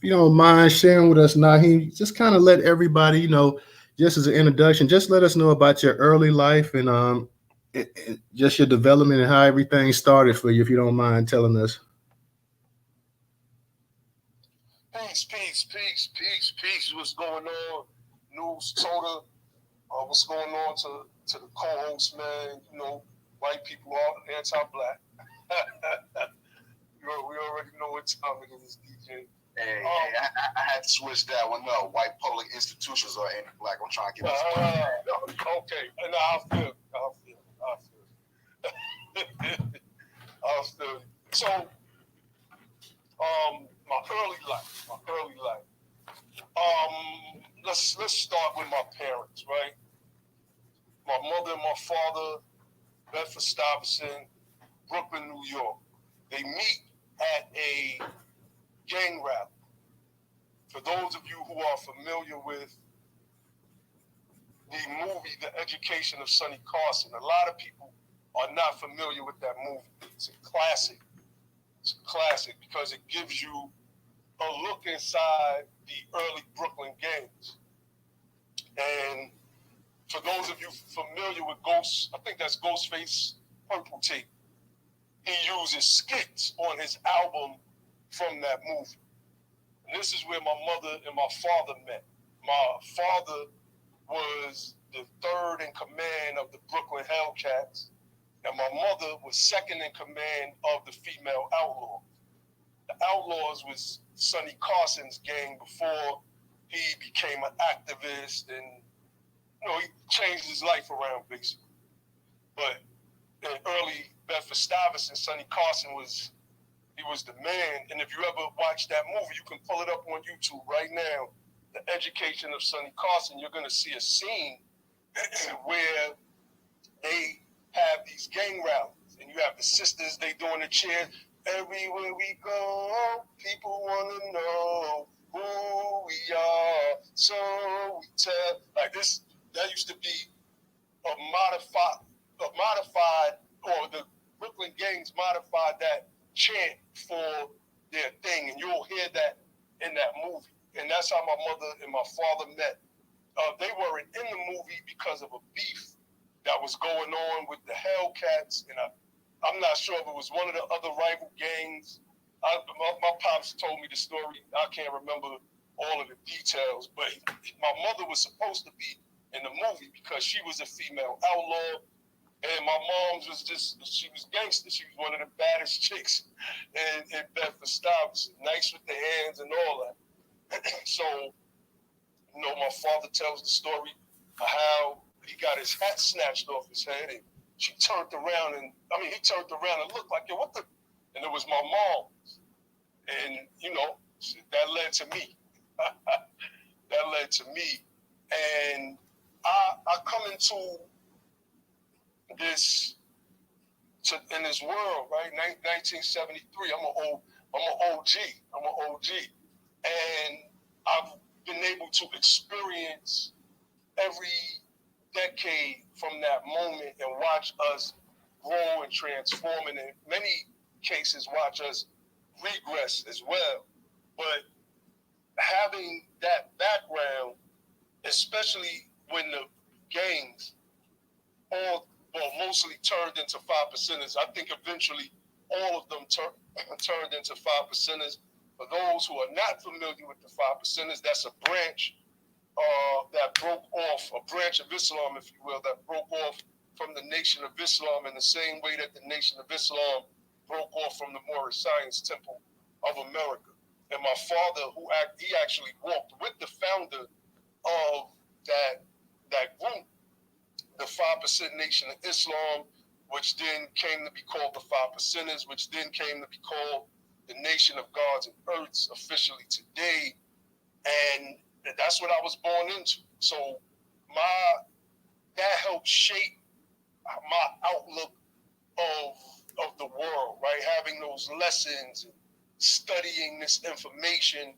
you don't mind sharing with us, Naheem, just kind of let everybody, just as an introduction, just let us know about your early life and just your development and how everything started for you, if you don't mind telling us. Peace. What's going on? Newstoter. What's going on to the co-host, man? White people are anti-black. We already know what time it is, DJ. I had to switch that one up. White public institutions are anti-black. I'm trying to get this. Okay, and I feel. I feel. So, my early life. Let's start with my parents, right? My mother and my father, Bedford Stuyvesant, Brooklyn, New York. They meet at a gang rally. For those of you who are familiar with the movie, The Education of Sonny Carson, a lot of people are not familiar with that movie. It's a classic. Because it gives you a look inside the early Brooklyn gangs. And for those of you familiar with Ghost, I think that's Ghostface Purple Tape. He uses skits on his album from that movie. And this is where my mother and my father met. My father was the third in command of the Brooklyn Hellcats, and my mother was second in command of the Female Outlaws. The Outlaws was Sonny Carson's gang before he became an activist and he changed his life around basically. But in early Bedford Stuyvesant, Sonny Carson was the man. And if you ever watch that movie, you can pull it up on YouTube right now. The Education of Sonny Carson, you're going to see a scene where they have these gang rallies, and you have the sisters, they doing the chant, everywhere we go, people want to know who we are, so we tell. Like this, that used to be a modified, or the Brooklyn gangs modified that chant for their thing, and you'll hear that in that movie. And that's how my mother and my father met. They weren't in the movie because of a beef that was going on with the Hellcats, and I'm not sure if it was one of the other rival gangs. My pops told me the story. I can't remember all of the details, but my mother was supposed to be in the movie because she was a female outlaw, and my mom's she was gangster. She was one of the baddest chicks in Bedford Stuyvesant, nice with the hands and all that. So, my father tells the story of how he got his hat snatched off his head, and he turned around and looked like, what the? And it was my mom. And, that led to me. And I come into in this world, right? 1973. I'm an OG. And I've been able to experience every decade from that moment and watch us grow and transform, and in many cases watch us regress as well. But having that background, especially when the gangs mostly turned into five percenters, I think eventually all of them turned into five percenters. For those who are not familiar with the five percenters, that's a branch that broke off, a branch of Islam, if you will, that broke off from the Nation of Islam in the same way that the Nation of Islam broke off from the Moorish Science Temple of America. And my father, he actually walked with the founder of that group, the 5% Nation of Islam, which then came to be called the 5%ers, which then came to be called the Nation of Gods and Earths officially today. And that's what I was born into. So that helped shape my outlook of the world, right? Having those lessons and studying this information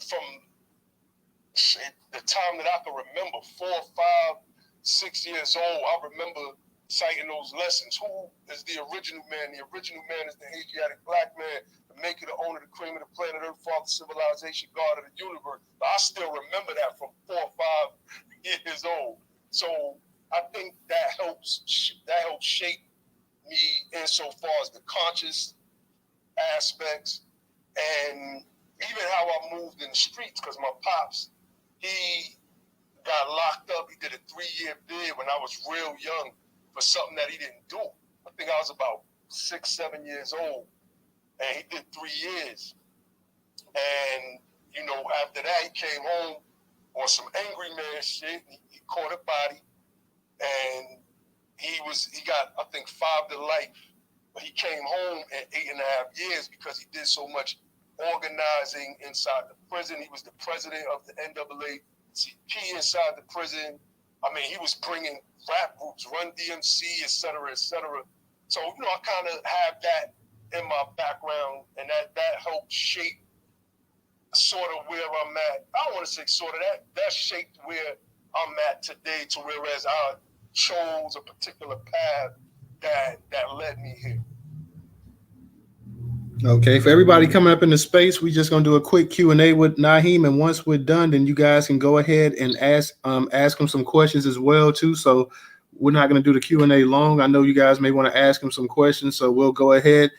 from the time that I can remember, 4, 5, 6 years old, I remember citing those lessons. Who is the original man? The original man is the Asiatic black man. the maker, the owner, the cream of the planet Earth, father, civilization, God of the universe. I still remember that from 4 or 5 years old. So I think that helps shape me insofar as the conscious aspects and even how I moved in the streets, because my pops, he got locked up. He did a 3-year bid when I was real young for something that he didn't do. I think I was about 6, 7 years old, and he did 3 years. And, you know, after that, he came home on some angry man shit. He caught a body, and he got, I think, 5 to life. But he came home at 8.5 years because he did so much organizing inside the prison. He was the president of the NAACP inside the prison. I mean, he was bringing rap groups, Run DMC, et cetera, et cetera. So, you know, I kind of have that in my background, and that helped shape sort of where I'm at. I don't want to say sort of, that shaped where I'm at today, to whereas I chose a particular path that led me here. Okay, for everybody coming up in the space, we just gonna do a quick Q&A with Nyhiem, and once we're done, then you guys can go ahead and ask him some questions as well too. So we're not gonna do the Q&A long. I know you guys may want to ask him some questions, so we'll go ahead,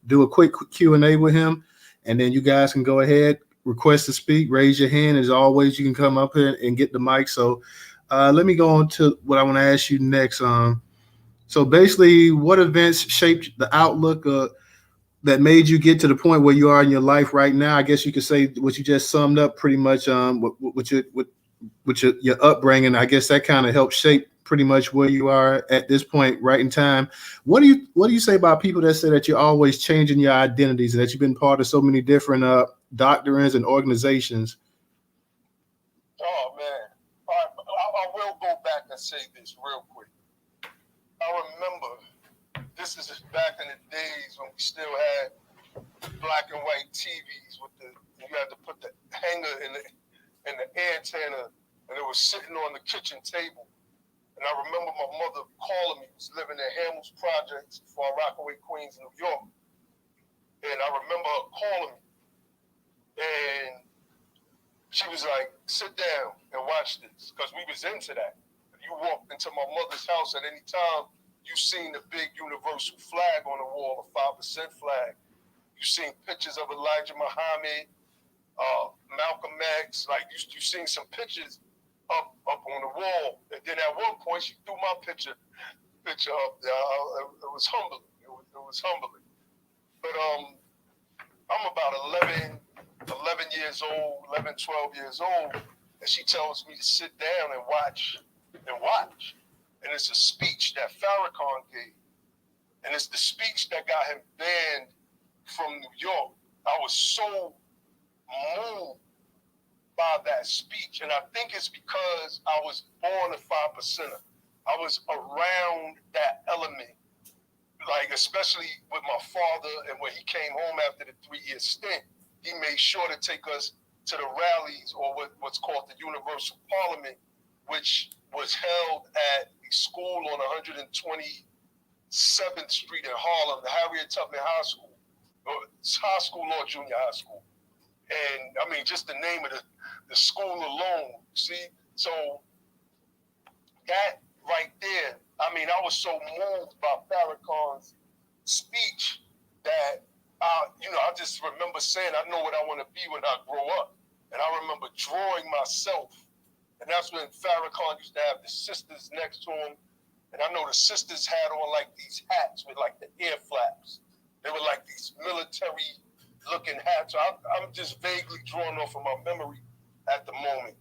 do a quick Q&A with him, and then you guys can go ahead, request to speak, raise your hand. As always, you can come up here and get the mic. So let me go on to what I want to ask you next. So basically, what events shaped the outlook that made you get to the point where you are in your life right now? I guess you could say what you just summed up pretty much with your upbringing. I guess that kind of helped shape pretty much where you are at this point right in time. What do you say about people that say that you're always changing your identities, that you've been part of so many different doctrines and organizations? Oh, man. I will go back and say this real quick. I remember, this is back in the days when we still had black and white TVs you had to put the hanger in the antenna, and it was sitting on the kitchen table. And I remember my mother calling me. She was living in Hamels Projects for Rockaway, Queens, New York. And I remember her calling me. And she was like, sit down and watch this, because we was into that. If you walked into my mother's house at any time, you seen the big universal flag on the wall, a 5% flag. You seen pictures of Elijah Muhammad, Malcolm X. Like you seen some pictures up on the wall. And then at one point, she threw my picture up there. It was humbling. It was humbling. But I'm about 11 years old, 11, 12 years old, and she tells me to sit down and watch. And it's a speech that Farrakhan gave. And it's the speech that got him banned from New York. I was so moved by that speech. And I think it's because I was born a 5%er. I was around that element, like especially with my father, and when he came home after the 3-year stint, he made sure to take us to the rallies, or what's called the Universal Parliament, which was held at a school on 127th Street in Harlem, the Harriet Tubman High School. It's high school or junior high school. And I mean, just the name of the school alone, see? So that right there, I mean, I was so moved by Farrakhan's speech that, I just remember saying, I know what I want to be when I grow up. And I remember drawing myself. And that's when Farrakhan used to have the sisters next to him. And I know the sisters had on like these hats with like the ear flaps. They were like these military looking hats. So I'm just vaguely drawing off of my memory at the moment.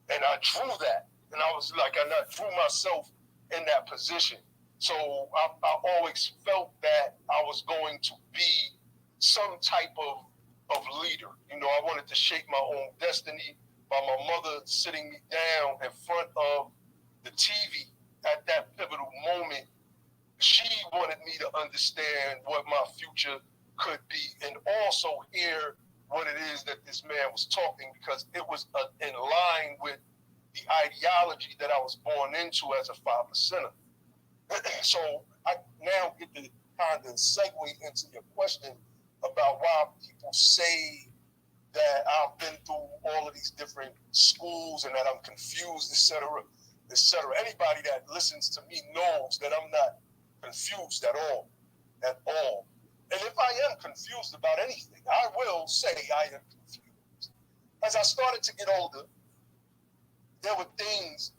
And I drew that. And I was like, I drew myself in that position. So I always felt that I was going to be some type of leader. I wanted to shape my own destiny by my mother sitting me down in front of the TV at that pivotal moment. She wanted me to understand what my future could be, and also hear what it is that this man was talking, because it was in line with the ideology that I was born into as a 5%er. So I now get to kind of segue into your question about why people say that I've been through all of these different schools and that I'm confused, etc., etc. Anybody that listens to me knows that I'm not confused at all, at all. And if I am confused about anything, I will say I am confused. As I started to get older, there were things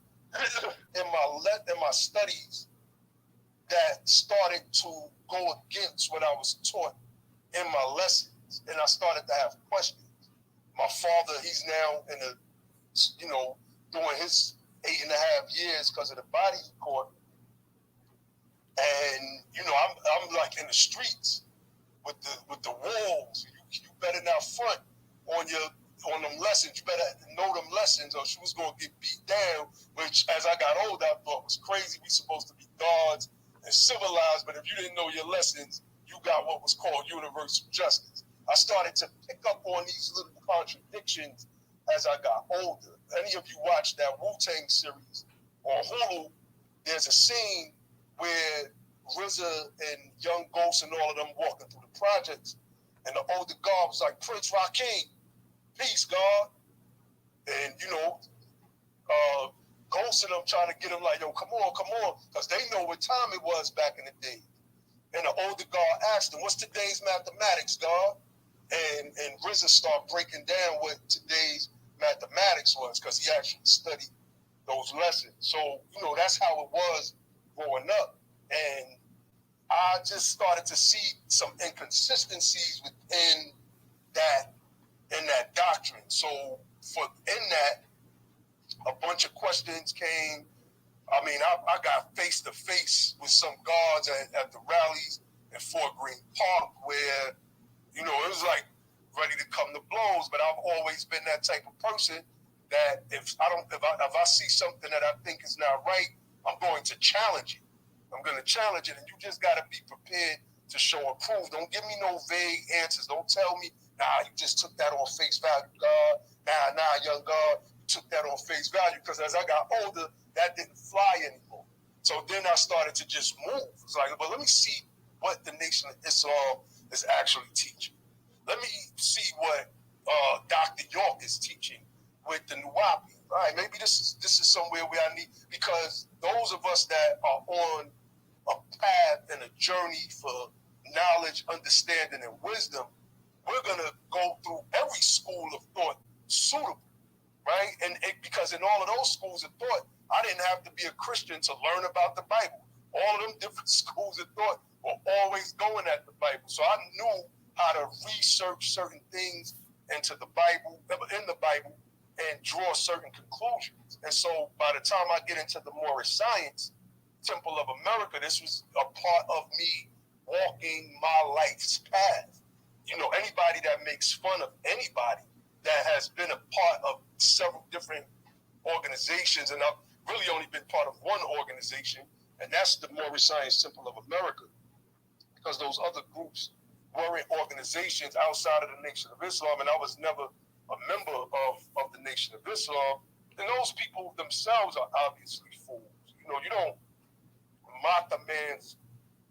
in my studies that started to go against what I was taught in my lessons, and I started to have questions. My father, he's now in a, doing his 8.5 years because of the body he caught, and I'm like in the streets with the wolves. You better not front on them lessons. You better know them lessons, or she was gonna get beat down. Which, as I got older, I thought was crazy. We supposed to be gods and civilized, but if you didn't know your lessons, you got what was called universal justice. I started to pick up on these little contradictions as I got older. Any of you watched that Wu-Tang series on Hulu? There's a scene where RZA and Young Ghost and all of them walking through the projects, and the older guard was like, Prince Rakeem, peace, God. And, Ghost and them trying to get him like, yo, come on, because they know what time it was back in the day. And the older guard asked him, what's today's mathematics, God? And RZA started breaking down what today's mathematics was, because he actually studied those lessons. So, that's how it was growing up. And I just started to see some inconsistencies within that doctrine. So in that, a bunch of questions came. I mean, I got face to face with some guards at the rallies in Fort Greene Park where, it was like ready to come to blows. But I've always been that type of person that if I see something that I think is not right, I'm going to challenge it. I'm going to challenge it, and you just got to be prepared to show and prove. Don't give me no vague answers. Don't tell me, you just took that on face value, God. Young God, you took that on face value. Because as I got older, that didn't fly anymore. So then I started to just move. It's like, well, let me see what the Nation of Islam is actually teaching. Let me see what Dr. York is teaching with the Nuwapi. All right, maybe this is somewhere where I need, because those of us that are on a path and a journey for knowledge, understanding, and wisdom, we're going to go through every school of thought suitable, right? And because in all of those schools of thought, I didn't have to be a Christian to learn about the Bible. All of them different schools of thought were always going at the Bible. So I knew how to research certain things in the Bible, and draw certain conclusions. And so by the time I get into the Moorish science, Temple of America, this was a part of me walking my life's path. Anybody that makes fun of anybody that has been a part of several different organizations, and I've really only been part of one organization, and that's the Moorish Science Temple of America, because those other groups weren't organizations outside of the Nation of Islam, and I was never a member of the Nation of Islam. And those people themselves are obviously fools. You don't mock a man's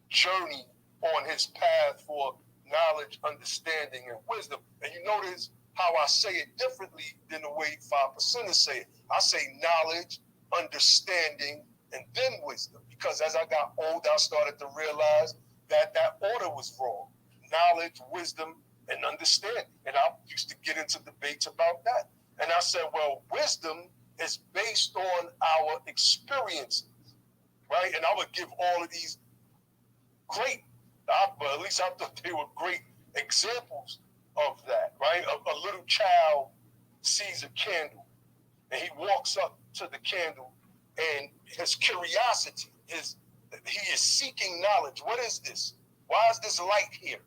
journey on his path for knowledge, understanding, and wisdom. And you notice how I say it differently than the way 5%ers say it. I say knowledge, understanding, and then wisdom. Because as I got older, I started to realize that order was wrong. Knowledge, wisdom, and understanding. And I used to get into debates about that. And I said, well, wisdom is based on our experiences, right? And I would give all of these great, at least I thought they were great examples of that, right? A little child sees a candle and he walks up to the candle, and his curiosity is, he is seeking knowledge. What is this? Why is this light here?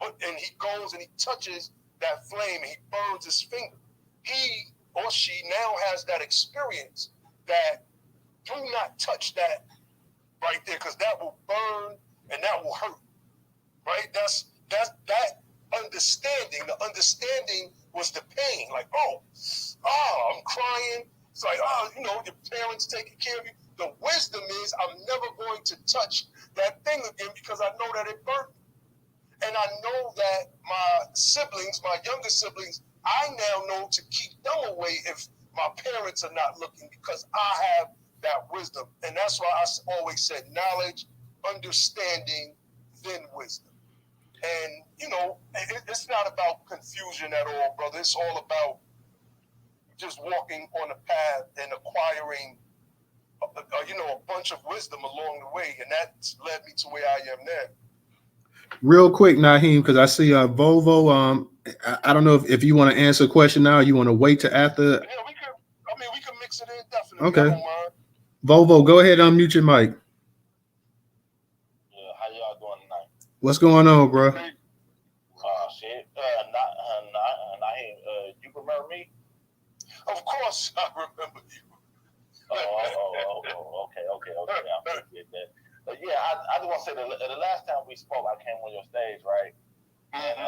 And he goes and he touches that flame and he burns his finger. He or she now has that experience that do not touch that right there, because that will burn and that will hurt, right? That's that understanding. The understanding was the pain. Like, I'm crying. It's like, your parents taking care of you. The wisdom is I'm never going to touch that thing again because I know that it burnt. And I know that my siblings, my younger siblings, I now know to keep them away if my parents are not looking, because I have that wisdom. And that's why I always said knowledge, understanding, then wisdom. And, it's not about confusion at all, brother. It's all about just walking on a path and acquiring, a bunch of wisdom along the way. And that's led me to where I am now. Real quick, Nyhiem, because I see Volvo. I don't know if you want to answer a question now, or you want to wait to after. Yeah, we could mix it in, definitely. Okay. I don't mind. Volvo, go ahead and unmute your mic. Yeah, how y'all doing tonight? What's going on, bro? Shit. You remember me? Of course, I remember you. Okay. I appreciate that. But yeah, I just want to say the last time we spoke, I came on your stage, right? And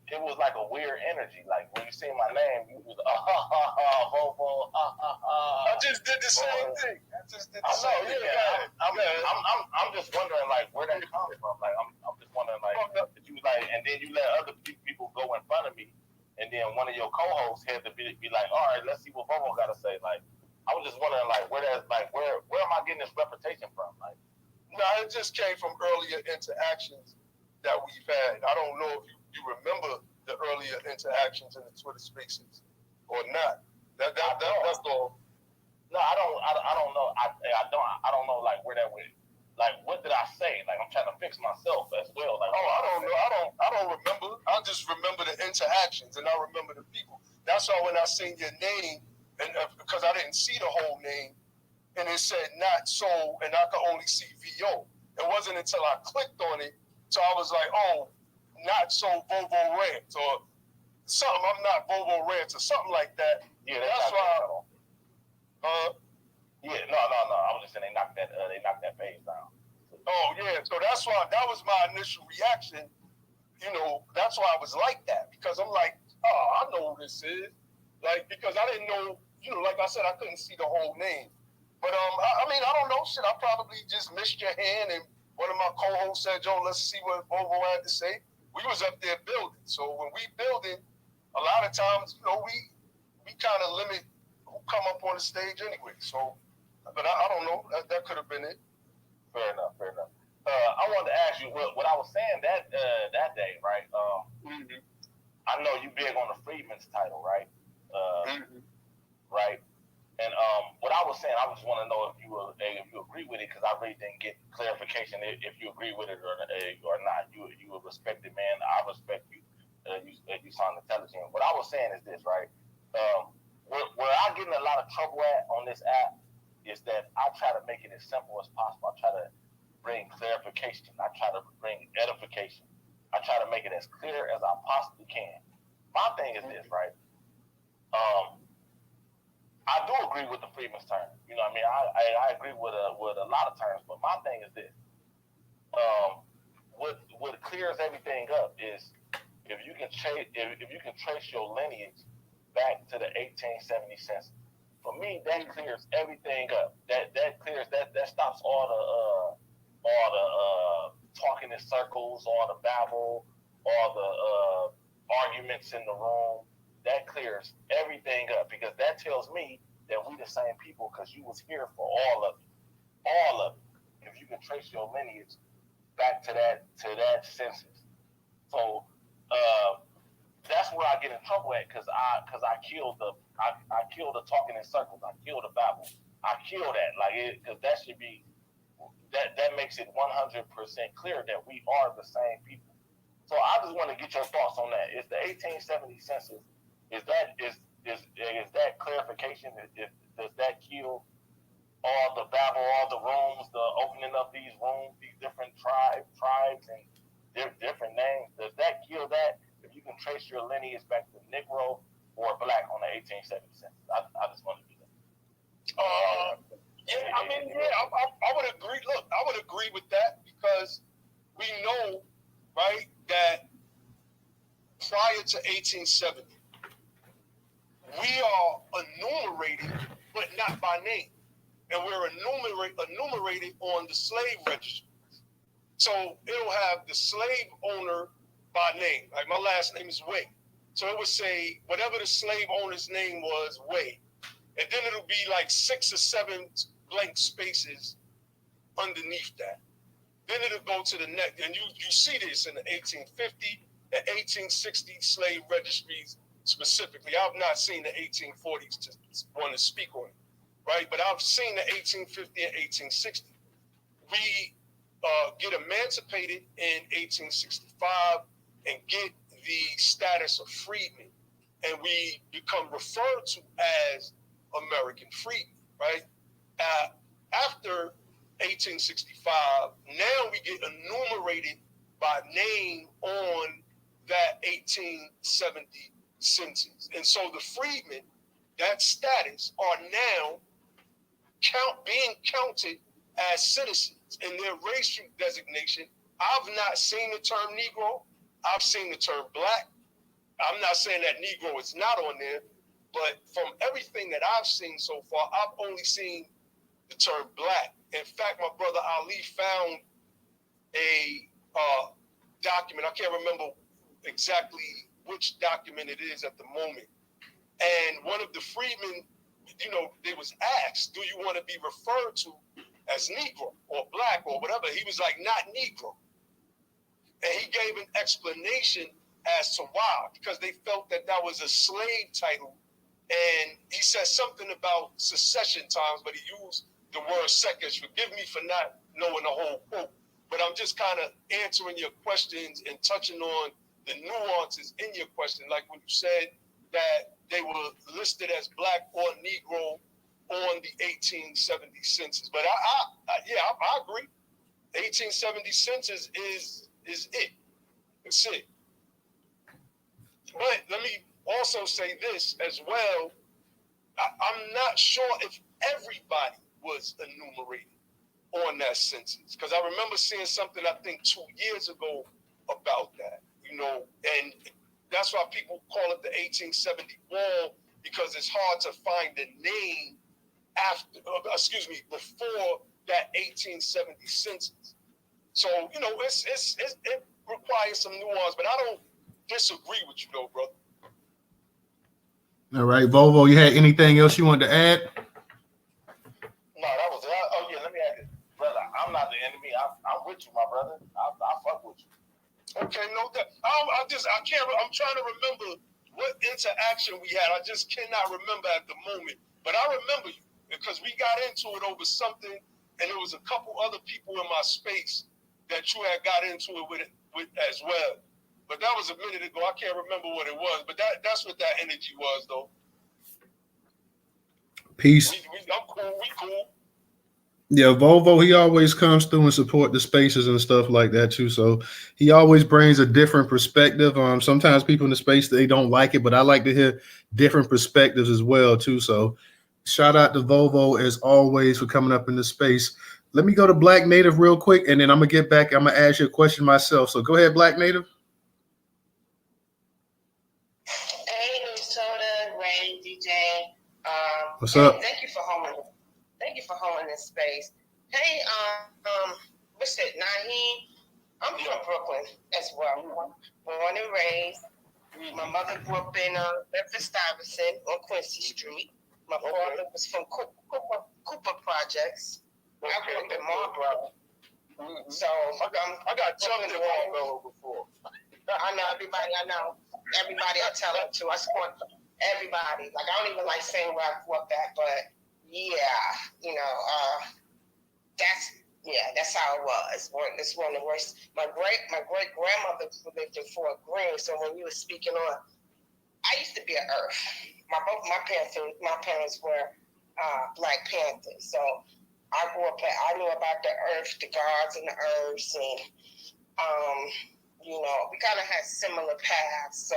it was like a weird energy. Like when you see my name, you was Volvo. I just did the same thing. I'm just wondering like where that comes from. Like I'm just wondering like if you like, and then you let other people go in front of me, and then one of your co-hosts had to be like, all right, let's see what Volvo got to say. Like I was just wondering like where am I getting this reputation from? Like, no, it just came from earlier interactions that we've had. I don't know if you remember the earlier interactions in the Twitter Spaces or not. That's all. No, I don't know. I don't know like where that went. Like what did I say? Like I'm trying to fix myself as well. Like I don't know. I don't remember. I just remember the interactions and I remember the people. That's why when I seen your name, and because I didn't see the whole name, and it said not so, and I could only see VO. It wasn't until I clicked on it, so I was like, oh, not so Volvo Rants or something. I'm not Volvo Rants or something like that. Yeah, that's why. Yeah, no. I was just saying they knocked that page down. Oh yeah, so that's why that was my initial reaction. That's why I was like that, because I'm like, oh, I know who this is. Like, because I didn't know, like I said, I couldn't see the whole name. But I don't know. Shit, I probably just missed your hand, and one of my co-hosts said, "Joe, let's see what Volvo had to say." We was up there building, so when we building, a lot of times, we kind of limit who come up on the stage anyway. So, but I don't know. That could have been it. Fair enough. I wanted to ask you what I was saying that day, right? I know you big on the Freedman's title, right? Right. And what I was saying, I just want to know if you agree with it, because I really didn't get clarification if you agree with it or not. You a respected man. I respect you. You sound intelligent. What I was saying is this, right? Where I get in a lot of trouble at on this app is that I try to make it as simple as possible. I try to bring clarification. I try to bring edification. I try to make it as clear as I possibly can. My thing is this, right? I do agree with the Freedman's term. You know what I mean? I agree with a lot of terms, but my thing is this. What clears everything up is if you can trace your lineage back to the 1870 census. For me, that clears everything up. That clears that stops all the talking in circles, all the babble, all the arguments in the room. That clears everything up, because that tells me that we the same people, because you was here for all of it. If you can trace your lineage back to that census. So that's where I get in trouble at, because I killed the talking in circles. I killed the babble. I kill that, because that should be that makes it 100% clear that we are the same people. So I just want to get your thoughts on that. Is the 1870 census, is that clarification? Does that kill all the babble, all the rooms, the opening of these rooms, these different tribes and different names? Does that kill that if you can trace your lineage back to Negro or Black on the 1870 census? I just want to do that. I would agree. Look, I would agree with that, because we know, right, that prior to 1870, we are enumerated, but not by name. And we're enumerated on the slave registry. So it'll have the slave owner by name. Like my last name is Way. So it would say whatever the slave owner's name was, Way. And then it'll be like 6 or 7 blank spaces underneath that. Then it'll go to the next, and you see this in the 1850 and 1860 slave registries specifically. I've not seen the 1840s to want to speak on it, right? But I've seen the 1850 and 1860. We get emancipated in 1865 and get the status of freedmen, and we become referred to as American freedmen, right? After 1865, now we get enumerated by name on that 1870 census. And so the freedmen, that status, are now being counted as citizens. In their racial designation, I've not seen the term Negro. I've seen the term Black. I'm not saying that Negro is not on there, but from everything that I've seen so far, I've only seen the term Black. In fact, my brother Ali found a document. I can't remember exactly which document it is at the moment. And one of the freedmen, they was asked, do you want to be referred to as Negro or Black or whatever? He was like, not Negro. And he gave an explanation as to why, because they felt that was a slave title. And he said something about secession times, but he used the word seconds. Forgive me for not knowing the whole quote, but I'm just kind of answering your questions and touching on the nuances in your question. Like when you said that they were listed as Black or Negro on the 1870 census. But I agree. 1870 census is it. It's it. But let me also say this as well. I'm not sure if everybody was enumerated on that census, because I remember seeing something I think 2 years ago about that, and that's why people call it the 1870 wall, because it's hard to find the name before that 1870 census. So, it requires some nuance, but I don't disagree with you though, brother. All right, Volvo, you had anything else you wanted to add? No, that was it. Oh yeah, let me add it, brother. I'm not the enemy. I'm with you, my brother. I fuck with you. Okay, no doubt. I can't. I'm trying to remember what interaction we had. I just cannot remember at the moment. But I remember you because we got into it over something, and there was a couple other people in my space that you had got into it with as well. But that was a minute ago. I can't remember what it was. But that's what that energy was, though. Peace. I'm cool. We cool. Yeah, Volvo, he always comes through and support the spaces and stuff like that too. So he always brings a different perspective. Sometimes people in the space, they don't like it, but I like to hear different perspectives as well too. So shout out to Volvo as always for coming up in the space. Let me go to Black Native real quick, and then I'm gonna get back. I'm gonna ask you a question myself. So go ahead, Black Native. Hey, Newstoter, Ray, DJ. What's up? Thank you for holding this space. Hey, what's it, Nyhiem? I'm from Brooklyn as well. Born and raised. My mother grew up in Bedford-Stuyvesant on Quincy Street. My father was from Cooper Projects. I grew up in Marlboro. Mm-hmm. So I got jumped in Marlboro before. I know everybody. Everybody I tell it to. I support everybody. Like, I don't even like saying where I grew up at, but that's how it was. It's one of the worst. My great grandmother lived in Fort Greene. So when you were speaking on, I used to be an Earth. Both my parents were Black Panthers. So I grew up. I knew about the Earth, the gods and the Earths, and we kind of had similar paths.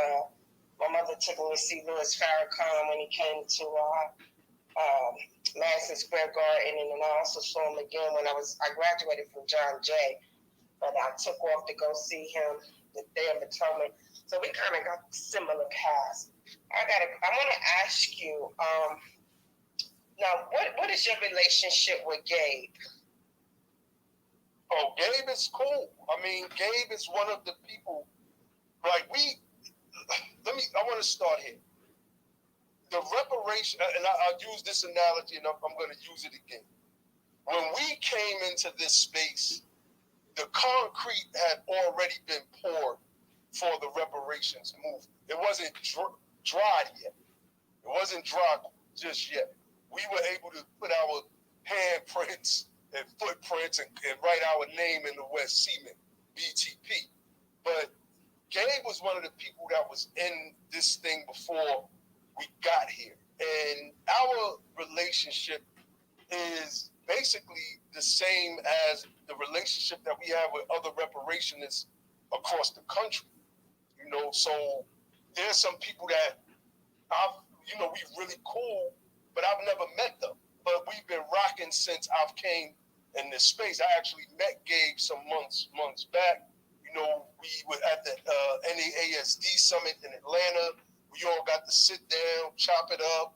My mother took me to see Louis Farrakhan when he came to Madison Square Garden, and then I also saw him again when I graduated from John Jay, but I took off to go see him the Day of Atonement. So we kind of got similar paths. I want to ask you, now, what is your relationship with Gabe? Oh, Gabe is cool. I mean, Gabe is one of the people. Like I want to start here. The reparation, and I'll use this analogy, and I'm going to use it again. When we came into this space, the concrete had already been poured for the reparations movement. It wasn't dry yet. It wasn't dry just yet. We were able to put our handprints and footprints and write our name in the West Cement, BTP. But Gabe was one of the people that was in this thing before we got here. And our relationship is basically the same as the relationship that we have with other reparationists across the country. So there's some people that we really cool, but I've never met them. But we've been rocking since I've came in this space. I actually met Gabe some months back. We were at the NAASD summit in Atlanta. We all got to sit down, chop it up,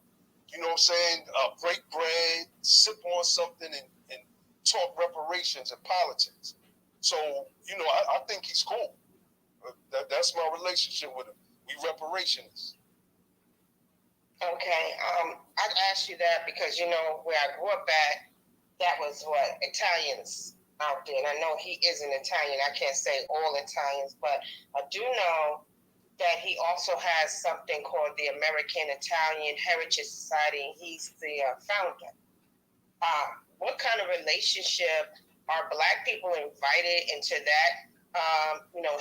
break bread, sip on something, and talk reparations and politics. So, I think he's cool. That's my relationship with him. We reparationists. Okay, I'd ask you that because where I grew up at, that was what Italians out there, and I know he is an Italian. I can't say all Italians, but I do know that he also has something called the American Italian Heritage Society, and he's the founder. What kind of relationship are Black people invited into that?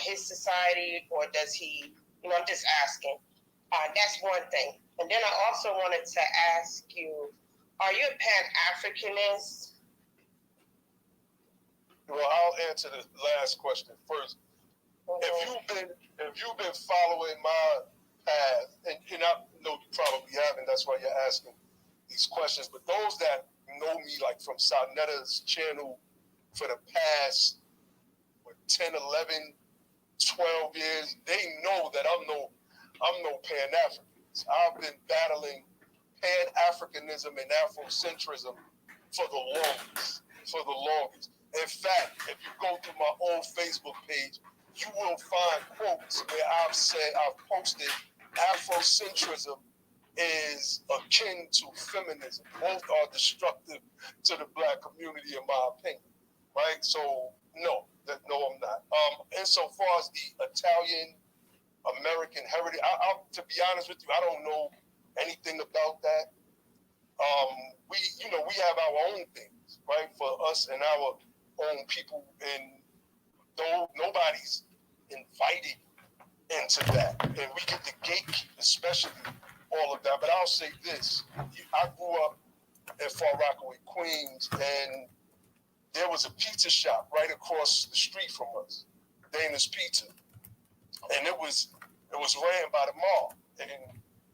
His society, or does he? I'm just asking. That's one thing. And then I also wanted to ask you, are you a Pan-Africanist? Well, I'll answer the last question first. Mm-hmm. If you've been following my path, and I know you probably haven't, that's why you're asking these questions, but those that know me like from Sarnetta's channel for the past 10, 11, 12 years, they know that I'm no Pan-African. I've been battling Pan-Africanism and Afrocentrism for the longest. In fact, if you go to my old Facebook page, you will find quotes where I've posted Afrocentrism is akin to feminism. Both are destructive to the Black community, in my opinion. Right? So, no, I'm not. Insofar as the Italian American heritage, to be honest with you, I don't know anything about that. We have our own things, right, for us and our own people, and nobody's invited into that, and we get the gatekeep, especially all of that. But I'll say this: I grew up in Far Rockaway, Queens, and there was a pizza shop right across the street from us, Dana's Pizza, and it was ran by the mob, and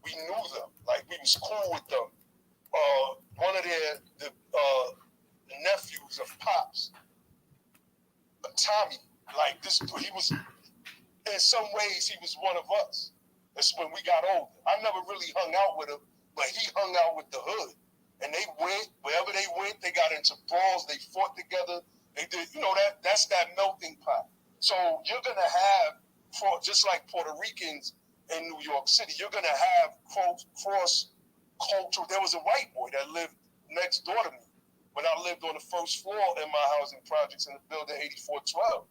we knew them, like we was cool with them. One of the nephews of Pops, Tommy, like this, he was, in some ways, he was one of us. That's when we got older. I never really hung out with him, but he hung out with the hood. And they went, wherever they went, they got into brawls, they fought together. They did, that's that melting pot. So you're going to have, just like Puerto Ricans in New York City, you're going to have cross-cultural. There was a white boy that lived next door to me when I lived on the first floor in my housing projects in the building 8412.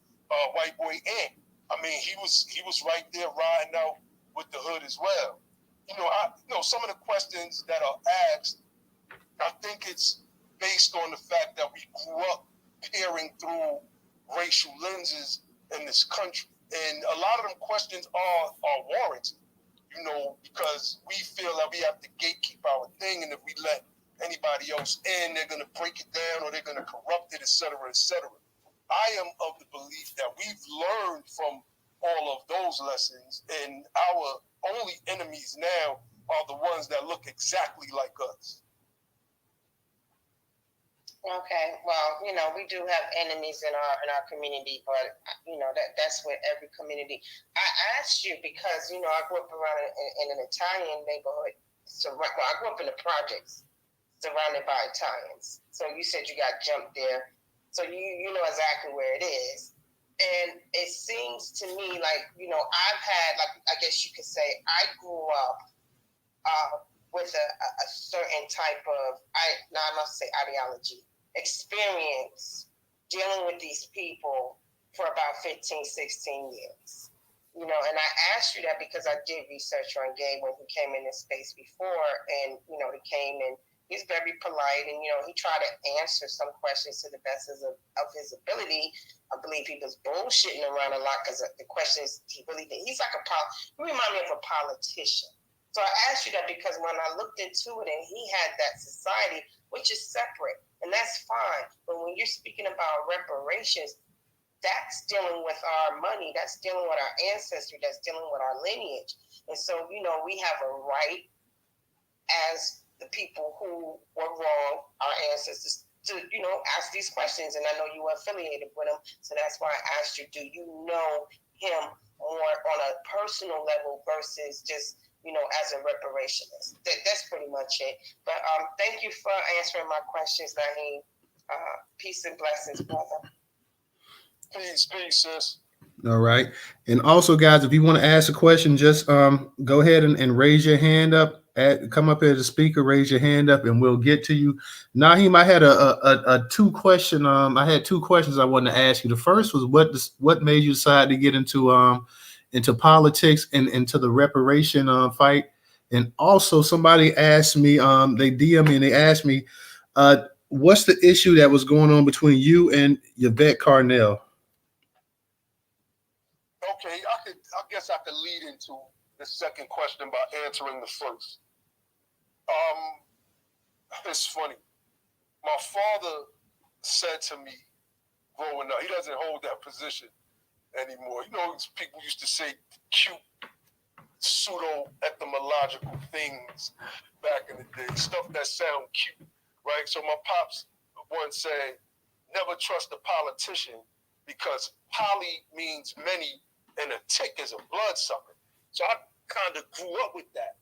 White boy Ant. I mean, he was right there riding out with the hood as well. Some of the questions that are asked, I think it's based on the fact that we grew up peering through racial lenses in this country. And a lot of them questions are warranted, because we feel that we have to gatekeep our thing, and if we let anybody else in, they're going to break it down or they're going to corrupt it, et cetera, et cetera. I am of the belief that we've learned from all of those lessons, and our only enemies now are the ones that look exactly like us. Okay, well, we do have enemies in our community, but that's with every community. I asked you because I grew up around in an Italian neighborhood. I grew up in the projects, surrounded by Italians. So you said you got jumped there. So you know exactly where it is. And it seems to me like, I've had, like, I guess you could say, I grew up with a certain type of, I must say ideology, experience dealing with these people for about 15, 16 years. And I asked you that because I did research on Gabe when he came in this space before, and, he came and he's very polite, and, he tried to answer some questions to the best of his ability. I believe he was bullshitting around a lot because the questions he really did. He's like he reminded me of a politician. So I asked you that because when I looked into it and he had that society, which is separate, and that's fine. But when you're speaking about reparations, that's dealing with our money, that's dealing with our ancestry, that's dealing with our lineage. And so, we have a right as the people who were wrong, our ancestors, to, ask these questions. And I know you were affiliated with him. So that's why I asked you, do you know him more on a personal level versus just, as a reparationist? That's pretty much it. But thank you for answering my questions, Nyhiem. Peace and blessings, brother. Peace, sis. All right. And also, guys, if you want to ask a question, just go ahead and raise your hand up. Come up as a speaker, raise your hand up, and we'll get to you. Nyhiem, I had a two question. I had two questions I wanted to ask you. The first was what made you decide to get into politics and into the reparation fight. And also, somebody asked me, they DM me and they asked me, what's the issue that was going on between you and Yvette Carnell? Okay, I guess I could lead into the second question by answering the first. It's funny. My father said to me growing up, he doesn't hold that position anymore. People used to say cute, pseudo-etymological things back in the day, stuff that sound cute, right? So my pops once said, never trust a politician because poly means many and a tick is a bloodsucker. So I kind of grew up with that,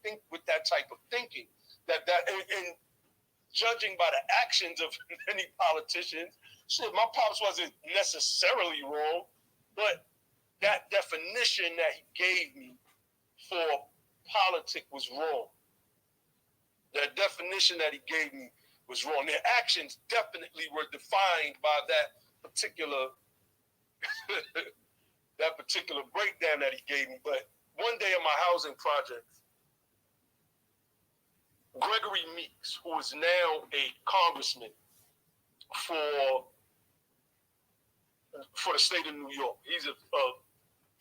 think with that type of thinking. And judging by the actions of many politicians, shit, my pops wasn't necessarily wrong, but that definition that he gave me for politic was wrong. That definition that he gave me was wrong. Their actions definitely were defined by that particular breakdown that he gave me. But one day in my housing project, Gregory Meeks, who is now a congressman for the state of New York, he's a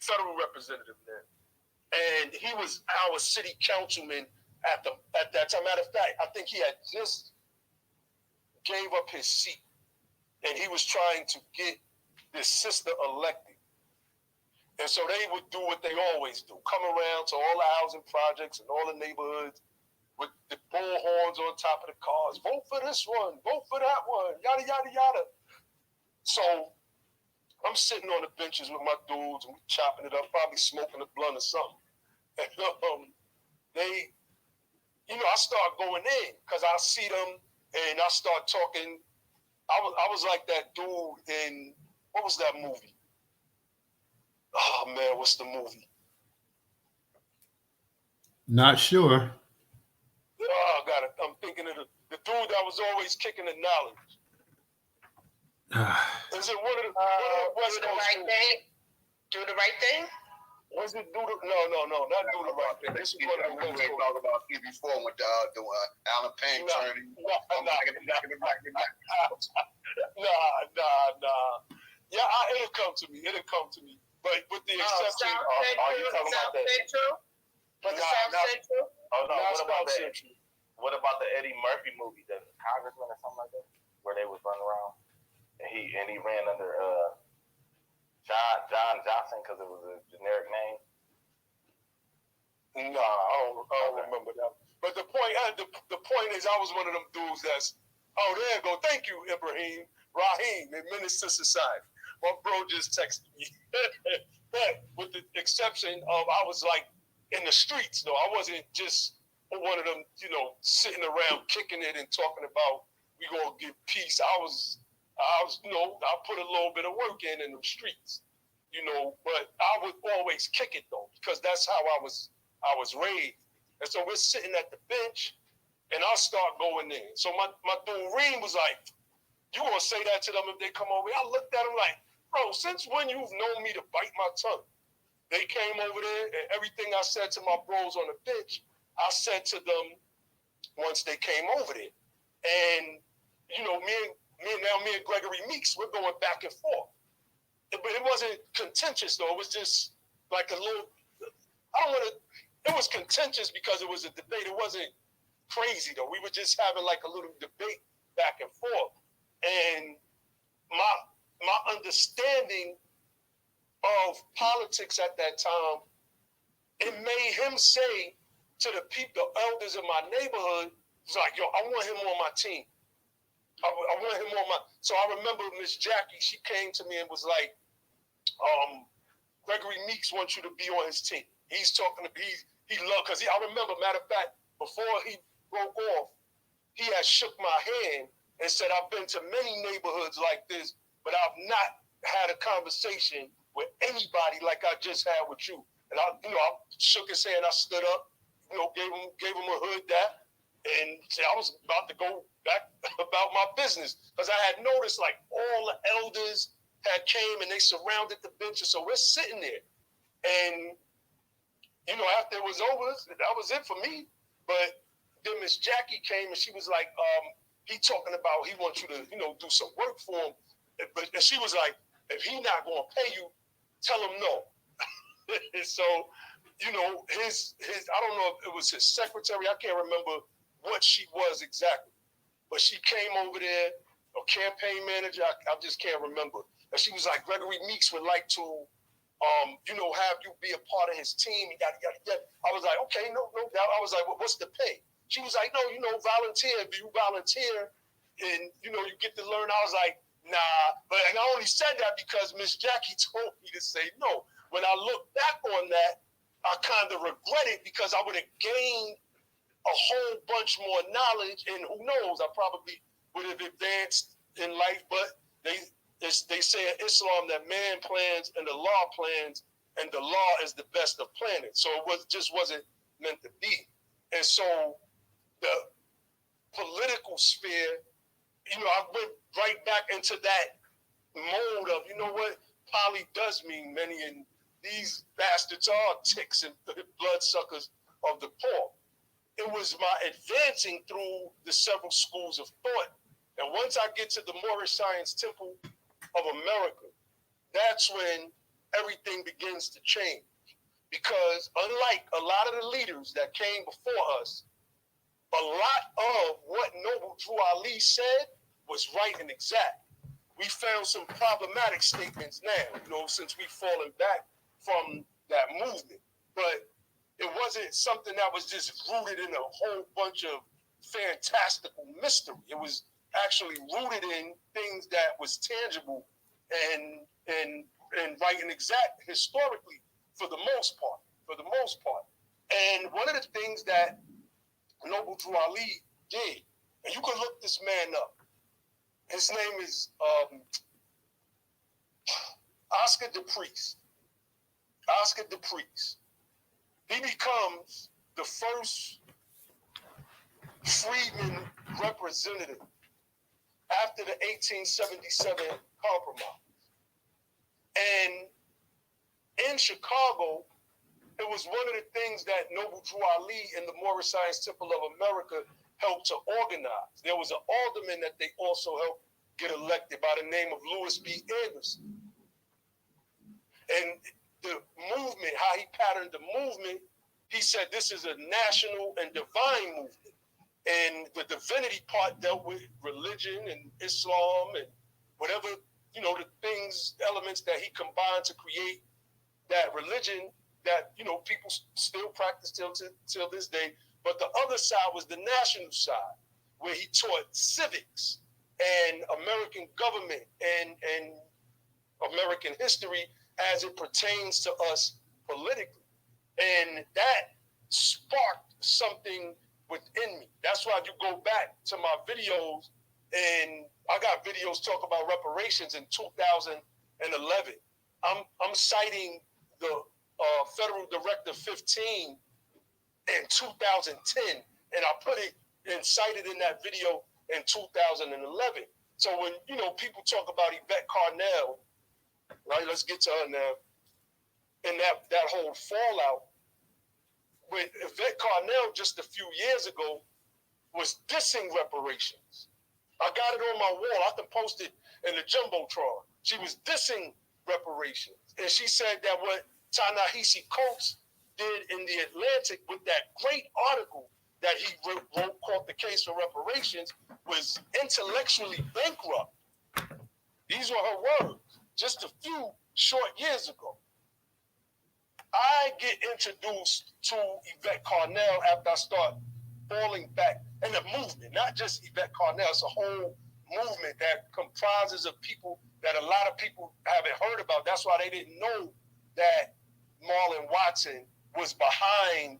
federal representative now, and he was our city councilman at that time. Matter of fact, I think he had just gave up his seat, and he was trying to get this sister elected. And so they would do what they always do, come around to all the housing projects and all the neighborhoods with the bullhorns on top of the cars. Vote for this one, vote for that one, yada, yada, yada. So I'm sitting on the benches with my dudes and we chopping it up, probably smoking a blunt or something. And I start going in because I see them and I start talking. I was like that dude in, what was that movie? Oh man, what's the movie? Not sure. Oh, got it. I'm thinking of the dude that was always kicking the knowledge. Is it one of the West Do the Coast right movies? thing? Do the right thing? Was it no, not do the right thing. This is one of the West Coast. Talk about it before with the Alan Payne turning. Nah. Yeah, it'll come to me. But with the exception, South Central? Was it South Central? Oh no, not South Central. what about the Eddie Murphy movie, the Congressman or something like that, where they was running around and he ran under John Johnson because it was a generic name. No, I don't remember that. But the point is, I was one of them dudes that's, there you go. Thank you, Raheem, the Minister Society. My bro just texted me. But with the exception of, I was like in the streets, though. I wasn't just one of them, sitting around kicking it and talking about we gonna get peace. I was I put a little bit of work in the streets, but I would always kick it though, because that's how I was raised. And so we're sitting at the bench, and I'll start going in. So my dude Reem was like, "You gonna say that to them if they come over?" I looked at him like, "Bro, since when you've known me to bite my tongue?" They came over there, and everything I said to my bros on the bench, I said to them once they came over there. And me and Gregory Meeks, we're going back and forth. But it wasn't contentious though. It was just like a little. It was contentious because it was a debate. It wasn't crazy though. We were just having like a little debate back and forth. And my understanding of politics at that time, it made him say to the people, the elders in my neighborhood, it's like, "Yo, I want him on my team. I want him on my." So I remember Miss Jackie, she came to me and was like, "Gregory Meeks wants you to be on his team. He's talking to he loved," because I remember, matter of fact, before he broke off, he had shook my hand and said, "I've been to many neighborhoods like this, but I've not had a conversation with anybody like I just had with you." And I shook his hand. I stood up, gave him a hood that, and I was about to go back about my business, because I had noticed like all the elders had came and they surrounded the benches. So we're sitting there, and after it was over, that was it for me. But then Miss Jackie came and she was like, "He talking about he wants you to do some work for him," and she was like, "If he not gonna pay you, tell him no." So his I don't know if it was his secretary. I can't remember what she was exactly, but she came over there, a campaign manager. I just can't remember. And she was like, "Gregory Meeks would like to, have you be a part of his team." Yada, yada, yada. I was like, "Okay, no doubt." I was like, "Well, what's the pay?" She was like, "No, volunteer. Do you volunteer? And, you get to learn." I was like, "Nah." And I only said that because Miss Jackie told me to say no. When I look back on that, I kind of regret it, because I would have gained a whole bunch more knowledge, and who knows, I probably would have advanced in life. But they say in Islam that man plans and the law plans, and the law is the best of planning. So it just wasn't meant to be. And so the political sphere, I went right back into that mode of, what poly does mean many, and these bastards are ticks and bloodsuckers of the poor. It was my advancing through the several schools of thought. And once I get to the Moorish Science Temple of America, that's when everything begins to change. Because unlike a lot of the leaders that came before us, a lot of what Noble Drew Ali said was right and exact. We found some problematic statements now, since we've fallen back from that movement. But it wasn't something that was just rooted in a whole bunch of fantastical mystery. It was actually rooted in things that was tangible and right and exact historically for the most part. And one of the things that Noble Drew Ali did, and you can look this man up. His name is Oscar DePriest. Oscar DePriest. He becomes the first freedman representative after the 1877 compromise. And in Chicago, it was one of the things that Noble Drew Ali and the Moorish Science Temple of America helped to organize. There was an alderman that they also helped get elected by the name of Louis B. Anderson. And the movement, how he patterned the movement, he said this is a national and divine movement. And the divinity part dealt with religion and Islam and whatever, the things, elements that he combined to create that religion that, people still practice till this day. But the other side was the national side, where he taught civics and American government and American history as it pertains to us politically. And that sparked something within me. That's why you go back to my videos and I got videos talk about reparations in 2011. I'm citing the Federal Directive 15 in 2010, and I put it and cited in that video in 2011. So when people talk about Yvette Carnell, right? Let's get to her now. And that whole fallout with Yvette Carnell just a few years ago was dissing reparations. I got it on my wall. I can post it in the Jumbotron. She was dissing reparations. And she said that what Ta-Nehisi Coates did in the Atlantic with that great article that he wrote called The Case for Reparations was intellectually bankrupt. These were her words just a few short years ago. I get introduced to Yvette Carnell after I start falling back in the movement, not just Yvette Carnell. It's a whole movement that comprises of people that a lot of people haven't heard about. That's why they didn't know that Marlon Watson was behind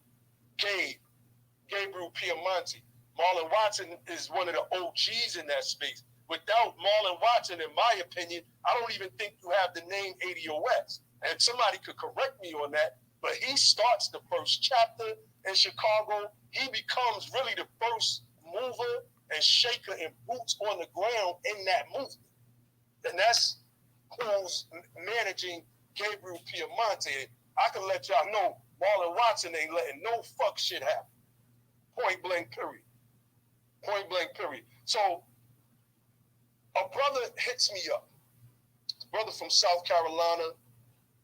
Gabriel Piemonte. Marlon Watson is one of the OGs in that space. Without Marlon Watson, in my opinion, I don't even think you have the name ADOS. And somebody could correct me on that, but he starts the first chapter in Chicago. He becomes really the first mover and shaker and boots on the ground in that movement. And that's who's managing Gabriel Piemonte. I can let y'all know Marlon Watson ain't letting no fuck shit happen. Point blank period. Point blank period. So a brother hits me up. A brother from South Carolina,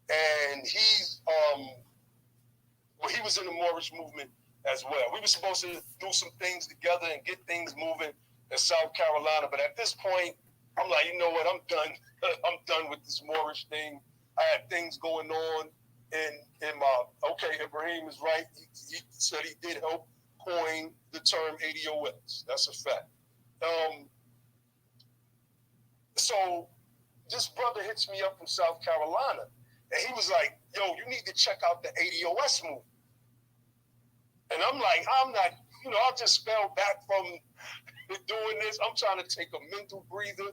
and he was in the Moorish movement as well. We were supposed to do some things together and get things moving in South Carolina, but at this point, I'm like, you know what? I'm done. I'm done with this Moorish thing. I had things going on in my. Okay, Ibrahim is right. He said he did help coin the term ADOS. That's a fact. So this brother hits me up from South Carolina, and he was like, yo, you need to check out the ADOS movement. And I'm like, I'm not, I just fell back from doing this. I'm trying to take a mental breather.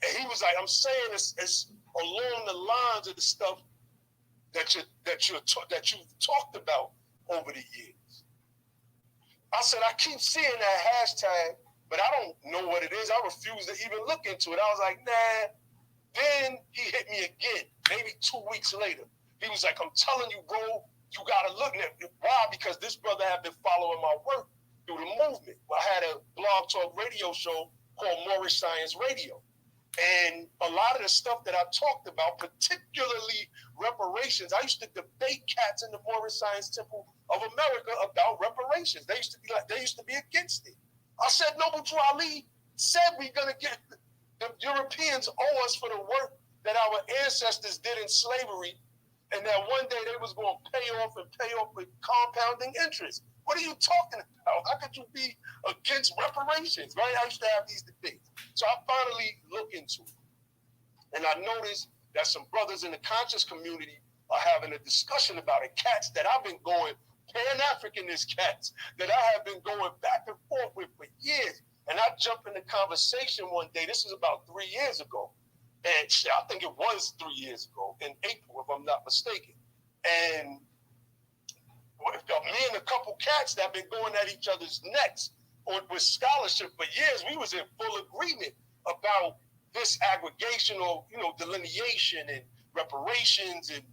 And he was like, I'm saying it's along the lines of the stuff that you've talked about over the years. I said, I keep seeing that hashtag, but I don't know what it is. I refuse to even look into it. I was like, nah. Then he hit me again, maybe 2 weeks later. He was like, I'm telling you, bro, you got to look at it. Why? Because this brother had been following my work through the movement. I had a blog talk radio show called Moorish Science Radio. And a lot of the stuff that I talked about, particularly reparations, I used to debate cats in the Moorish Science Temple of America about reparations. They used to be against it. I said, Noble Drew Ali said we're going to get, the Europeans owe us for the work that our ancestors did in slavery, and that one day they was going to pay off with compounding interest. What are you talking about? How could you be against reparations, right? I used to have these debates. So I finally look into it. And I noticed that some brothers in the conscious community are having a discussion about it. Cats that I've been going, Pan-Africanist cats that I have been going back and forth with for years. And I jumped in the conversation one day. This was about 3 years ago. And I think it was 3 years ago in April, if I'm not mistaken. And me and a couple cats that have been going at each other's necks with scholarship for years, we was in full agreement about this aggregation or, delineation and reparations and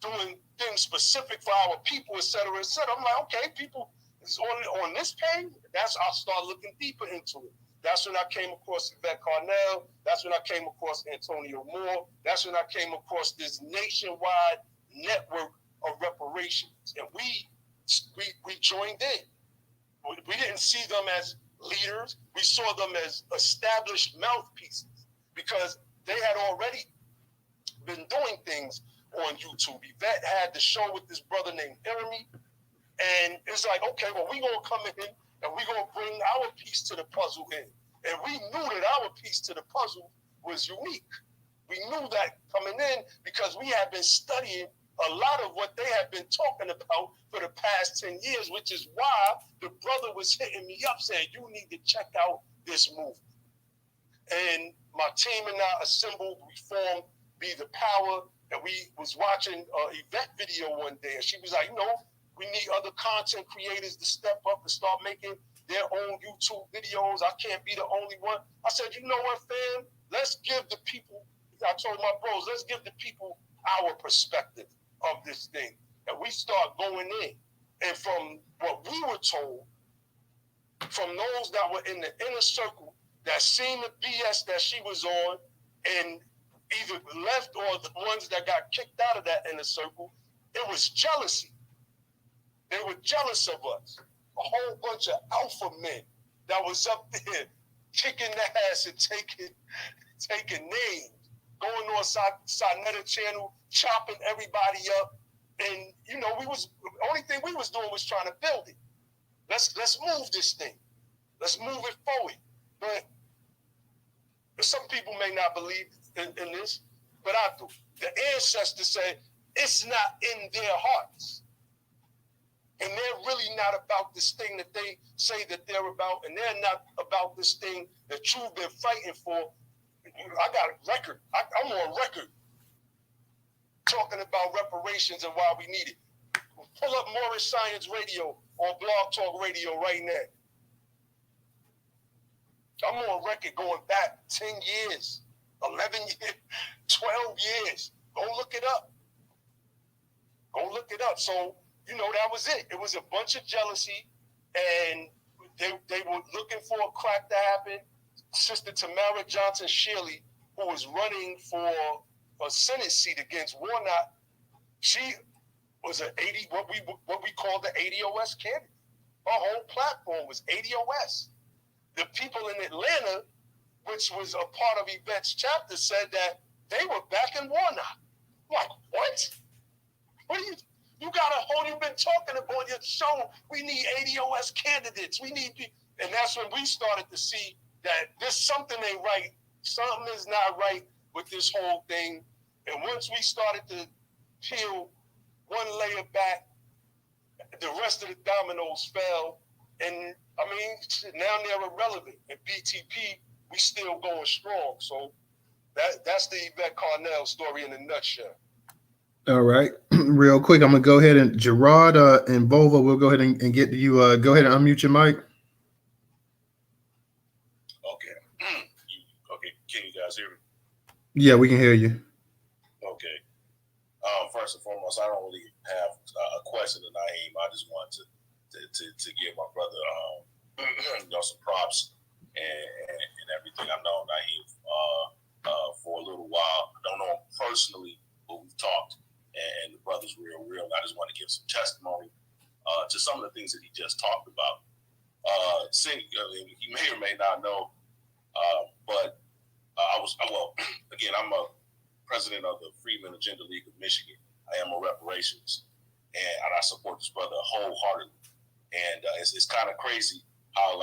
doing things specific for our people, et cetera, et cetera. I'm like, okay, people is on this page. I started looking deeper into it. That's when I came across Yvette Carnell. That's when I came across Antonio Moore. That's when I came across this nationwide network of reparations. And we joined in. We didn't see them as leaders. We saw them as established mouthpieces because they had already been doing things on YouTube. Yvette had the show with this brother named Jeremy. And it's like, okay, well, we're going to come in and we're going to bring our piece to the puzzle in. And we knew that our piece to the puzzle was unique. We knew that coming in because we had been studying a lot of what they had been talking about for the past 10 years, which is why the brother was hitting me up saying, you need to check out this movement. and my team and I assembled. We formed Be the Power, and we was watching an event video one day, and she was like, we need other content creators to step up and start making their own YouTube videos. I can't be the only one. I said, you know what, fam? Let's give the people, I told my bros, let's give the people our perspective of this thing. And we start going in. And from what we were told, from those that were in the inner circle that seen the BS that she was on and either left or the ones that got kicked out of that inner circle, it was jealousy. They were jealous of us. A whole bunch of alpha men that was up there kicking the ass and taking names, going on Sonetta channel, chopping everybody up. And only thing we was doing was trying to build it. Let's move this thing. Let's move it forward. But some people may not believe in this, but I do. The ancestors say it's not in their hearts. And they're really not about this thing that they say that they're about, and they're not about this thing that you've been fighting for. I got a record. I'm on record talking about reparations and why we need it. Pull up Morris Science Radio on Blog Talk Radio right now. I'm on record going back 10 years, 11 years, 12 years. Go look it up. So, that was it. It was a bunch of jealousy, and they were looking for a crack to happen. Sister Tamara Johnson Shirley, who was running for a Senate seat against Warnock, she was what we call the ADOS candidate. Her whole platform was ADOS. The people in Atlanta, which was a part of Yvette's chapter, said that they were backing Warnock. I'm like, what? You got you've been talking about your show. We need ADOS candidates. And that's when we started to see that there's something ain't right. Something is not right with this whole thing. And once we started to peel one layer back, the rest of the dominoes fell. And now they're irrelevant. And BTP, we still going strong. So that's the Yvette Carnell story in a nutshell. All right. Real quick, I'm going to go ahead and Gerard and Volvo, we'll go ahead and get to you. Go ahead and unmute your mic. Okay. Okay. Can you guys hear me? Yeah, we can hear you. Okay. First and foremost, I don't really have a question to Nyhiem. I just wanted to give my brother some props and everything. I've known Nyhiem for a little while. I don't know him personally, but we've talked. And the brother's real. And I just want to give some testimony to some of the things that he just talked about. He may or may not know, but again, I'm a president of the Freedmen Agenda League of Michigan. I am a reparations, and I support this brother wholeheartedly. And it's kind of crazy how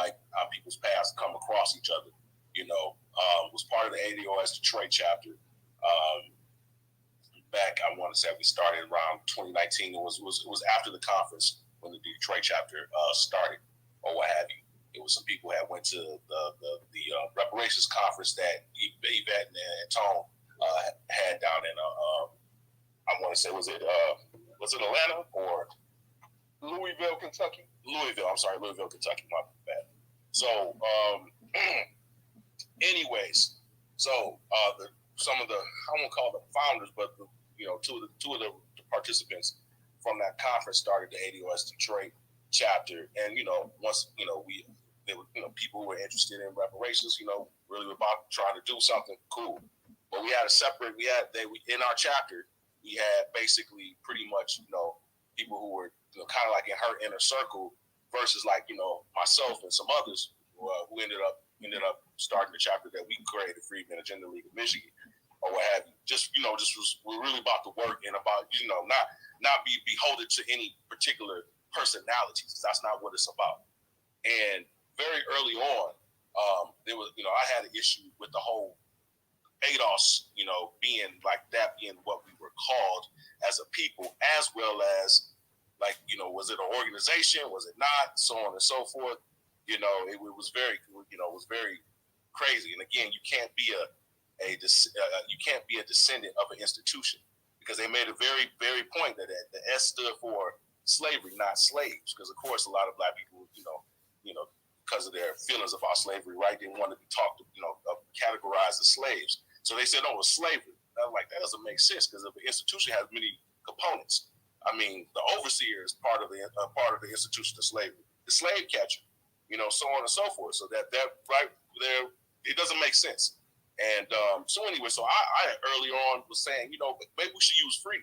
people's paths come across each other. Was part of the ADOS Detroit chapter. Back, I want to say we started around 2019. It was after the conference when the Detroit chapter started, or what have you. It was some people that went to the reparations conference that Yvette and Tone had down in I want to say was it Atlanta or Louisville, Kentucky? Louisville, Kentucky. My bad. So, anyways, some of the, I won't call them founders, but two of the participants from that conference started the ADOS Detroit chapter, and once they were people who were interested in reparations, really about trying to do something cool. But we had in our chapter we had basically pretty much people who were kind of like in her inner circle versus myself and some others who ended up starting the chapter that we created, Freedmen Agenda League of Michigan, or what have you. We're really about the work and about not be beholden to any particular personalities. That's not what it's about. And very early on, there was I had an issue with the whole ADOS, being what we were called as a people, as well as was it an organization? Was it not? So on and so forth. It was very crazy. And again, you can't be a descendant of an institution, because they made a very, very point that the S stood for slavery, not slaves. Because of course, a lot of Black people, because of their feelings about slavery, right, didn't want to be talked, categorized as slaves. So they said, "Oh, it's slavery." And I'm like, that doesn't make sense, because the institution has many components. I mean, the overseer is part of the institution of slavery. The slave catcher, so on and so forth. So that right there, it doesn't make sense. And so anyway, so I early on was saying, maybe we should use free,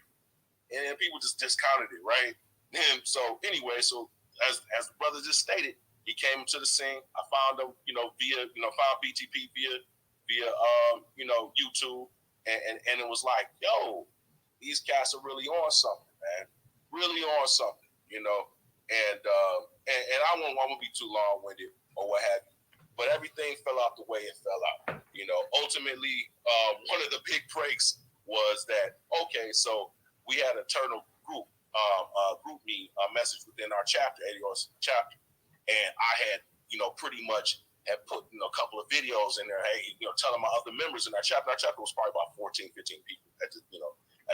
and people just discounted it, right? And so anyway, so as the brother just stated, he came to the scene. I found him, found BTP via YouTube, and it was like, yo, these cats are really on something, man, really on something, and I won't want to be too long-winded or what have you, but everything fell out the way it fell out. Ultimately, one of the big breaks was that, okay, so we had a turtle group me message within our chapter, ADOS chapter, and I had, pretty much had put, a couple of videos in there, hey, telling my other members in our chapter was probably about 14, 15 people at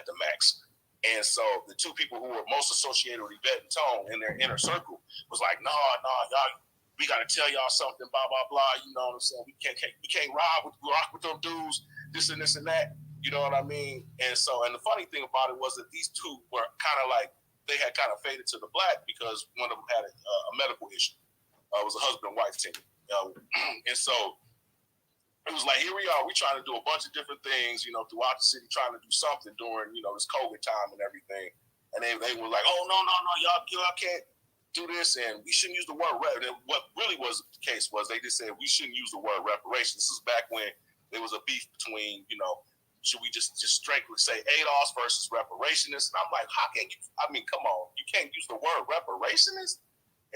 the max. And so the two people who were most associated with Yvette and Tone in their inner circle was like, no, y'all, we got to tell y'all something, blah, blah, blah. You know what I'm saying? We can't rock with them dudes, this and this and that. You know what I mean? And so, and the funny thing about it was that these two were kind of like, they had kind of faded to the black because one of them had a medical issue. It was a husband and wife team. And so it was like, here we are, we trying to do a bunch of different things, throughout the city, trying to do something during, this COVID time and everything. And they were like, oh, no, y'all can't do this, and we shouldn't use the word rep. And what really was the case was they just said we shouldn't use the word reparations. This is back when there was a beef between, should we just strictly say ADOS versus reparationists? And I'm like, how can you, come on, you can't use the word reparationist?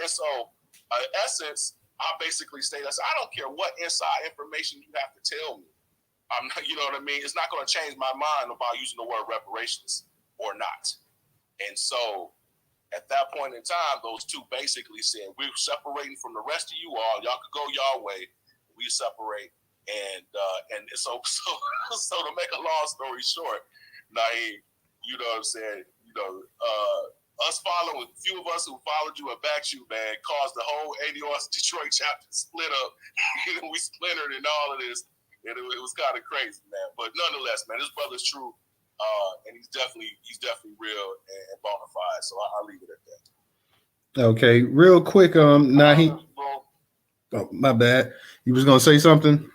And so, in essence, I basically stated, I don't care what inside information you have to tell me. I'm not, you know what I mean? It's not going to change my mind about using the word reparations or not. And so at that point in time, those two basically said, we're separating from the rest of you all. Y'all could go y'all way. We separate. And so to make a long story short, Nyhiem, you know what I'm saying? Us following, a few of us who followed you and backed you, man, caused the whole ADOS Detroit chapter to split up. We splintered and all of this. And it was kind of crazy, man. But nonetheless, man, this brother's true. And he's definitely real and bona fide. So I'll leave it at that. Okay, real quick, Nyhiem. Oh, my bad. You was gonna say something?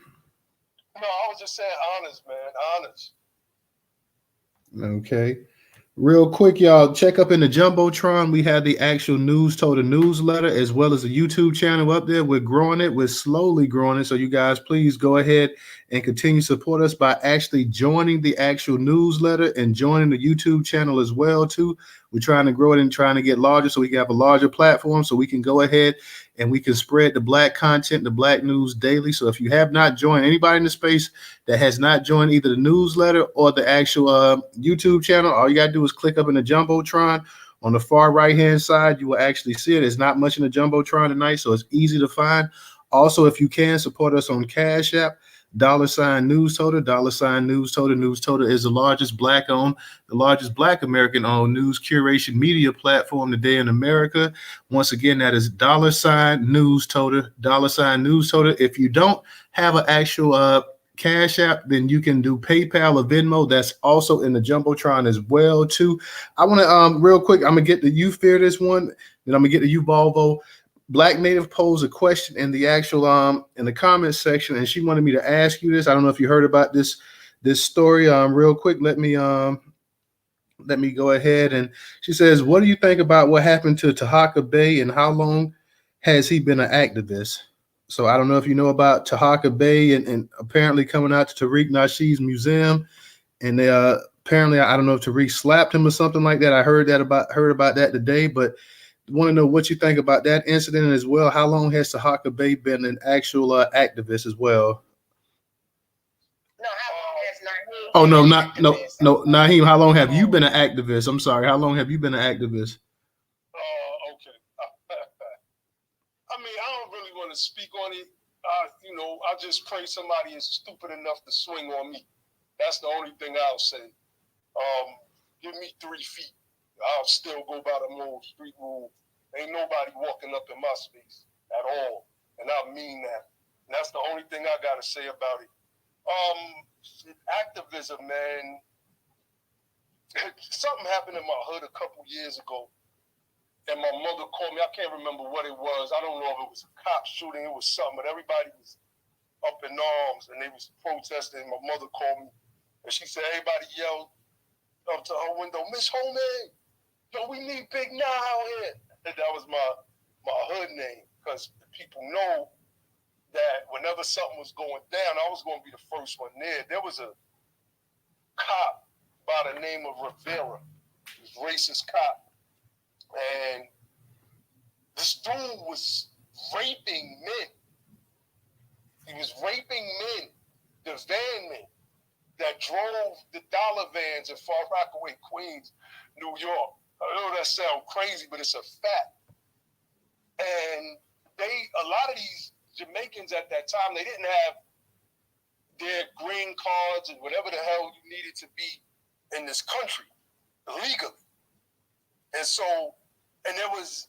No, I was just saying honest, man. Honest. Okay. Real quick, y'all, check up in the Jumbotron. We have the actual Newstoter newsletter as well as a YouTube channel up there. We're growing it. We're slowly growing it. So you guys, please go ahead and continue to support us by actually joining the actual newsletter and joining the YouTube channel as well, too. We're trying to grow it and trying to get larger so we can have a larger platform so we can go ahead and we can spread the Black content, the Black news daily. So if you have not joined, anybody in the space that has not joined either the newsletter or the actual YouTube channel, all you got to do is click up in the Jumbotron. On the far right-hand side, you will actually see it. There's not much in the Jumbotron tonight, so it's easy to find. Also, if you can, support us on Cash App. $Newstoter, $Newstoter. Newstoter is the largest Black-owned, the largest Black American-owned news curation media platform today in America. Once again, that is $Newstoter, $Newstoter. If you don't have an actual Cash App, then you can do PayPal or Venmo. That's also in the Jumbotron as well, too. I want to, real quick, I'm going to get to you, Fear This One, then I'm going to get to you, Volvo. Black Native posed a question in the actual in the comments section, and she wanted me to ask you this. I don't know if you heard about this story. Real quick, let me go ahead. And she says, what do you think about what happened to Tahaka Bay, and how long has he been an activist? So I don't know if you know about Tahaka Bay and apparently coming out to Tariq Nasheed's museum, and they apparently, I don't know if Tariq slapped him or something like that. I heard about that today, but want to know what you think about that incident as well. How long has Tahaka Bay been an actual activist as well? No, how long has Nyhiem? Oh, no, Nyhiem, how long have you been an activist? I'm sorry, how long have you been an activist? Okay. I don't really want to speak on it I just pray somebody is stupid enough to swing on me. That's the only thing I'll say. Give me 3 feet. I'll still go by the old street rule. Ain't nobody walking up in my space at all. And I mean that. And that's the only thing I got to say about it. Activism, man. Something happened in my hood a couple years ago. And my mother called me. I can't remember what it was. I don't know if it was a cop shooting. It was something. But everybody was up in arms and they was protesting. My mother called me. And she said, everybody yelled up to her window, Miss Homie, yo, we need Big Now out here. And that was my hood name, because people know that whenever something was going down, I was going to be the first one there. There was a cop by the name of Rivera, this racist cop, and this dude was raping men. He was raping men, the van men that drove the dollar vans in Far Rockaway, Queens, New York. I know that sounds crazy, but it's a fact. And a lot of these Jamaicans at that time, they didn't have their green cards and whatever the hell you needed to be in this country legally. And so, and there was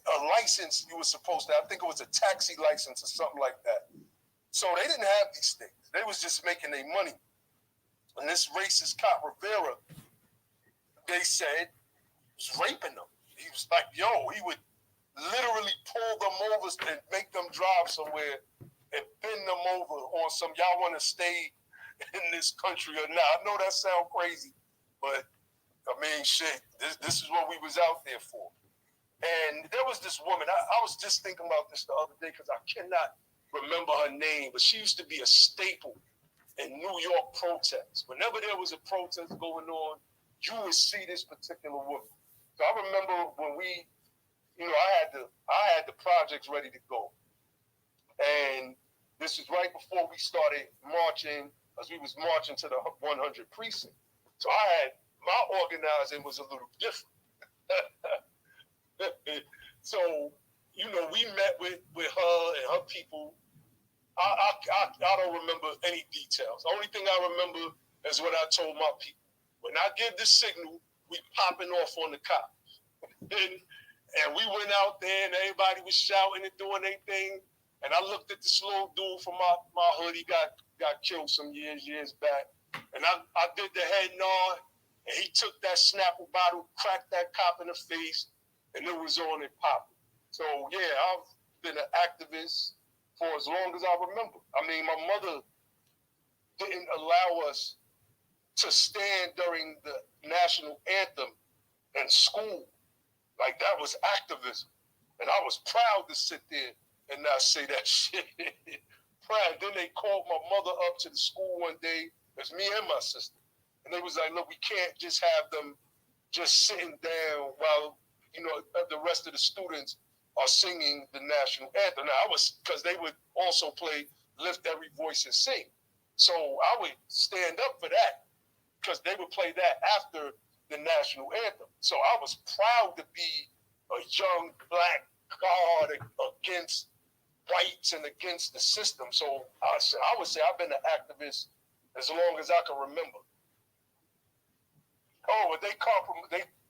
a license you were supposed to have. I think it was a taxi license or something like that. So they didn't have these things. They was just making their money. And this racist cop, Rivera, they said, was raping them. He was like, yo, he would literally pull them over and make them drive somewhere and bend them over on some, y'all want to stay in this country or not. I know that sounds crazy, but I mean, shit, this is what we was out there for. And there was this woman, I was just thinking about this the other day because I cannot remember her name, but she used to be a staple in New York protests. Whenever there was a protest going on, you would see this particular woman. So I remember when we, I had the projects ready to go. And this was right before we started marching, as we was marching to the 100 precinct. So my organizing was a little different. So, we met with her and her people. I don't remember any details. The only thing I remember is what I told my people. When I give the signal, we popping off on the cops. And we went out there and everybody was shouting and doing their thing. And I looked at this little dude from my hood. He got killed some years back. And I did the head nod. And he took that Snapple bottle, cracked that cop in the face, and it was on and popping. So, yeah, I've been an activist for as long as I remember. I mean, my mother didn't allow us to stand during the national anthem in school. Like, that was activism. And I was proud to sit there and not say that shit. Proud. Then they called my mother up to the school one day. It's me and my sister. And they was like, look, we can't just have them just sitting down while, the rest of the students are singing the national anthem. Now, because they would also play Lift Every Voice and Sing. So I would stand up for that because they would play that after the national anthem. So I was proud to be a young black guard against whites and against the system. So I would say I've been an activist as long as I can remember. Oh, but they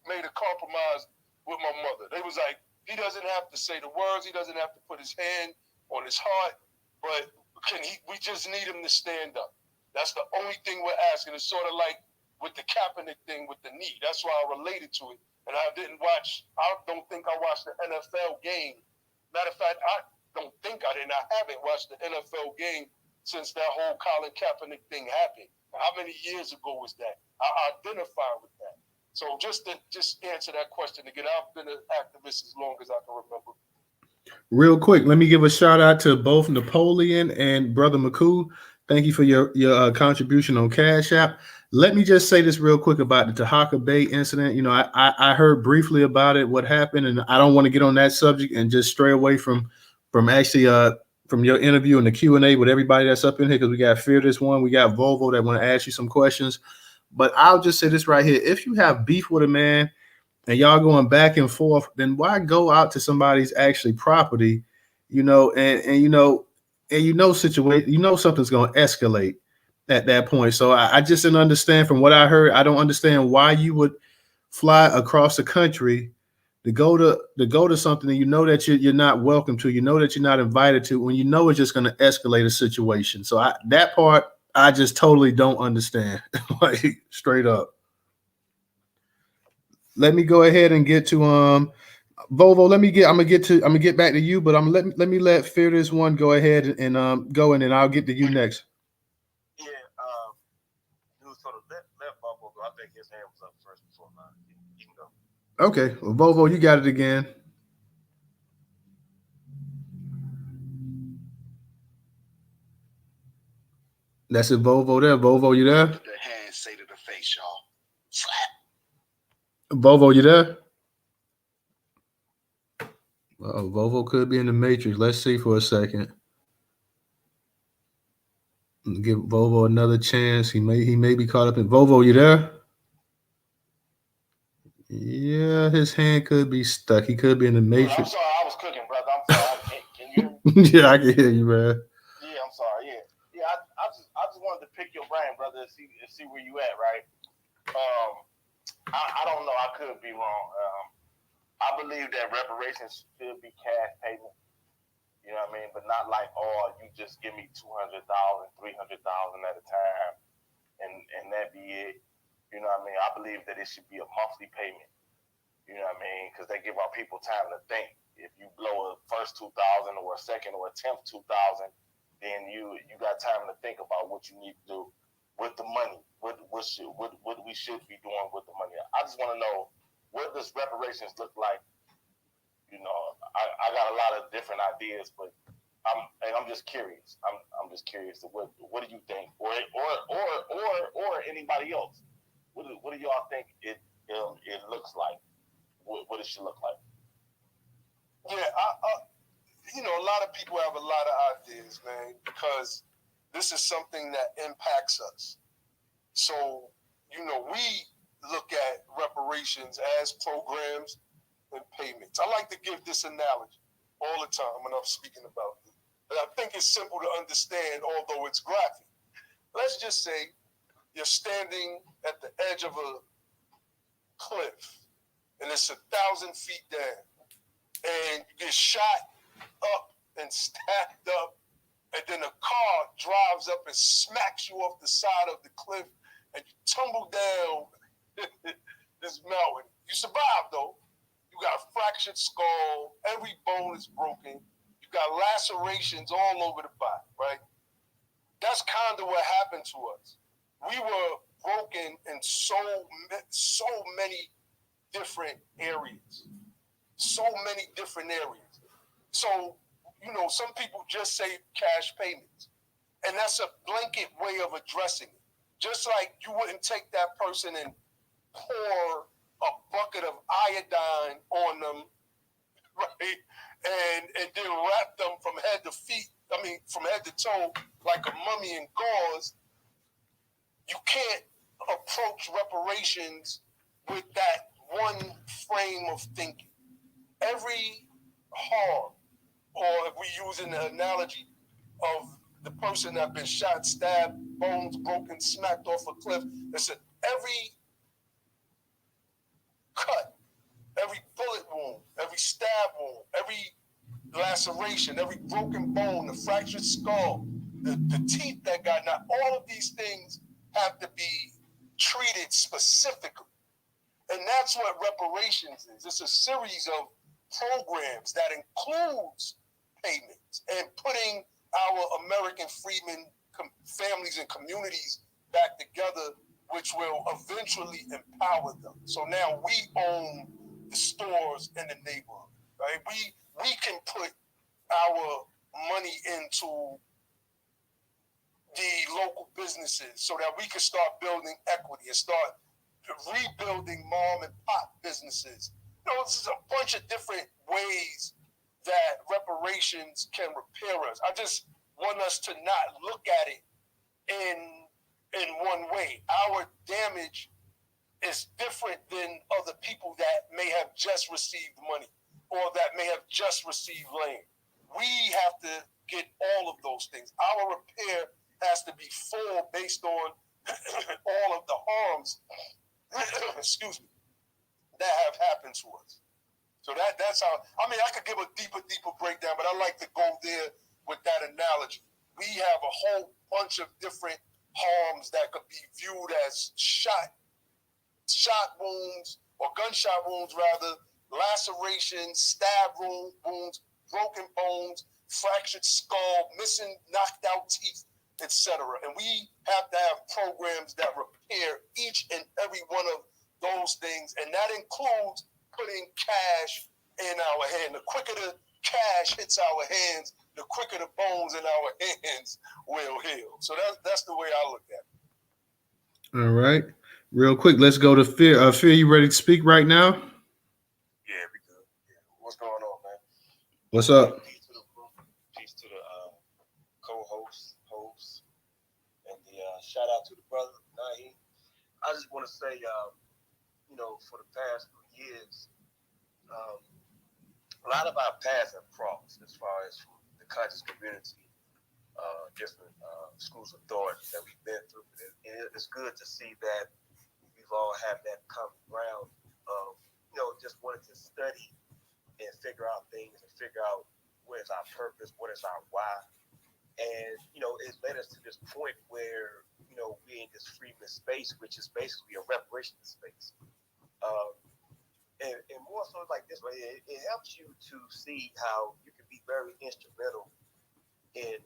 made a compromise with my mother. They was like, he doesn't have to say the words. He doesn't have to put his hand on his heart, but we just need him to stand up. That's the only thing we're asking. It's sort of like with the Kaepernick thing with the knee. That's why I related to it. And I don't think I watched the NFL game. Matter of fact, I haven't watched the NFL game since that whole Colin Kaepernick thing happened. How many years ago was that? I identify with that. So just answer that question again. I've been an activist as long as I can remember. Real quick, let me give a shout out to both Napoleon and Brother McCoo. Thank you for your contribution on Cash App. Let me just say this real quick about the Tahaka Bay incident. I heard briefly about it, what happened, and I don't want to get on that subject and just stray away from actually from your interview and the Q&A with everybody that's up in here, because we got Fearless One, we got Volvo that want to ask you some questions. But I'll just say this right here. If you have beef with a man and y'all going back and forth, then why go out to somebody's actually property, and and something's going to escalate at that point. So I just didn't understand from what I heard. I don't understand why you would fly across the country to go to something that you know that you're not welcome to, you know that you're not invited to, when you know it's just going to escalate a situation. So that part I just totally don't understand, like straight up. Let me go ahead and get to Volvo. I'm gonna get back to you, but let Fear This One go ahead and go, and then I'll get to you next. Yeah, Newstoter, let Bubble go. I think his hand was up first before mine. You can go. Okay, well, Volvo, you got it again. That's it, Volvo. There, Volvo, you there? The hand say to the face, y'all. Slap. Volvo, you there? Volvo could be in the matrix. Let's see for a second. Give Volvo another chance. He may be caught up in Volvo. You there? Yeah, his hand could be stuck. He could be in the I'm matrix. sorry, I was cooking, brother. I'm sorry. Can you hear me? Yeah, I can hear you, man. Yeah, I'm sorry. Yeah. I just wanted to pick your brain, brother, and see where you at, right? I don't know. I could be wrong. I believe that reparations should be cash payment. You know what I mean? But not like, oh, you just give me 200,000, 300,000 at a time, and that be it. You know what I mean? I believe that it should be a monthly payment. You know what I mean? Because they give our people time to think. If you blow a first 2,000 or a second or a 10th 2,000, then you got time to think about what you need to do with the money. What we should be doing with the money. I just want to know, what does reparations look like? You know, I got a lot of different ideas, but I'm just curious. I'm just curious. What do you think, or anybody else? What do y'all think it looks like? What it should look like? Yeah, a lot of people have a lot of ideas, man, because this is something that impacts us. So, we look at reparations as programs and payments. I like to give this analogy all the time when I'm speaking about this. But I think it's simple to understand, although it's graphic. Let's just say you're standing at the edge of a cliff, and it's 1,000 feet down, and you get shot up and stabbed up, and then a car drives up and smacks you off the side of the cliff, and you tumble down this mountain. You survive, though. You got a fractured skull, every bone is broken, you got lacerations all over the body, right? That's kind of what happened to us. We were broken in so many different areas. So many different areas. So, some people just say cash payments. And that's a blanket way of addressing it. Just like you wouldn't take that person and pour a bucket of iodine on them, right? And then wrap them from head to toe like a mummy in gauze. You can't approach reparations with that one frame of thinking. Every harm, or if we use an analogy of the person that been shot, stabbed, bones broken, smacked off a cliff, listen, every cut, every bullet wound, every stab wound, every laceration, every broken bone, the fractured skull, the teeth that got knocked, all of these things have to be treated specifically. And that's what reparations is. It's a series of programs that includes payments and putting our American freedmen families and communities back together, which will eventually empower them. So now we own the stores in the neighborhood, right? We can put our money into the local businesses so that we can start building equity and start rebuilding mom and pop businesses. This is a bunch of different ways that reparations can repair us. I just want us to not look at it in one way. Our damage is different than other people that may have just received money or that may have just received land. We have to get all of of those things. Our repair has to be full based on all of the harms, excuse me, that have happened to us. So that's how, I mean, I could give a deeper breakdown, but I like to go there with that analogy. We have a whole bunch of different harms that could be viewed as shot wounds, or gunshot wounds rather, lacerations, stab wounds, broken bones, fractured skull, missing, knocked out teeth, etc. And we have to have programs that repair each and every one of those things, and that includes putting cash in our hand. The quicker the cash hits our hands, the quicker the bones in our hands will heal. So that's the way I look at it. All right. Real quick, let's go to Fear. Fear, you ready to speak right now? Yeah, we good. Yeah. What's going on, man? What's up? Peace to the co-hosts, hosts, and the shout out to the brother Nyhiem. I just want to say, for the past 3 years, a lot of our paths have crossed as far as the conscious community, different schools of thought that we've been through. And it's good to see that we've all had that common ground of, just wanting to study and figure out things and figure out what is our purpose, what is our why. And, it led us to this point where, we're in this freedom space, which is basically a reparation space. And more so like this way, it helps you to see how you can be very instrumental in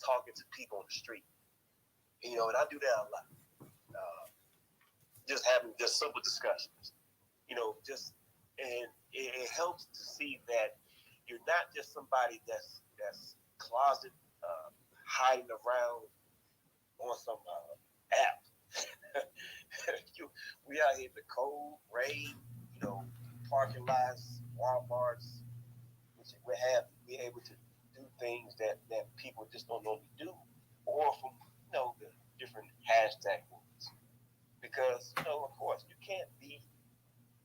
talking to people on the street. And I do that a lot. Just having just simple discussions. And it helps to see that you're not just somebody that's closet hiding around on some app. We out here in the cold, rain, parking lots, Walmarts, which we're able to do things that people just don't normally do, or from the different hashtag movements. Because of course, you can't be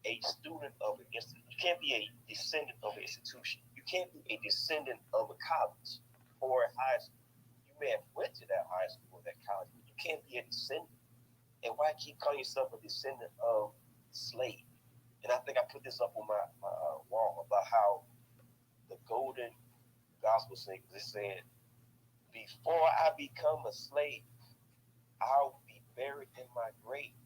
a student of an institution. You can't be a descendant of an institution. You can't be a descendant of a college or a high school. You may have went to that high school or that college, but you can't be a descendant. And why keep calling yourself a descendant of slave? And I think I put this up on my wall about how the golden gospel singers said, "Before I become a slave, I'll be buried in my grave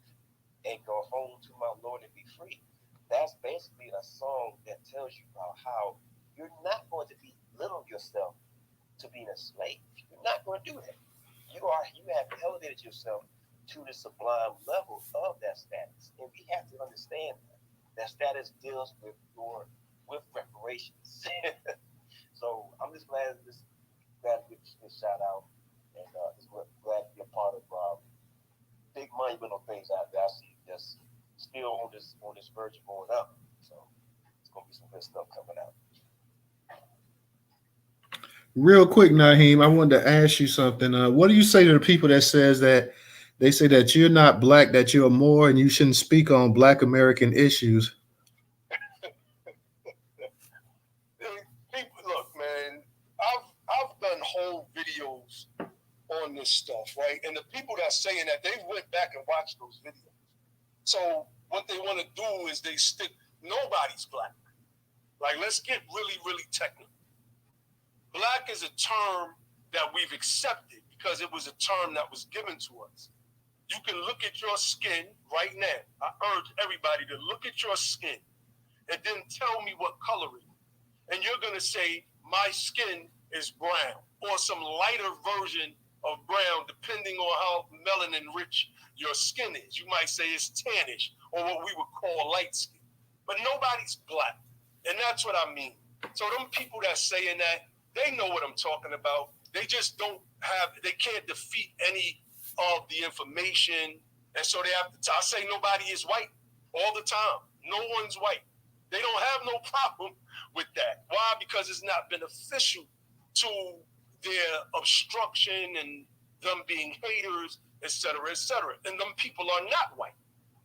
and go home to my Lord and be free." That's basically a song that tells you about how you're not going to belittle yourself to being a slave. You're not going to do that. You have elevated yourself to the sublime level of that status. And we have to understand that status deals with reparations. So I'm just glad to get this shout out, and just glad to be a part of big monumental things out there. I see that's still on this verge of going up. So it's gonna be some good stuff coming out. Real quick, Nyhiem, I wanted to ask you something. What do you say to the people that says that they say that you're not black, that you're more, and you shouldn't speak on Black American issues? People, look, man, I've done whole videos on this stuff, right? And the people that are saying that, they went back and watched those videos. So what they want to do is they stick, nobody's black. Like, let's get really, really technical. Black is a term that we've accepted because it was a term that was given to us. You can look at your skin right now. I urge everybody to look at your skin and then tell me what color it is. And you're going to say, my skin is brown, or some lighter version of brown, depending on how melanin rich your skin is. You might say it's tannish, or what we would call light skin. But nobody's black. And that's what I mean. So them people that's saying that, they know what I'm talking about. They just they can't defeat any of the information. And so they have to, I say nobody is white all the time. No one's white. They don't have no problem with that. Why? Because it's not beneficial to their obstruction and them being haters, et cetera, et cetera. And them people are not white.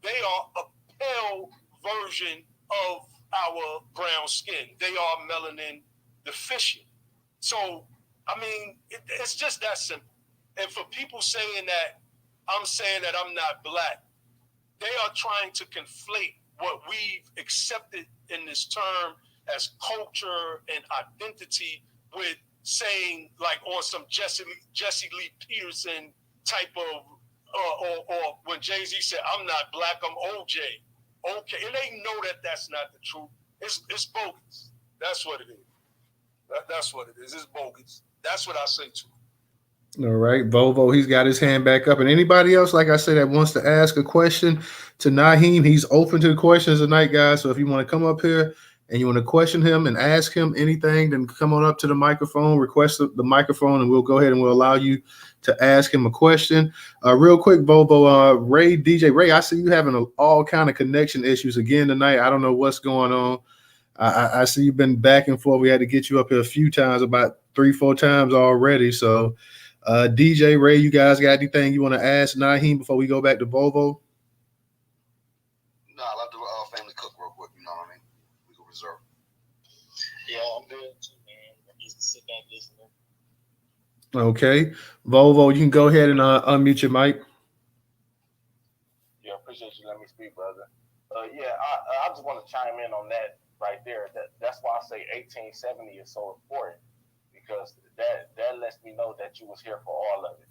They are a pale version of our brown skin. They are melanin deficient. So I mean, it's just that simple. And for people saying that I'm saying that I'm not black, they are trying to conflate what we've accepted in this term as culture and identity with saying like on some Jesse Lee Peterson type of, or when Jay-Z said, I'm not black, I'm OJ. Okay, and they know that that's not the truth. It's bogus. That's what it is. That's what it is. It's bogus. That's what I say to All right, Volvo, he's got his hand back up. And anybody else, like I said, that wants to ask a question to Nyhiem, he's open to the questions tonight, guys. So if you want to come up here and you want to question him and ask him anything, then come on up to the microphone, request the microphone, and we'll go ahead and we'll allow you to ask him a question. Real quick, Volvo, Ray, DJ Ray, I see you having all kind of connection issues again tonight. I don't know what's going on. I see you've been back and forth. We had to get you up here a few times, about 3-4 times already. So DJ Ray, you guys got anything you want to ask Nyhiem before we go back to Volvo? No, I love the family cook real quick. You know what I mean? We can reserve. Yeah, I'm good too, man. I'm just sit back listening. Okay, Volvo, you can go ahead and unmute your mic. Yeah, appreciate you letting me speak, brother. Yeah, I just want to chime in on that right there. That's why I say 1870 is so important, because that lets me know that you was here for all of it.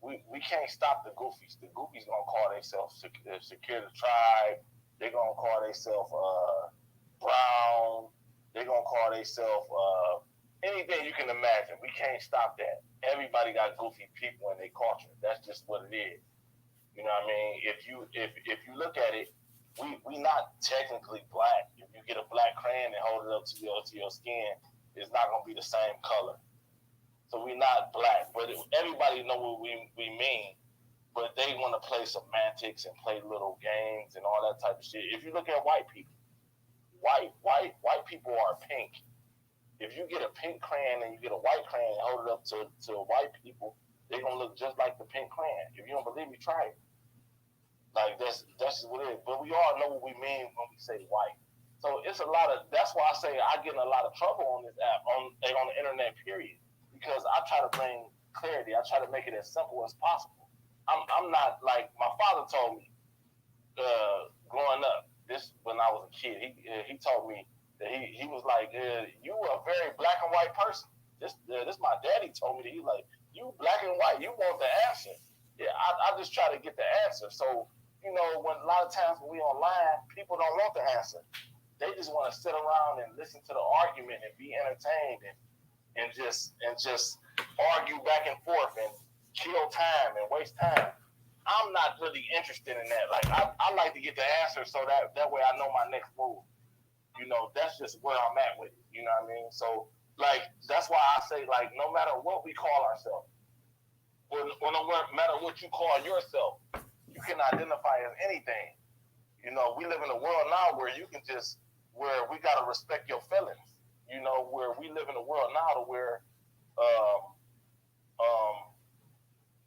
We can't stop the goofies. The goofies gonna call themselves secure the tribe. They're gonna call themselves brown. They're gonna call themselves anything you can imagine. We can't stop that. Everybody got goofy people in their culture. That's just what it is. You know what I mean? If you look at it, we not technically black. If you get a black crayon and hold it up to your skin, it's not gonna be the same color. So we're not black, but everybody know what we mean. But they want to play semantics and play little games and all that type of shit. If you look at white people, white people are pink. If you get a pink crayon and you get a white crayon and hold it up to white people, they're gonna look just like the pink crayon. If you don't believe me, try it. Like that's just what it is. But we all know what we mean when we say white. So it's a lot of. That's why I say I get in a lot of trouble on this app on the internet. Period. Because I try to bring clarity. I try to make it as simple as possible. I'm not like my father told me growing up. This when I was a kid. He told me that he was like, you were a very black and white person. This my daddy told me that he like, you black and white. You want the answer. Yeah, I just try to get the answer. So you know, when a lot of times when we online, people don't want the answer. They just want to sit around and listen to the argument and be entertained and just argue back and forth and kill time and waste time. I'm not really interested in that. Like I like to get the answer so that way I know my next move. You know, that's just where I'm at with it. You know what I mean? So like that's why I say like no matter what we call ourselves, or no matter what you call yourself, you can identify as anything. You know, we live in a world now where where we gotta respect your feelings. You know, where we live in a world now to where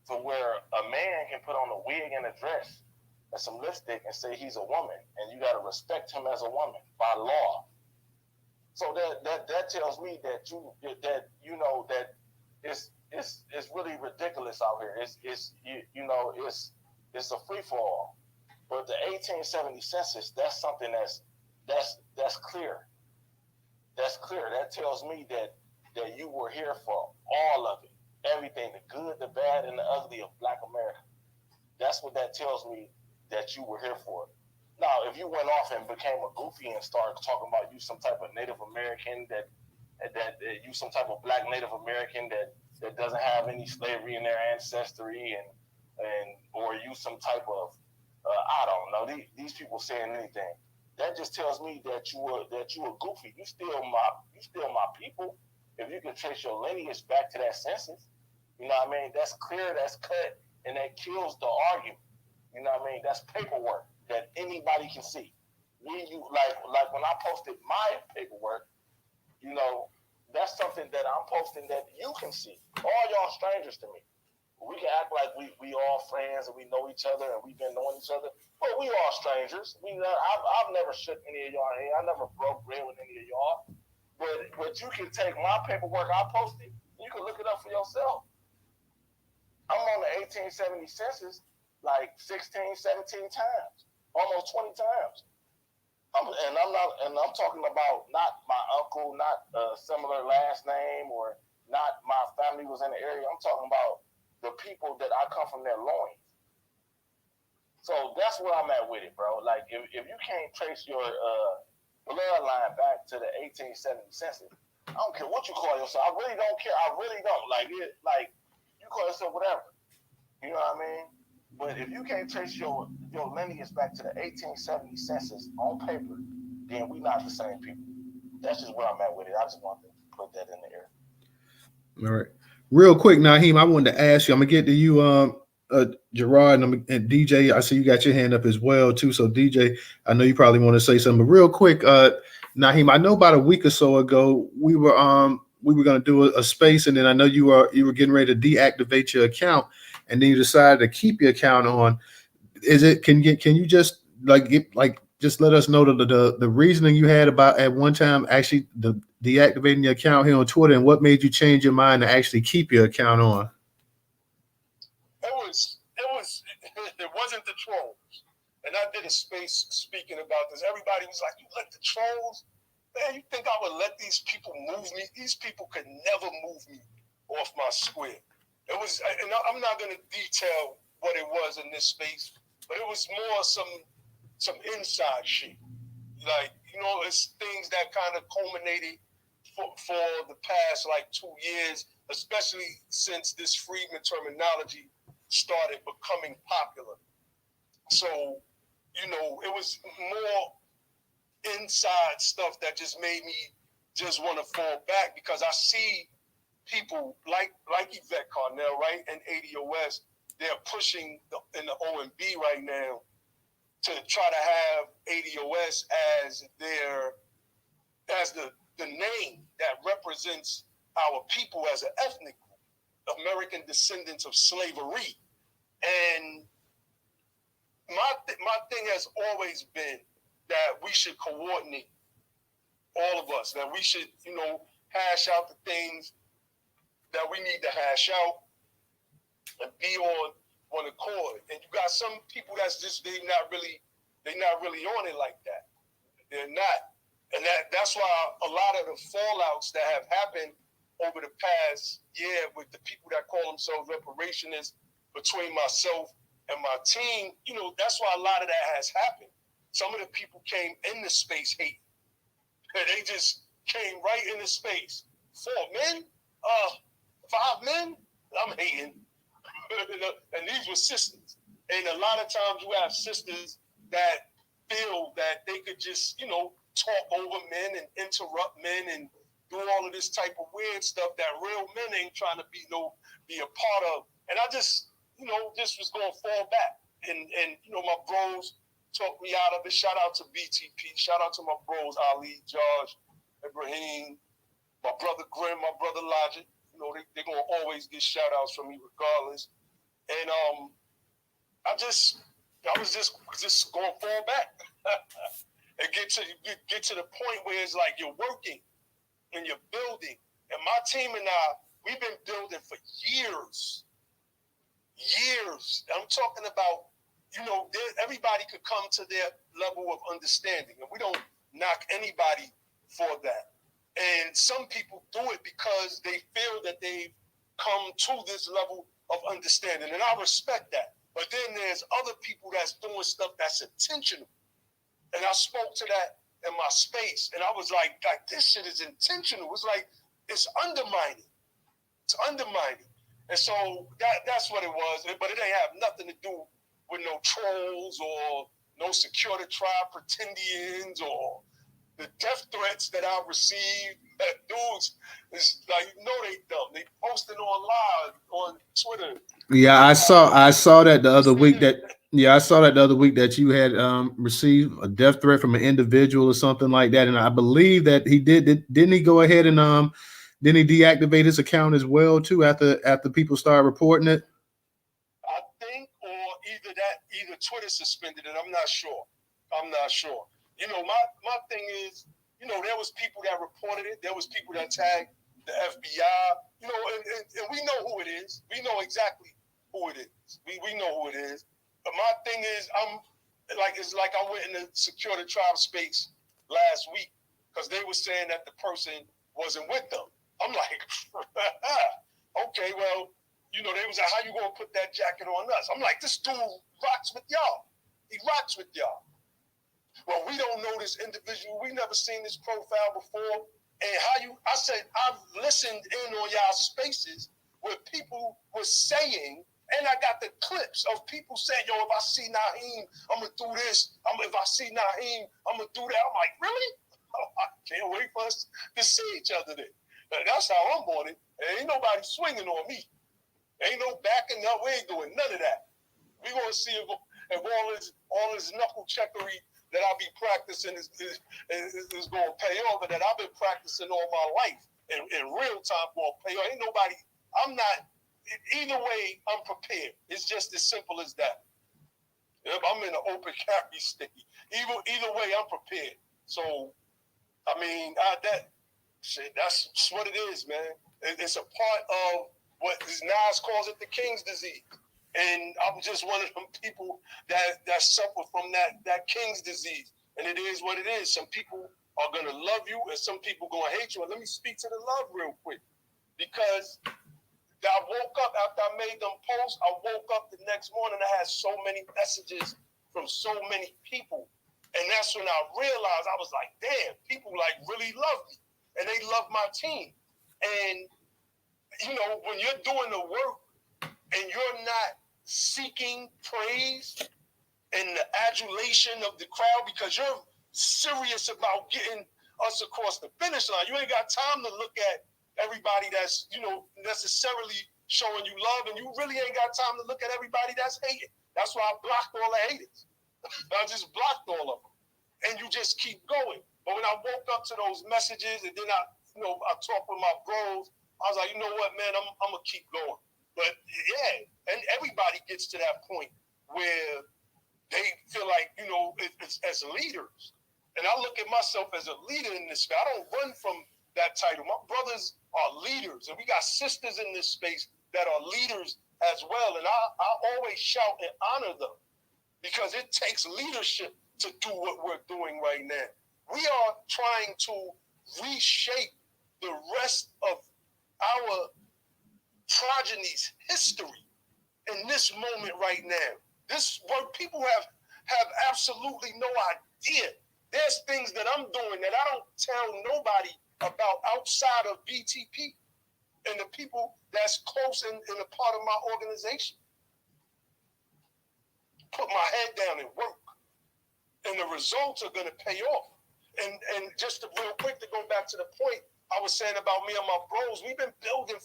a man can put on a wig and a dress and some lipstick and say he's a woman, and you gotta respect him as a woman by law. So that tells me that it's really ridiculous out here. It's a free for all. But the 1870 census, that's something that's clear. That's clear. That tells me that you were here for all of it. Everything, the good, the bad, and the ugly of Black America. That's what that tells me that you were here for. Now, if you went off and became a goofy and started talking about you some type of Native American that you some type of Black Native American that doesn't have any slavery in their ancestry and or you some type of I don't know, these people saying anything. That just tells me that you were goofy. You still my people. If you can trace your lineage back to that census, you know what I mean? That's clear, that's cut, and that kills the argument. You know what I mean? That's paperwork that anybody can see. When you like when I posted my paperwork, you know, that's something that I'm posting that you can see. All y'all strangers to me. We can act like we all friends and we know each other and we've been knowing each other, but we all strangers. I've never shook any of y'all hand. I never broke bread with any of y'all. But you can take my paperwork I posted. You can look it up for yourself. I'm on the 1870 census like 16, 17 times, almost 20 times. I'm talking about not my uncle, not a similar last name, or not my family was in the area. I'm talking about the people that I come from their loins. So that's where I'm at with it, bro. Like, if you can't trace your bloodline back to the 1870 census, I don't care what you call yourself. I really don't care. I really don't. Like, you call yourself whatever. You know what I mean? But if you can't trace your lineage back to the 1870 census on paper, then we not the same people. That's just where I'm at with it. I just wanted to put that in the air. All right. Real quick, Nyhiem, I wanted to ask you, I'm going to get to you, Gerard and DJ. I see you got your hand up as well, too. So, DJ, I know you probably want to say something. But real quick, Nyhiem, I know about a week or so ago, we were going to do a space, and then I know you were getting ready to deactivate your account, and then you decided to keep your account on. Can you just just let us know the reasoning you had about at one time actually deactivating your account here on Twitter, and what made you change your mind to actually keep your account on? It wasn't the trolls. And I did a space speaking about this. Everybody was like, you let the trolls? Man, you think I would let these people move me? These people could never move me off my square. It was, and I'm not going to detail what it was in this space, but it was more some inside shit. Like, it's things that kind of culminated for the past 2 years, especially since this Friedman terminology started becoming popular. So, it was more inside stuff that just made me just want to fall back, because I see people like Yvette Carnell, right, and ADOS, they're pushing in the OMB right now to try to have ADOS as the name that represents our people as an ethnic group, American descendants of slavery. And my thing has always been that we should coordinate, all of us, that we should, hash out the things that we need to hash out and be on accord. And you got some people that's just they're not really on it like that. They're not. And that's why a lot of the fallouts that have happened over the past year with the people that call themselves reparationists between myself and my team, that's why a lot of that has happened. Some of the people came in the space hate. And they just came right into space. 4 men? 5 men? I'm hating. And these were sisters. And a lot of times you have sisters that feel that they could just, talk over men and interrupt men and do all of this type of weird stuff that real men ain't trying to be a part of. And I just, just was going to fall back. And my bros talked me out of it. Shout out to BTP. Shout out to my bros, Ali, George, Ibrahim, my brother Grim, my brother Logic. They're going to always get shout outs from me regardless. And I was just going to fall back and get to the point where it's like you're working and you're building. And my team and I, we've been building for years. I'm talking about, everybody could come to their level of understanding, and we don't knock anybody for that. And some people do it because they feel that they've come to this level of understanding, and I respect that. But then there's other people that's doing stuff that's intentional. And I spoke to that in my space, and I was like, this shit is intentional. It's like, it's undermining. And so that's what it was. But it ain't have nothing to do with no trolls or no security tribe pretendians or the death threats that I received. That dudes is like, they dumb. They posted on live on Twitter. Yeah, I saw that the other week that you had received a death threat from an individual or something like that, and I believe that he didn't he go ahead and didn't he deactivate his account as well too after people started reporting it? I think, or either Twitter suspended it. I'm not sure. My thing is, there was people that reported it. There was people that tagged the FBI, you know, and we know who it is. We know exactly who it is. We know who it is. But my thing is, it's like I went in the secure the tribe space last week because they were saying that the person wasn't with them. I'm like, okay, well, you know, they was like, how you gonna put that jacket on us? I'm like, this dude rocks with y'all. He rocks with y'all. Well, we don't know this individual. We never seen this profile before. And I said, I've listened in on y'all spaces where people were saying, and I got the clips of people saying, yo, if I see Nyhiem, I'm going to do this. If I see Nyhiem, I'm going to do that. I'm like, really? Oh, I can't wait for us to see each other then. That's how I'm on it. And ain't nobody swinging on me. Ain't no backing up. We ain't doing none of that. We going to see if all this knuckle checkery that I'll be practicing is going to pay off, and that I've been practicing all my life in real time going to pay off. Ain't nobody, I'm not, either way, I'm prepared. It's just as simple as that. If I'm in an open carry state, either way, I'm prepared. So, I mean, that's what it is, man. It's a part of what Nas calls it the King's disease. And I'm just one of them people that suffer from that King's disease. And it is what it is. Some people are going to love you and some people going to hate you. And let me speak to the love real quick. Because I woke up after I made them posts. I woke up the next morning. I had so many messages from so many people. And that's when I realized, I was like, damn, people like really love me. And they love my team. And, you know, when you're doing the work and you're not seeking praise and the adulation of the crowd because you're serious about getting us across the finish line. You ain't got time to look at everybody that's, you know, necessarily showing you love, and you really ain't got time to look at everybody that's hating. That's why I blocked all the haters. I just blocked all of them. And you just keep going. But when I woke up to those messages and then I talked with my bros, I was like, you know what, man, I'm going to keep going. But yeah, and everybody gets to that point where they feel like, you know, it's as leaders. And I look at myself as a leader in this space. I don't run from that title. My brothers are leaders, and we got sisters in this space that are leaders as well. And I always shout and honor them because it takes leadership to do what we're doing right now. We are trying to reshape the rest of our progeny's history in this moment right now. This what people have absolutely no idea. There's things that I'm doing that I don't tell nobody about outside of BTP and the people that's close and a part of my organization. Put my head down and work. And the results are going to pay off. And just real quick to go back to the point I was saying about me and my bros, we've been building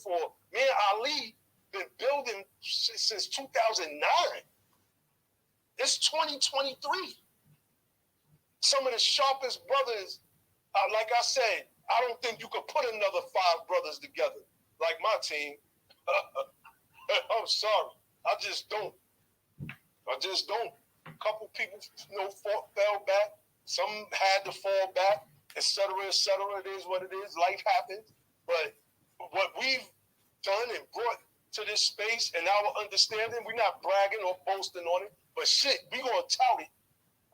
me and Ali been building since 2009. It's 2023. Some of the sharpest brothers, like I said, I don't think you could put another 5 brothers together like my team. I'm sorry. I just don't. A couple people, fell back. Some had to fall back, et cetera, et cetera. It is what it is. Life happens. But what we've done and brought to this space and our understanding, we're not bragging or boasting on it, but shit, we're going to tout it.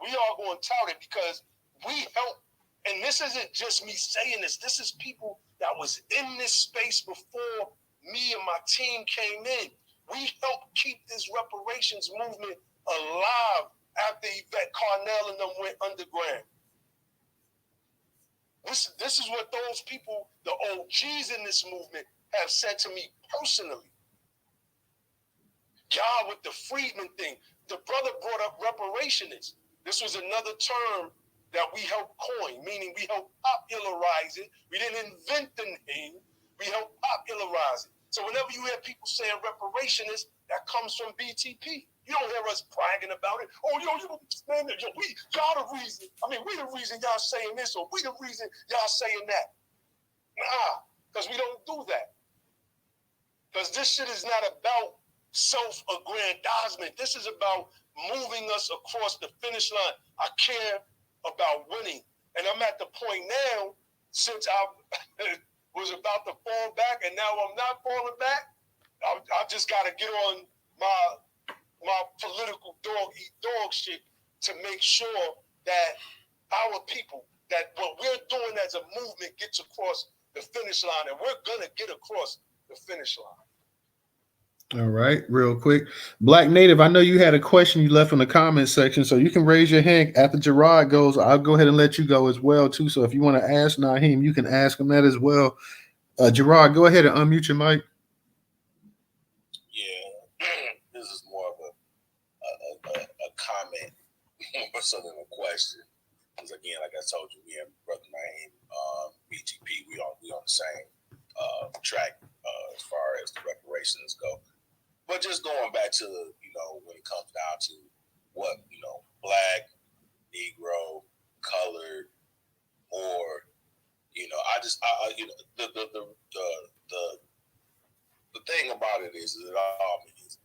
We are going to tout it because we help. And this isn't just me saying this. This is people that was in this space before me and my team came in. We helped keep this reparations movement alive after Yvette Carnell and them went underground. This is what those people, the OGs in this movement, have said to me personally. God, with the Freedman thing, the brother brought up reparationists. This was another term that we helped coin, meaning we helped popularize it. We didn't invent the name. We helped popularize it. So whenever you hear people saying reparationist, that comes from BTP. You don't hear us bragging about it. Oh, y'all the reason. I mean, we the reason y'all saying this, or we the reason y'all saying that. Nah, because we don't do that. Because this shit is not about self-aggrandizement. This is about moving us across the finish line. I care about winning. And I'm at the point now, since was about to fall back, and now I'm not falling back. I just got to get on my political dog eat dog shit to make sure that our people, that what we're doing as a movement gets across the finish line, and we're gonna get across the finish line. All right, real quick. Black Native, I know you had a question you left in the comment section, so you can raise your hand. After Gerard goes, I'll go ahead and let you go as well, too. So if you want to ask Nyhiem, you can ask him that as well. Gerard, go ahead and unmute your mic. Yeah, this is more of a comment more so than a question. Because again, like I told you, we have Brother Nyhiem, BTP. We on the same track as far as the reparations go. But just going back to when it comes down to what black, Negro, colored, or the thing about it is it all means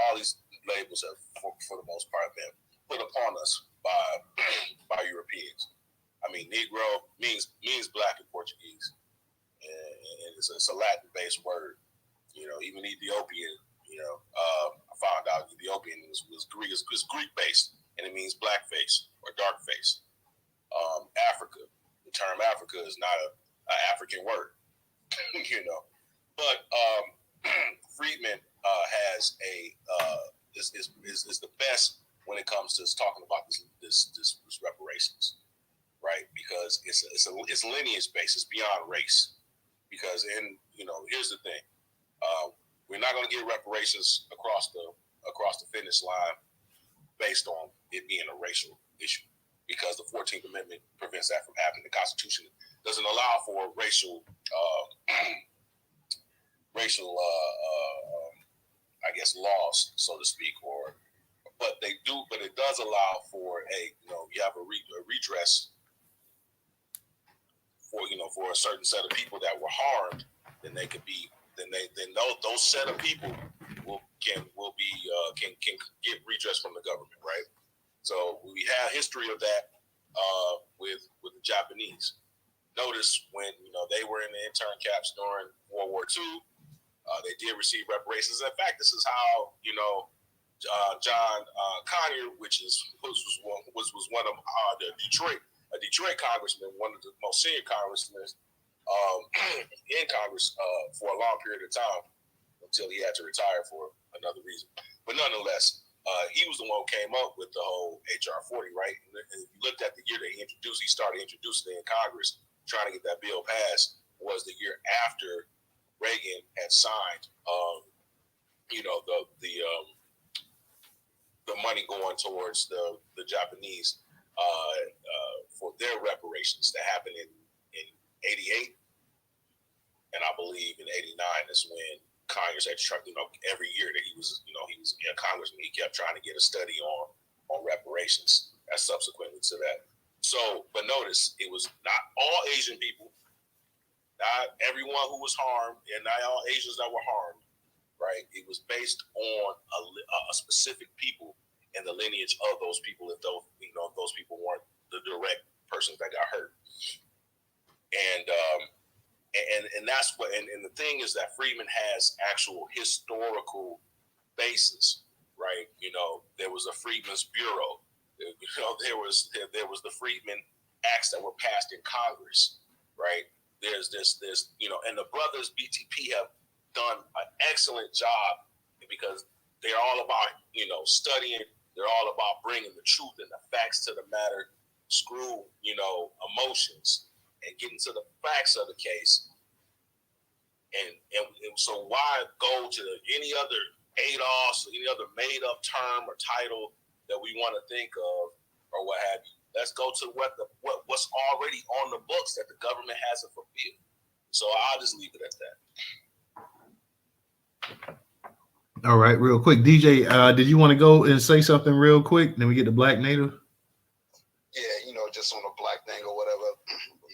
all these labels have for the most part been put upon us by Europeans. I mean, Negro means black in Portuguese, and it's a Latin-based word. Even Ethiopian. I found out Ethiopian was Greek-based, and it means black face or dark face. Africa, the term Africa is not an African word, But Friedman has is the best when it comes to talking about this reparations, right? Because it's lineage based, it's beyond race. Because here's the thing. We're not going to get reparations across the finish line based on it being a racial issue, because the 14th Amendment prevents that from happening. The Constitution doesn't allow for racial, I guess, laws, so to speak, but it does allow for you have a redress for a certain set of people that were harmed, then they could be. Then those set of people can get redress from the government, right? So we have history of that with the Japanese. Notice when they were in the intern camps during World War II, they did receive reparations. In fact, this is how John Conyers, which was one of the Detroit congressman, one of the most senior congressmen in Congress for a long period of time until he had to retire for another reason. But nonetheless, he was the one who came up with the whole HR 40, right? And if you looked at the year that he started introducing it in Congress, trying to get that bill passed, was the year after Reagan had signed, the money going towards the Japanese for their reparations that happened in 88. And I believe in 89 is when Conyers had tried, every year that he was a congressman, he kept trying to get a study on reparations as subsequently to that. So, but notice, it was not all Asian people, not everyone who was harmed, and not all Asians that were harmed, right? It was based on a specific people and the lineage of those people, if those people weren't the direct persons that got hurt. And that's what, and the thing is that Friedman has actual historical basis, right? There was a Friedman's Bureau. There was the Friedman acts that were passed in Congress, right? There's and the brothers BTP have done an excellent job because they're all about, studying. They're all about bringing the truth and the facts to the matter, screw, emotions, and getting to the facts of the case. And so why go to any other ADOS or any other made-up term or title that we want to think of or what have you? Let's go to what's already on the books that the government hasn't fulfilled. So I'll just leave it at that. All right, real quick. DJ, did you want to go and say something real quick? Then we get to Black Native. Yeah, just on the black thing or whatever,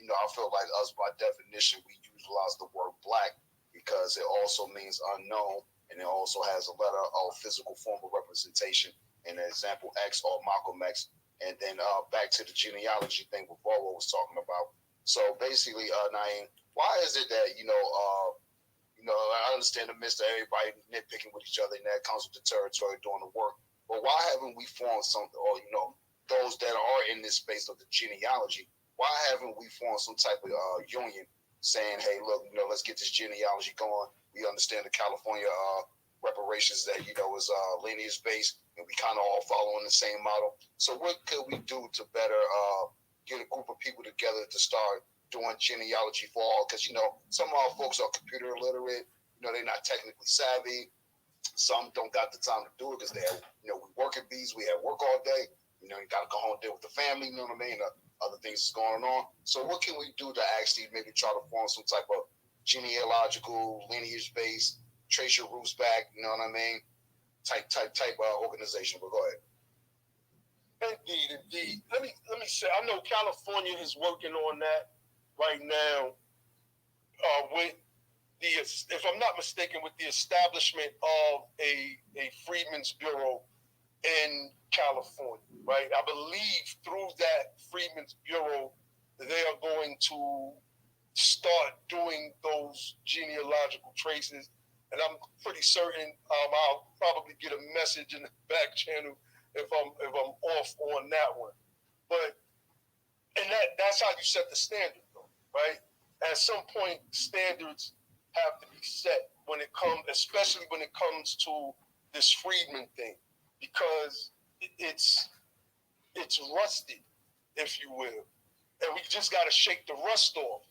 I feel like us by definition, we utilize the word black because it also means unknown, and it also has a letter of physical form of representation. An example, X or Malcolm X. And then back to the genealogy thing what Volvo was talking about. So basically, Nyhiem, why is it that, I understand the midst of everybody nitpicking with each other, and that comes with the territory doing the work. But why haven't we formed something, or, those that are in this space of the genealogy, why haven't we formed some type of union saying, hey, look, let's get this genealogy going. We understand the California reparations that, is lineage based, and we kind of all following the same model. So what could we do to better get a group of people together to start doing genealogy for all? Because, some of our folks are computer illiterate, they're not technically savvy. Some don't got the time to do it because they have, we working bees, we have work all day. You got to go home and deal with the family, you know what I mean? Other things is going on. So what can we do to actually maybe try to form some type of genealogical, lineage-based, trace your roots back, you know what I mean? Type organization. But go ahead. Indeed. Let me say, I know California is working on that right now with if I'm not mistaken, with the establishment of a Freedmen's Bureau in California, right? I believe through that Freedmen's Bureau, they are going to start doing those genealogical traces. And I'm pretty certain I'll probably get a message in the back channel if I'm off on that one. But that's how you set the standard, though, right? At some point, standards have to be set especially when it comes to this Freedman thing, because it's rusted, if you will, and we just got to shake the rust off.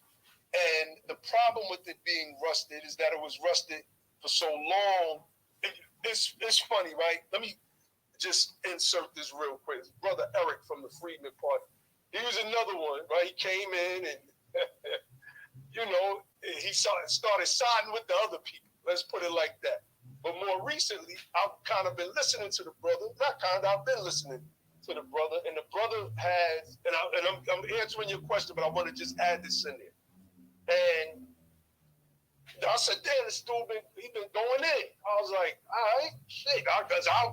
And the problem with it being rusted is that it was rusted for so long. It's funny, right? Let me just insert this real quick. Brother Eric from the Freedman Party, he was another one, right? He came in and he started siding with the other people. Let's put it like that. But more recently, I've kind of been listening to the brother. I've been listening to the brother, and the brother has, and I'm answering your question, but I want to just add this in there. And I said, damn, this dude he been going in. I was like, all right, shit, because I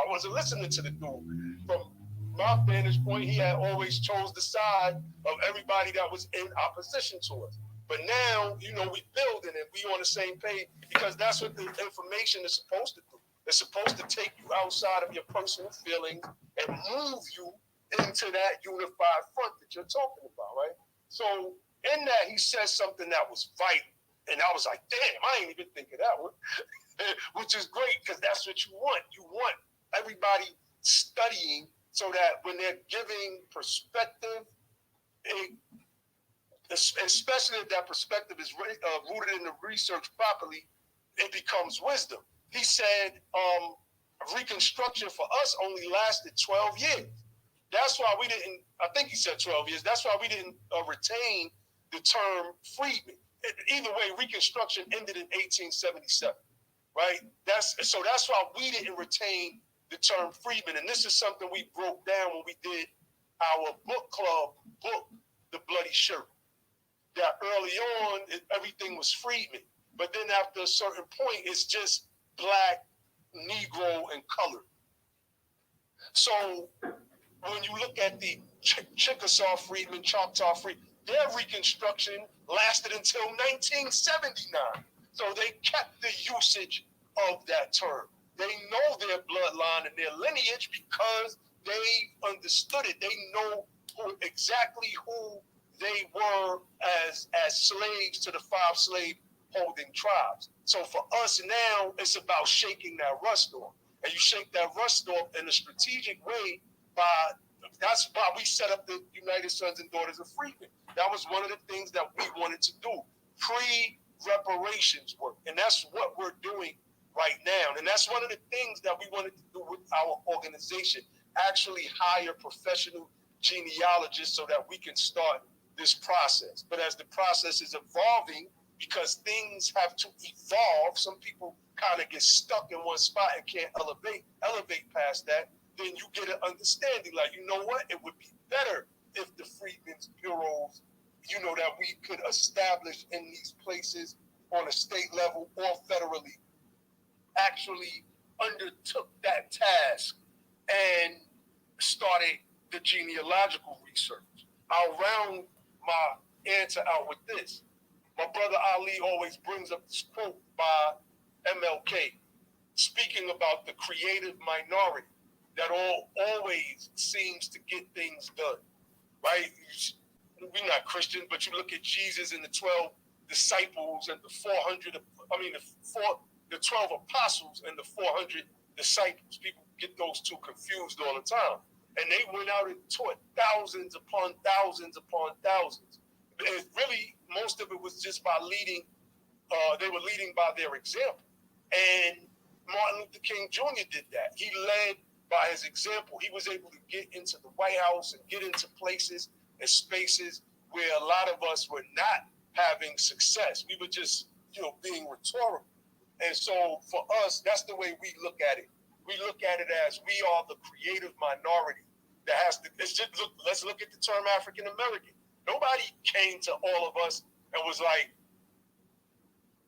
wasn't listening to the dude. From my vantage point, he had always chose the side of everybody that was in opposition to us. But now, we building it. We on the same page, because that's what the information is supposed to do. It's supposed to take you outside of your personal feelings and move you into that unified front that you're talking about, right? So in that, he says something that was vital. And I was like, damn, I ain't even think of that one, which is great, because that's what you want. You want everybody studying so that when they're giving perspective, especially if that perspective is rooted in the research properly, it becomes wisdom. He said Reconstruction for us only lasted 12 years. That's why we didn't, I think he said 12 years, that's why we didn't retain the term freedmen. Either way, Reconstruction ended in 1877, right? That's why we didn't retain the term freedmen. And this is something we broke down when we did our book club book, The Bloody Shirt. That early on, everything was freedmen. But then after a certain point, it's just black, Negro, and colored. So when you look at the Chickasaw freedmen, Choctaw freedmen, their Reconstruction lasted until 1979. So they kept the usage of that term. They know their bloodline and their lineage because they understood it. They know exactly who they were as slaves to the 5 slave holding tribes. So for us now, it's about shaking that rust off. And you shake that rust off in a strategic way that's why we set up the United Sons and Daughters of Freedmen. That was one of the things that we wanted to do, pre-reparations work. And that's what we're doing right now. And that's one of the things that we wanted to do with our organization, actually hire professional genealogists so that we can start this process. But as the process is evolving, because things have to evolve, some people kind of get stuck in one spot and can't elevate past that, then you get an understanding like, you know what, it would be better if the Freedmen's Bureaus, that we could establish in these places on a state level or federally, actually undertook that task and started the genealogical research. I'll round my answer out with this. My brother Ali always brings up this quote by MLK, speaking about the creative minority that always seems to get things done, right? We're not Christian, but you look at Jesus and the 12 disciples and the 12 apostles and the 400 disciples. People get those two confused all the time. And they went out and taught thousands upon thousands upon thousands. And really, most of it was just by leading. They were leading by their example. And Martin Luther King Jr. did that. He led by his example. He was able to get into the White House and get into places and spaces where a lot of us were not having success. We were just, being rhetorical. And so for us, that's the way we look at it. We look at it as we are the creative minority that has to. Let's look at the term African American. Nobody came to all of us and was like,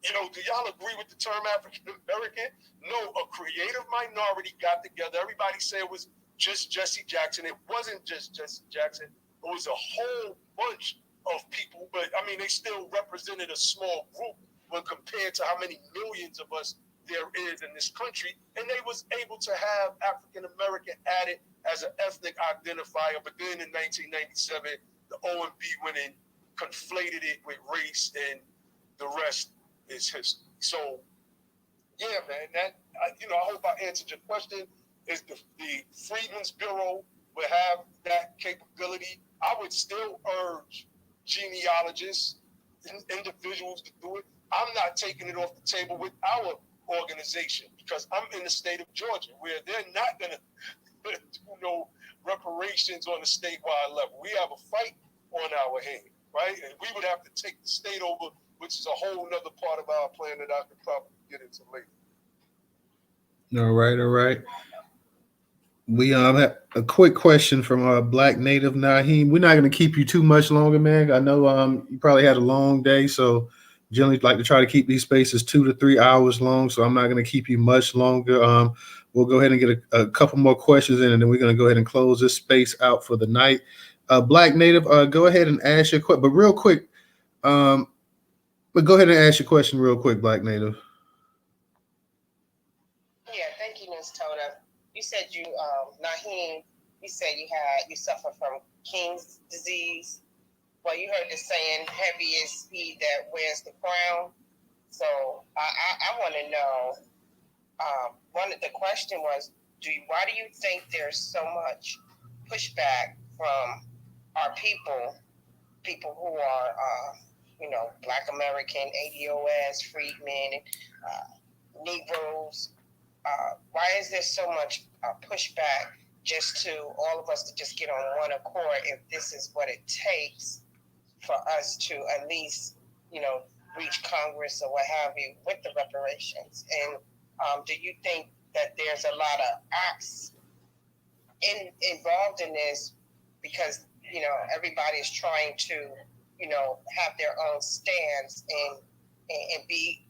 do y'all agree with the term African American? No, a creative minority got together. Everybody said it was just Jesse Jackson. It wasn't just Jesse Jackson. It was a whole bunch of people, but they still represented a small group when compared to how many millions of us there is in this country. And they was able to have African American added as an ethnic identifier. But then in 1997, the OMB went and conflated it with race, and the rest is history. So, yeah, man, I hope I answered your question. Is the Freedmen's Bureau would have that capability. I would still urge genealogists and individuals to do it. I'm not taking it off the table with our organization because I'm in the state of Georgia where they're not going to do no reparations on a statewide level. We have a fight on our hands, right? And we would have to take the state over, which is a whole nother part of our plan that I could probably get into later. All right. We have a quick question from our Black Native Nyhiem. We're not going to keep you too much longer, man. I know you probably had a long day, so generally like to try to keep these spaces 2 to 3 hours long. So I'm not going to keep you much longer. We'll go ahead and get a couple more questions in, and then we're going to go ahead and close this space out for the night. Black Native, go ahead and ask your question, but real quick. But go ahead and ask your question real quick, Black Native. Yeah, thank you, Newstoter. You said Nyhiem, you said you suffer from King's disease. Well, you heard the saying, heavy is he that wears the crown. So I want to know, the question was, why do you think there's so much pushback from our people who are, Black American, ADOS, freedmen, Negroes? Why is there so much pushback just to all of us to just get on one accord if this is what it takes for us to at least, reach Congress or what have you with the reparations? And do you think that there's a lot of acts involved in this because, everybody is trying to, have their own stance and be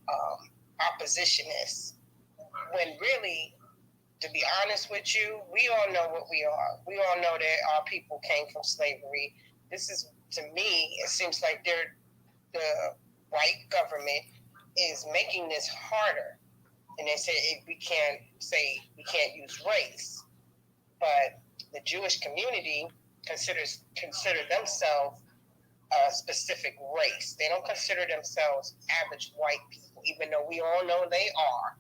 oppositionists? When really, to be honest with you, we all know what we are. We all know that our people came from slavery. This is, to me, it seems like the white government is making this harder. And they say we can't use race. But the Jewish community consider themselves a specific race. They don't consider themselves average white people, even though we all know they are.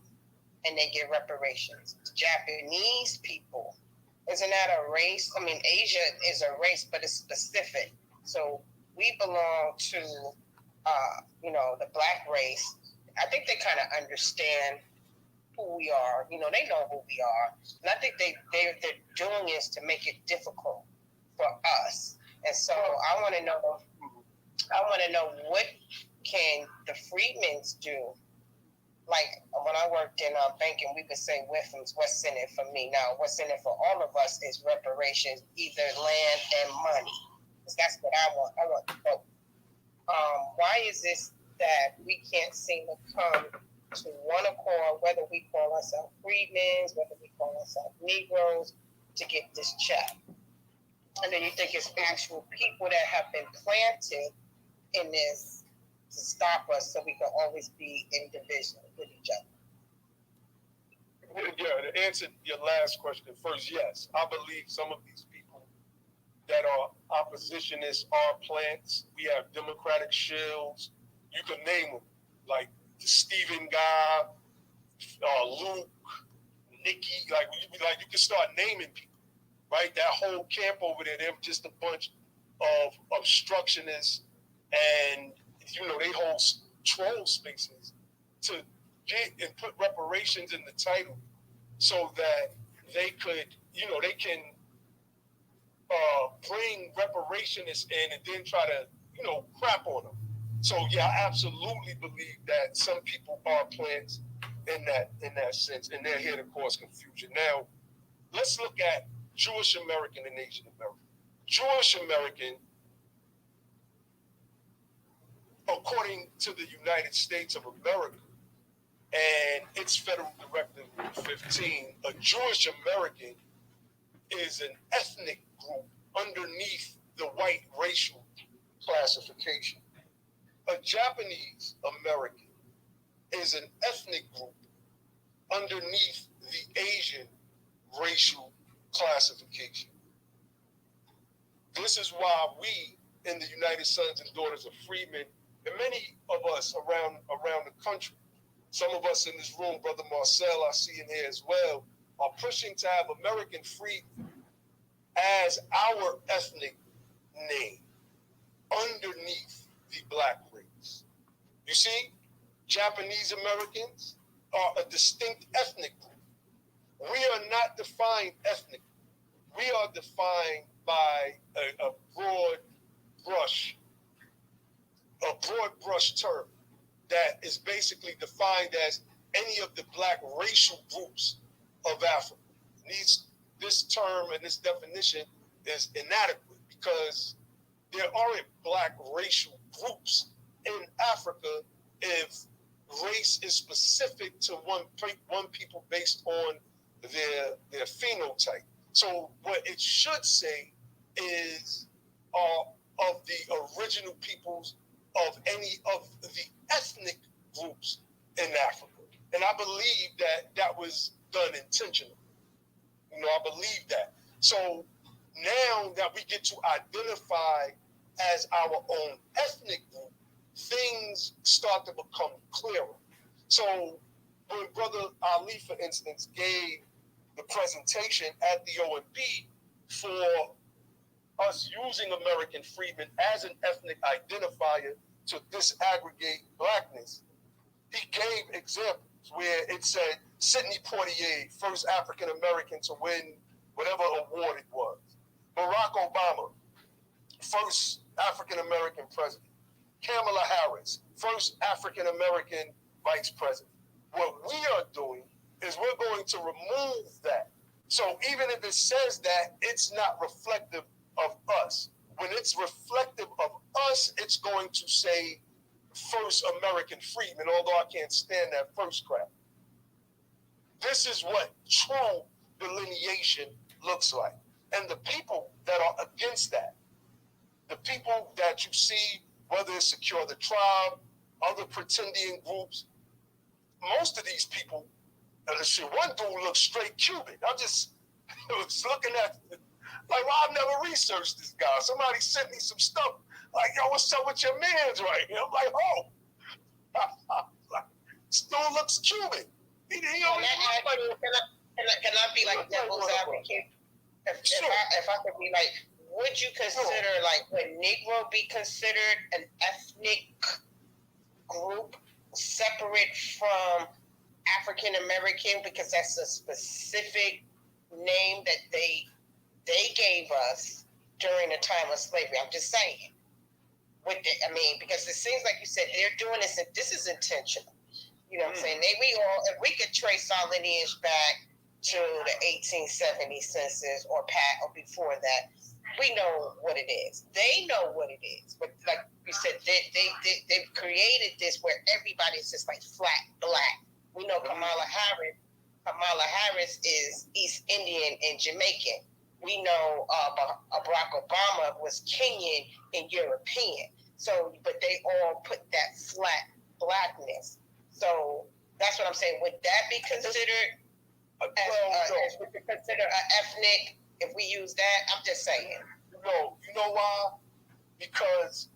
And they get reparations. Japanese people, isn't that a race? Asia is a race, but it's specific. So we belong to, the Black race. I think they kind of understand who we are. They know who we are. And I think they're doing this to make it difficult for us. And so I want to know what can the freedmen do? Like when I worked in banking, we would say, what's in it for me? Now, what's in it for all of us is reparations, either land and money. Because that's what I want. I want both. Why is this that we can't seem to come to one accord, whether we call ourselves freedmen, whether we call ourselves Negroes, to get this check? And then you think it's actual people that have been planted in this stop us so we can always be in division with each other. Yeah, to answer your last question first, yes, I believe some of these people that are oppositionists are plants. We have Democratic shills. You can name them, like the Stephen guy, Luke, Nikki. Like you can start naming people, right? That whole camp over there, they're just a bunch of obstructionists, and they hold troll spaces to get and put reparations in the title so that they could, they can bring reparationists in and then try to, crap on them. So yeah, I absolutely believe that some people are plants in that sense, and they're here to cause confusion. Now, let's look at Jewish American and Asian American. Jewish American, according to the United States of America and its Federal Directive 15, a Jewish American is an ethnic group underneath the white racial classification. A Japanese American is an ethnic group underneath the Asian racial classification. This is why we, in the United Sons and Daughters of Freedmen, and many of us around the country, some of us in this room, Brother Marcel, I see in here as well, are pushing to have American freedom as our ethnic name underneath the black race. You see, Japanese Americans are a distinct ethnic group. We are not defined ethnically. We are defined by a broad brush term that is basically defined as any of the black racial groups of Africa. This term and this definition is inadequate because there aren't black racial groups in Africa if race is specific to one people based on their phenotype. So what it should say is of the original peoples of any of the ethnic groups in Africa. And I believe that was done intentionally. I believe that. So now that we get to identify as our own ethnic group, things start to become clearer. So when Brother Ali, for instance, gave the presentation at the OMB for us using American freedmen as an ethnic identifier to disaggregate blackness, he gave examples where it said Sidney Poitier, first African American to win whatever award it was. Barack Obama, first African American president. Kamala Harris, first African American vice president. What we are doing is we're going to remove that. So even if it says that, it's not reflective of us. When it's reflective of us, it's going to say first American freedmen, although I can't stand that first crap. This is what true delineation looks like. And the people that are against that, the people that you see, whether it's Secure the Tribe, other pretending groups, most of these people, one dude looks straight Cuban. I just was looking at, like, well, I've never researched this guy. Somebody sent me some stuff, like, yo, what's up with your mans right here? I'm like, oh, this dude looks Cuban. He always looks like. Can I be like devil's advocate? If I could be like, would you consider, like, would Negro be considered an ethnic group separate from African American, because that's a specific name that they gave us during the time of slavery? I'm just saying. Because it seems like you said they're doing this, and this is intentional. You know what I'm saying? If we could trace our lineage back to the 1870 census or before that, we know what it is. They know what it is. But like you said, they've created this where everybody's just like flat black. We know Kamala Harris is East Indian and Jamaican. We know Barack Obama was Kenyan and European. So, but they all put that flat blackness. So that's what I'm saying. Would that be considered? Would you consider an ethnic if we use that? I'm just saying. No, you know why? Because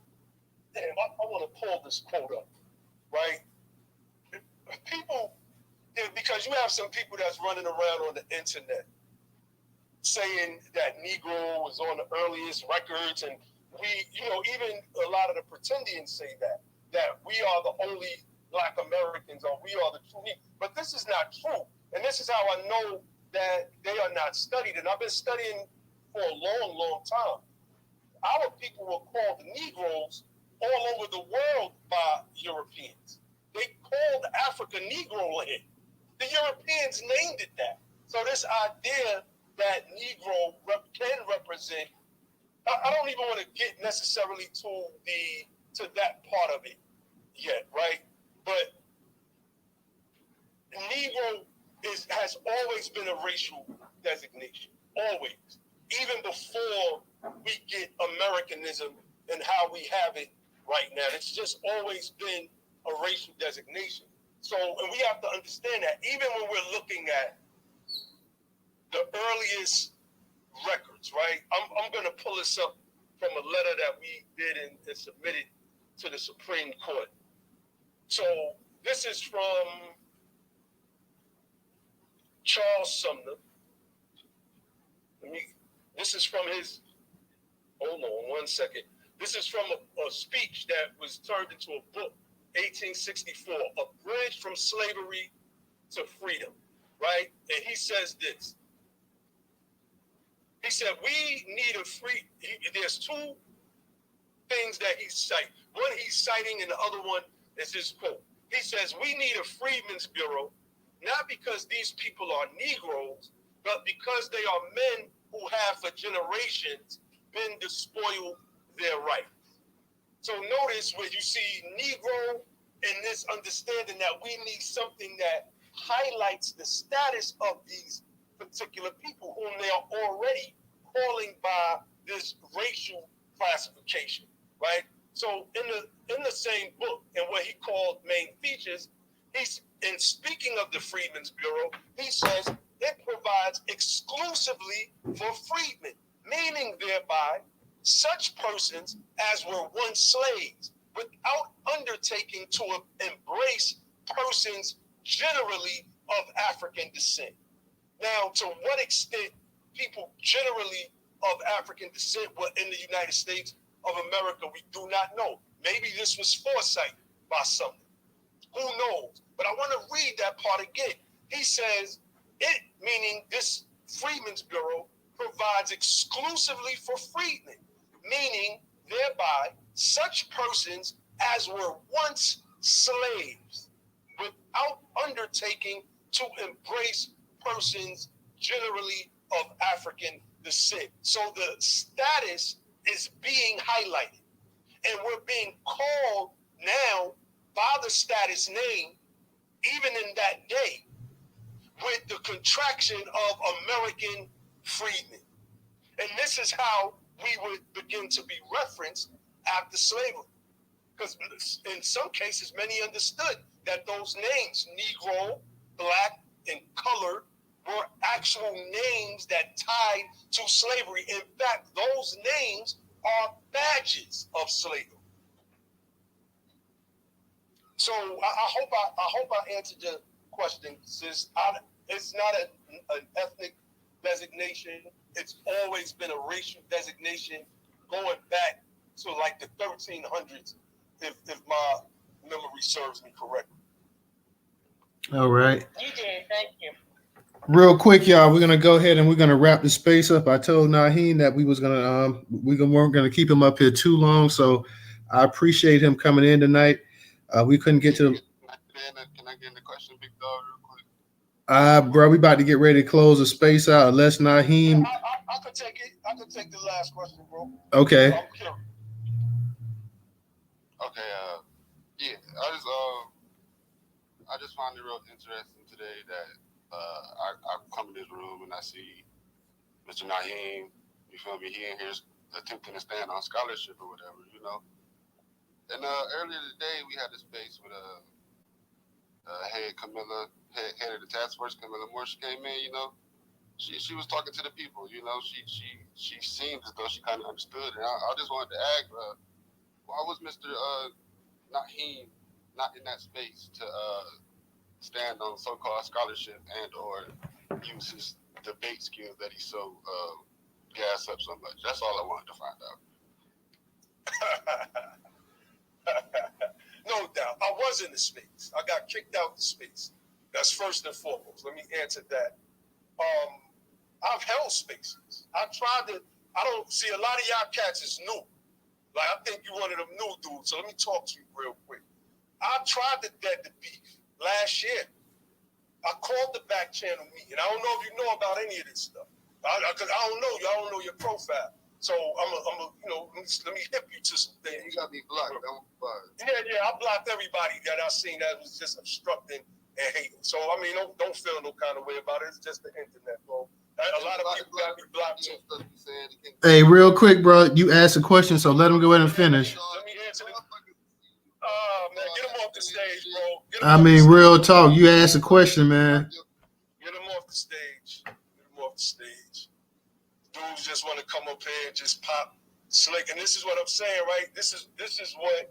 damn, I want to pull this quote up, right? People, because you have some people that's running around on the internet saying that Negro was on the earliest records, and we, even a lot of the pretendians say that we are the only Black Americans or we are the true Negro. But this is not true. And this is how I know that they are not studied. And I've been studying for a long, long time. Our people were called Negroes all over the world by Europeans. They called Africa Negro land. The Europeans named it that. So this idea that Negro can represent, I don't even want to get necessarily to that part of it yet, right? But Negro has always been a racial designation, always. Even before we get Americanism and how we have it right now. It's just always been a racial designation. So, and we have to understand that even when we're looking at the earliest records, right? I'm going to pull this up from a letter that we did and submitted to the Supreme Court. So this is from Charles Sumner. This is from his, hold on one second. This is from a speech that was turned into a book, 1864, A Bridge from Slavery to Freedom, right? And he says this. He said, we need a free, there's two things that he cites. One he's citing and the other one is his quote. He says, we need a Freedmen's Bureau, not because these people are Negroes, but because they are men who have for generations been despoiled their rights. So notice where you see Negro in this understanding that we need something that highlights the status of these particular people whom they are already calling by this racial classification, right? So in the same book, and what he called main features, he's in speaking of the Freedmen's Bureau, he says it provides exclusively for freedmen, meaning thereby such persons as were once slaves, without undertaking to embrace persons generally of African descent. Now, to what extent people generally of African descent were in the United States of America, we do not know. Maybe this was foresight by someone. Who knows? But I want to read that part again. He says, it, meaning this Freedmen's Bureau, provides exclusively for freedmen, meaning thereby such persons as were once slaves, without undertaking to embrace persons generally of African descent. So the status is being highlighted, and we're being called now by the status name, even in that day, with the contraction of American freedmen. And this is how we would begin to be referenced after slavery. Because in some cases, many understood that those names, Negro, Black, and Colored, were actual names that tied to slavery. In fact, those names are badges of slavery. So I hope I answered your question, sis. It's not an ethnic designation. It's always been a racial designation going back to like the 1300s, if my memory serves me correctly. All right. You did. Thank you. Real quick, y'all, we're gonna go ahead and we're gonna wrap the space up. I told Nyhiem that we weren't gonna keep him up here too long, so I appreciate him coming in tonight. We couldn't get to. Can I get in the question, Big Dog, real quick? Bro, we about to get ready to close the space out. Unless Nyhiem. I could take it. I could take the last question, bro. Okay. I'm curious. Okay. Yeah. I just find it real interesting today that I come in this room and I see Mr. Nyhiem. You feel me? He in here attempting to stand on scholarship or whatever, you know. And earlier today, we had a space with head of the task force, Camilla Moore. She came in, she was talking to the people, she seemed as though she kind of understood. And I just wanted to ask, why was Mr. Nyhiem not in that space to stand on so-called scholarship and or use his debate skills that he so gas up so much? That's all I wanted to find out. No doubt. I was in the space. I got kicked out the space. That's first and foremost. Let me answer that. I've held spaces. I don't see a lot of y'all cats is new. Like, I think you one of them new dudes. So let me talk to you real quick. I tried to dead the beef last year. I called the back channel meeting. I don't know if you know about any of this stuff. Because I don't know you. I don't know your profile. So let me hip you to some things. You got me blocked. Yeah. I blocked everybody that I seen that was just obstructing and hating. So I mean, don't feel no kind of way about it. It's just the internet, bro. A lot of people got me blocked too. Hey, real quick, bro. You asked a question, so let him go ahead and finish. Let me answer this. Man, get him off the stage, bro. I mean, real talk. You asked a question, man. Get him off the stage. Dudes just want to come up here and just pop slick. And this is what I'm saying, right? This is what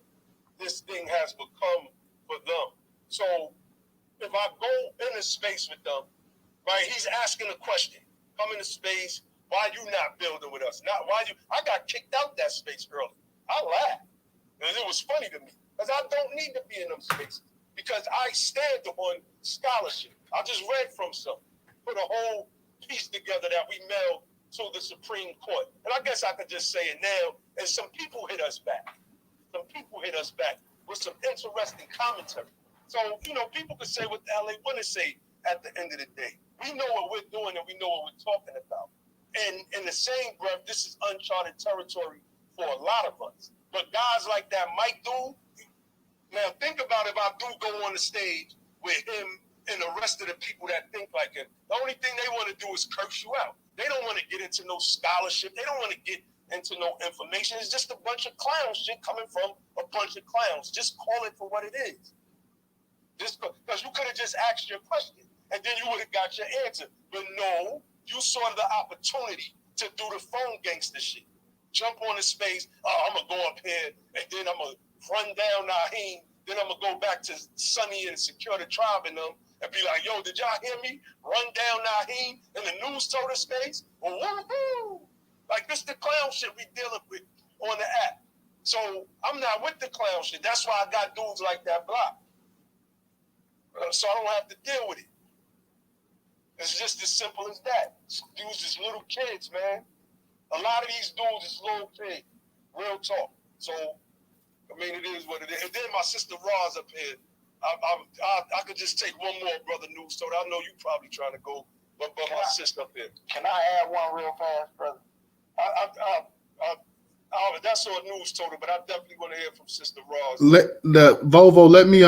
this thing has become for them. So if I go in a space with them, right, he's asking a question. Come into space. Why you not building with us? Not why you. I got kicked out that space early. I laughed. And it was funny to me. Because I don't need to be in them spaces. Because I stand on scholarship. I just read from some. Put a whole piece together that we mailed to the Supreme Court. And I guess I could just say it now. And some people hit us back. With some interesting commentary. So, people could say what the hell they want to say at the end of the day. We know what we're doing and we know what we're talking about. And in the same breath, this is uncharted territory for a lot of us. But guys like that Mike dude, now think about if I do go on the stage with him and the rest of the people that think like him. The only thing they want to do is curse you out. They don't want to get into no scholarship. They don't want to get into no information. It's just a bunch of clown shit coming from a bunch of clowns. Just call it for what it is. Just because you could have just asked your question and then you would have got your answer. But no, you saw the opportunity to do the phone gangster shit. Jump on the space. I'm going to go up here and then I'm going to run down Nyhiem. Then I'm going to go back to Sonny and Secure the Tribe and them and be like, yo, did y'all hear me? Run down Nyhiem in the Newstoter space? Woo-hoo! Like, this the clown shit we dealing with on the app. So I'm not with the clown shit. That's why I got dudes like that blocked. So I don't have to deal with it. It's just as simple as that. Dudes is little kids, man. A lot of these dudes is little kids. Real talk. So, I mean, it is what it is. And then my sister Roz up here. I could just take one more, brother Newstoter. I know you probably trying to go, but my sister up here. Can I add one real fast, brother? That's on Newstoter, but I definitely want to hear from Sister Roz. Volvo, let me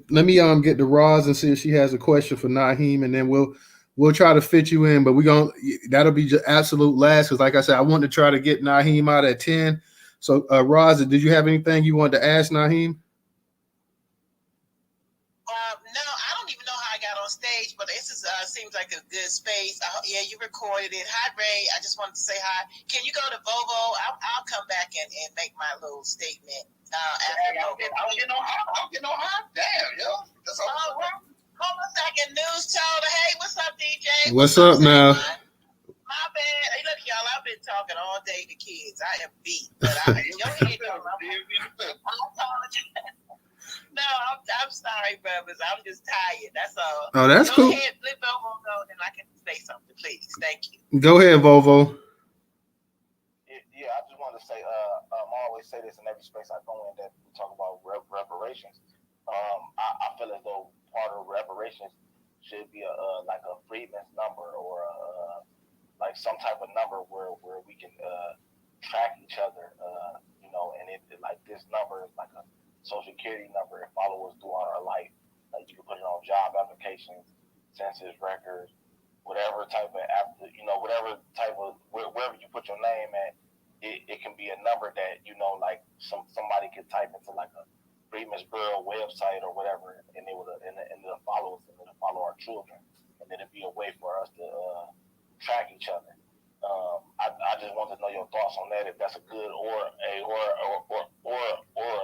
let me get the Roz and see if she has a question for Nyhiem, and then we'll try to fit you in. But that'll be just absolute last, because like I said, I want to try to get Nyhiem out at 10. So Roz, did you have anything you wanted to ask Nyhiem? No, I don't even know how I got on stage, but this seems like a good space. Yeah, you recorded it. Hi, Ray. I just wanted to say hi. Can you go to Volvo? I'll come back and make my little statement. I'll get no hot. Damn, yo. That's all. Hold on a second. Newstoter. Hey, what's up, DJ? What's up now? My bad. Hey, look, y'all, I've been talking all day to kids. I am beat. But I apologize. No, I'm sorry, brothers. I'm just tired. That's all. Oh, that's cool. Go ahead, flip over, and I can say something, please. Thank you. Go ahead, Volvo. Yeah, I just want to say, I always say this in every space I go in that we talk about reparations. I feel as though part of reparations should be like a freedman's number or like some type of number where we can track each other, and it like this number is like a social security number and follow us throughout our life. Like you can put it on job applications, census records, whatever type of wherever you put your name at, it can be a number that, you know, like somebody could type into like a Freeman's Bureau website or whatever, and they would and they'll follow us and they'll follow our children, and then it'd be a way for us to track each other. I just want to know your thoughts on that, if that's a good or a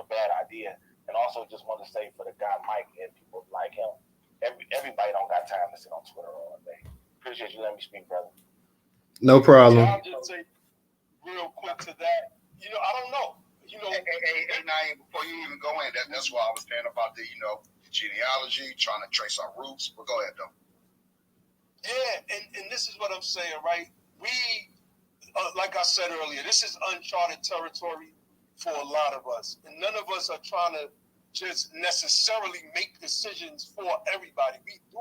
bad idea. And also just want to say for the guy Mike and people like him, everybody don't got time to sit on Twitter all day. Appreciate you letting me speak, brother. No problem. Yeah, I'll just say real quick to that. You know, I don't know. You know, Hey, Nyhiem, before you even go in, that's why I was saying about the, you know, genealogy, trying to trace our roots. But go ahead, though. yeah, and this is what I'm saying, right? We, like I said earlier, this is uncharted territory for a lot of us, and none of us are trying to just necessarily make decisions for everybody. We do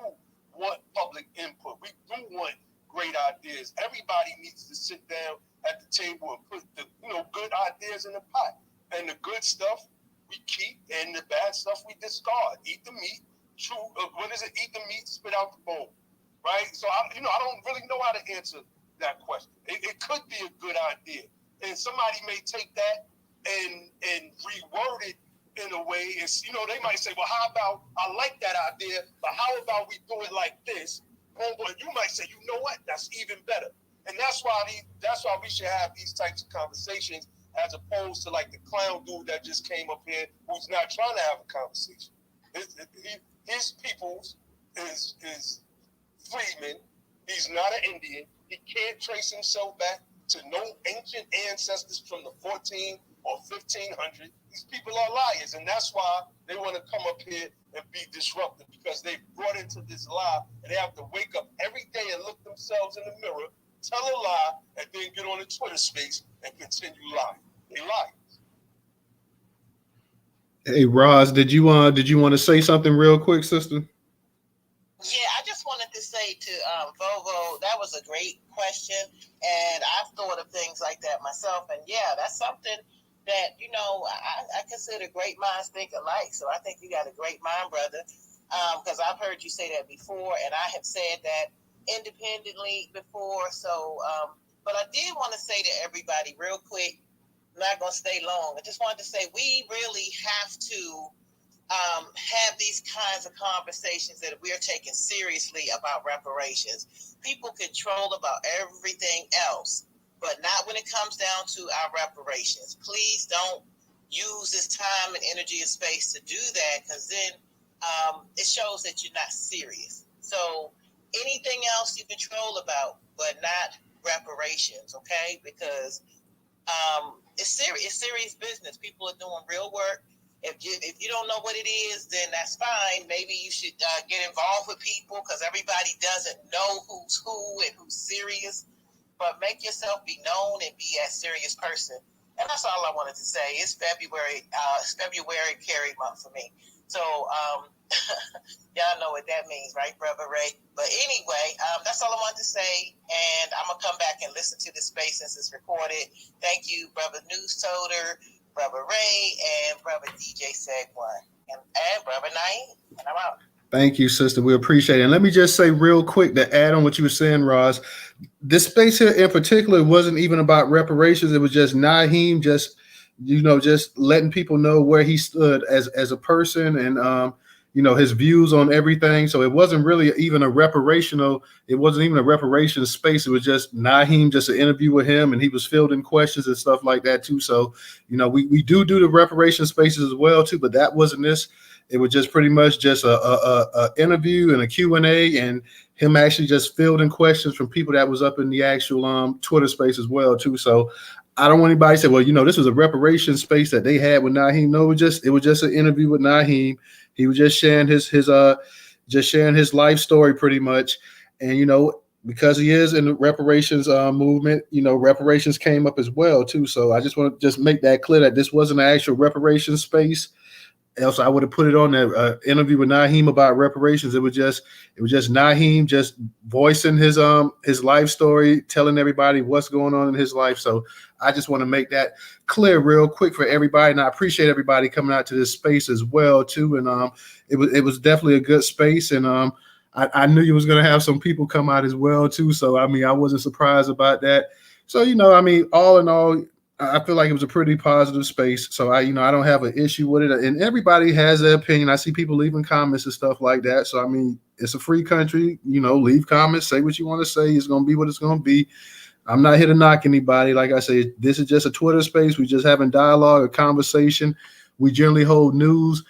want public input. We do want great ideas. Everybody needs to sit down at the table and put the, you know, good ideas in the pot. And the good stuff we keep, and the bad stuff we discard. Eat the meat. True. What is it? Eat the meat, spit out the bone. Right. So I don't really know how to answer that question. It could be a good idea, and somebody may take that and reword it in a way. It's, you know, they might say, well, how about, I like that idea, but how about we do it like this? But you might say, you know what, that's even better. And that's why we should have these types of conversations, as opposed to like the clown dude that just came up here who's not trying to have a conversation. His peoples is Freeman. He's not an Indian. He can't trace himself back to no ancient ancestors from the 14 or 1500. These people are liars, and that's why they want to come up here and be disruptive, because they brought into this lie, and they have to wake up every day and look themselves in the mirror, tell a lie, and then get on the Twitter space and continue lying. They lie. Hey, Roz, did you want to say something real quick, sister? Yeah, I just wanted to say to Vovo, that was a great question, and I've thought of things like that myself. And yeah, that's something that, you know, I consider great minds think alike. So I think you got a great mind, brother, because I've heard you say that before, and I have said that independently before. So, but I did want to say to everybody real quick, I'm not going to stay long. I just wanted to say we really have to have these kinds of conversations that we're taking seriously about reparations. People can troll about everything else, but not when it comes down to our reparations. Please don't use this time and energy and space to do that, because then it shows that you're not serious. So anything else you can troll about, but not reparations, okay? Because it's serious business. People are doing real work. If you don't know what it is, then that's fine. Maybe you should get involved with people, because everybody doesn't know who's who and who's serious. But make yourself be known and be a serious person. And that's all I wanted to say. It's February. It's February carry month for me. So y'all know what that means, right, Brother Ray? But anyway, that's all I wanted to say. And I'm going to come back and listen to this space since it's recorded. Thank you, Brother Newstoter, Brother Ray, and Brother DJ Seg1, and Brother Nyhiem. And I'm out. Thank you, sister. We appreciate it. And let me just say real quick to add on what you were saying, Roz. This space here in particular wasn't even about reparations. It was just Nyhiem, just letting people know where he stood as a person, and his views on everything. So it wasn't really even a reparational. It wasn't even a reparations space. It was just Nyhiem, just an interview with him, and he was fielding questions and stuff like that too. So we do the reparation spaces as well too, but that wasn't this. It was just pretty much just a interview and a Q&A, and him actually just fielding questions from people that was up in the actual Twitter space as well too. So I don't want anybody to say, well, this was a reparation space that they had with Nyhiem. No, it was just an interview with Nyhiem. He was just sharing his life story pretty much. And because he is in the reparations movement, reparations came up as well too. So I just want to just make that clear that this wasn't an actual reparations space. Else I would have put it on that interview with Nyhiem about reparations. It was just Nyhiem just voicing his life story, telling everybody what's going on in his life. So I just want to make that clear real quick for everybody, and I appreciate everybody coming out to this space as well too. And it was definitely a good space, and I knew you was gonna have some people come out as well too. So I wasn't surprised about that. So all in all, I feel like it was a pretty positive space. So I don't have an issue with it. And everybody has their opinion. I see people leaving comments and stuff like that. So I mean, it's a free country. Leave comments, say what you want to say. It's gonna be what it's gonna be. I'm not here to knock anybody. Like I say, this is just a Twitter space. We just having dialogue, a conversation. We generally hold news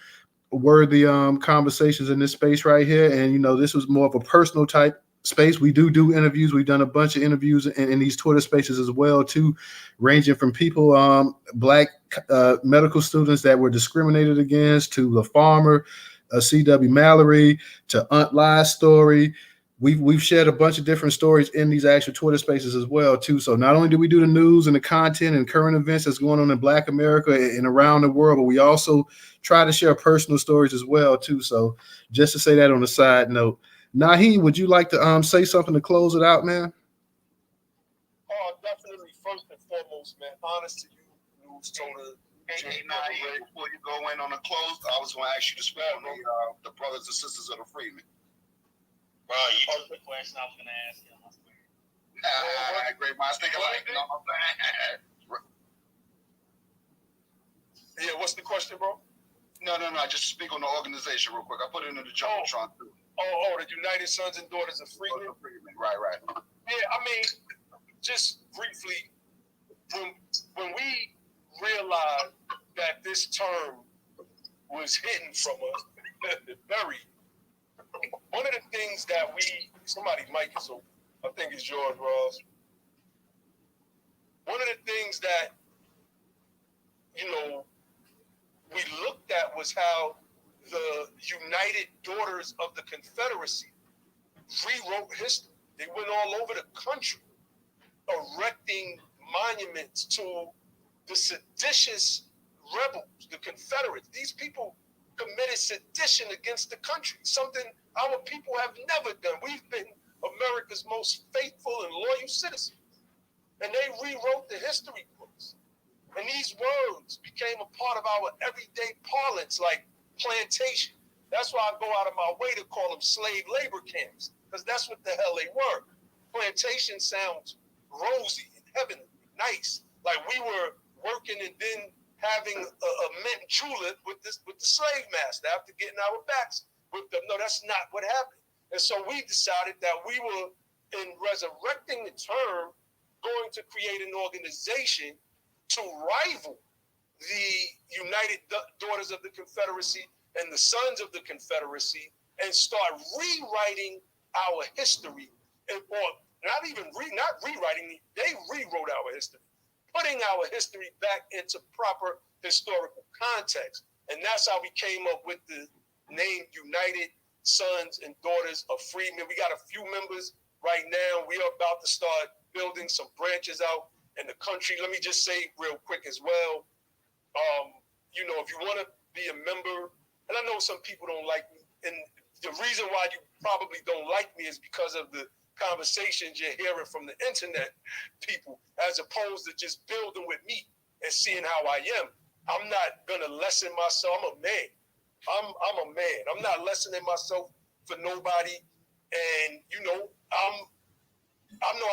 worthy conversations in this space right here. And this was more of a personal type space. We do interviews. We've done a bunch of interviews in these Twitter spaces as well too, ranging from people, black medical students that were discriminated against, to the farmer, C.W. Mallory, to Aunt Lie's story. We've shared a bunch of different stories in these actual Twitter spaces as well too. So not only do we do the news and the content and current events that's going on in Black America and around the world, but we also try to share personal stories as well too. So just to say that on a side note, Nyhiem, would you like to say something to close it out, man? Definitely. First and foremost, man, honest to you, Newstoter. Before you go in on a close, I was going to ask you to speak on the brothers and sisters of the Freemen. Bro, you took the question I was going to ask you. Great minds think alike. Yeah, what's the question, bro? No. Just speak on the organization real quick. I put it in the Jumbotron too. The United Sons and Daughters of Freemen. Right. Yeah, I mean, just briefly, when we realized that this term was hidden from us, one of the things that somebody's mic is open. I think it's yours, Ross. One of the things that, we looked at was how the United Daughters of the Confederacy rewrote history. They went all over the country erecting monuments to the seditious rebels, the Confederates. These people committed sedition against the country, something our people have never done. We've been America's most faithful and loyal citizens. And they rewrote the history books. And these words became a part of our everyday parlance, like plantation. That's why I go out of my way to call them slave labor camps, because that's what the hell they were. Plantation sounds rosy and heavenly, nice. Like we were working and then having a mint julep with the slave master after getting our backs with them. No, that's not what happened. And so we decided that we were, in resurrecting the term, going to create an organization to rival the United Daughters of the Confederacy and the Sons of the Confederacy, and start rewriting our history, or not rewriting, they rewrote our history, putting our history back into proper historical context. And that's how we came up with the name United Sons and Daughters of Freemen. We got a few members right now. We are about to start building some branches out in the country. Let me just say real quick as well, if you want to be a member, and I know some people don't like me, and the reason why you probably don't like me is because of the conversations you're hearing from the internet people, as opposed to just building with me and seeing how I am. I'm not gonna lessen myself. I'm a man. I'm a man. I'm not lessening myself for nobody. And I know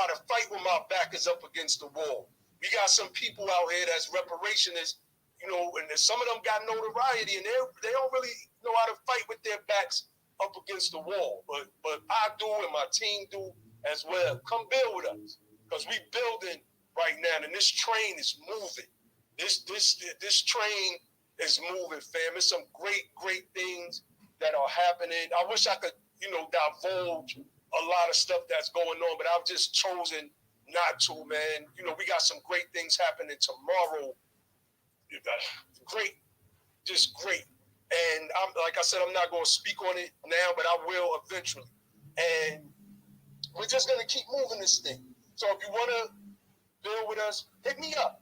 how to fight when my back is up against the wall. We got some people out here that's reparationists, and some of them got notoriety, and they don't really know how to fight with their backs up against the wall. But I do, and my team do as well. Come build with us, because we building right now, and this train is moving. This train is moving, fam. There's some great things that are happening. I wish I could, divulge a lot of stuff that's going on, but I've just chosen not to, man. We got some great things happening tomorrow. Great, just great. And like I said, I'm not going to speak on it now, but I will eventually. And we're just going to keep moving this thing. So if you want to build with us, hit me up.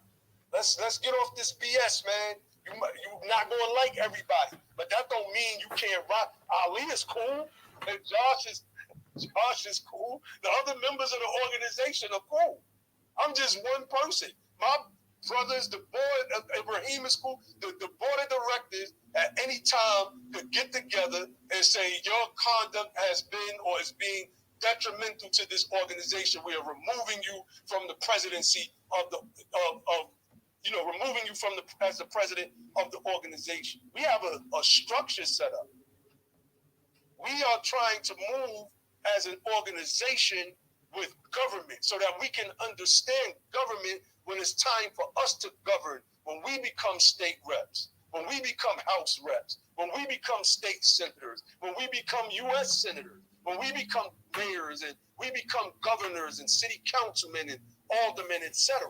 Let's get off this BS, man. You're not going to like everybody, but that don't mean you can't rock. Ali is cool, and Josh is cool. The other members of the organization are cool. I'm just one person. My brothers, the board of Ibrahim is cool. The board of directors at any time could get together and say your conduct has been or is being detrimental to this organization. We are removing you from the presidency of removing you from as the president of the organization. We have a structure set up. We are trying to move as an organization with government so that we can understand government when it's time for us to govern, when we become state reps, when we become House reps, when we become state senators, when we become U.S. senators, when we become mayors and we become governors and city councilmen and aldermen, etc.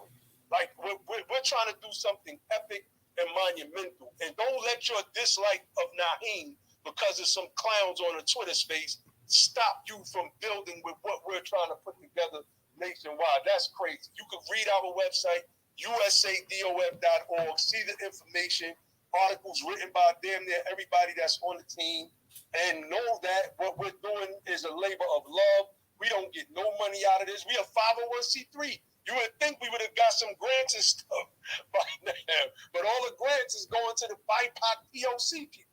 Like we're trying to do something epic and monumental. And don't let your dislike of Nyhiem because of some clowns on a Twitter space stop you from building with what we're trying to put together nationwide. That's crazy. You can read our website, usadof.org, see the information, articles written by damn near everybody that's on the team, and know that what we're doing is a labor of love. We don't get no money out of this. We are 501c3. You would think we would have got some grants and stuff by now, but all the grants is going to the BIPOC POC people.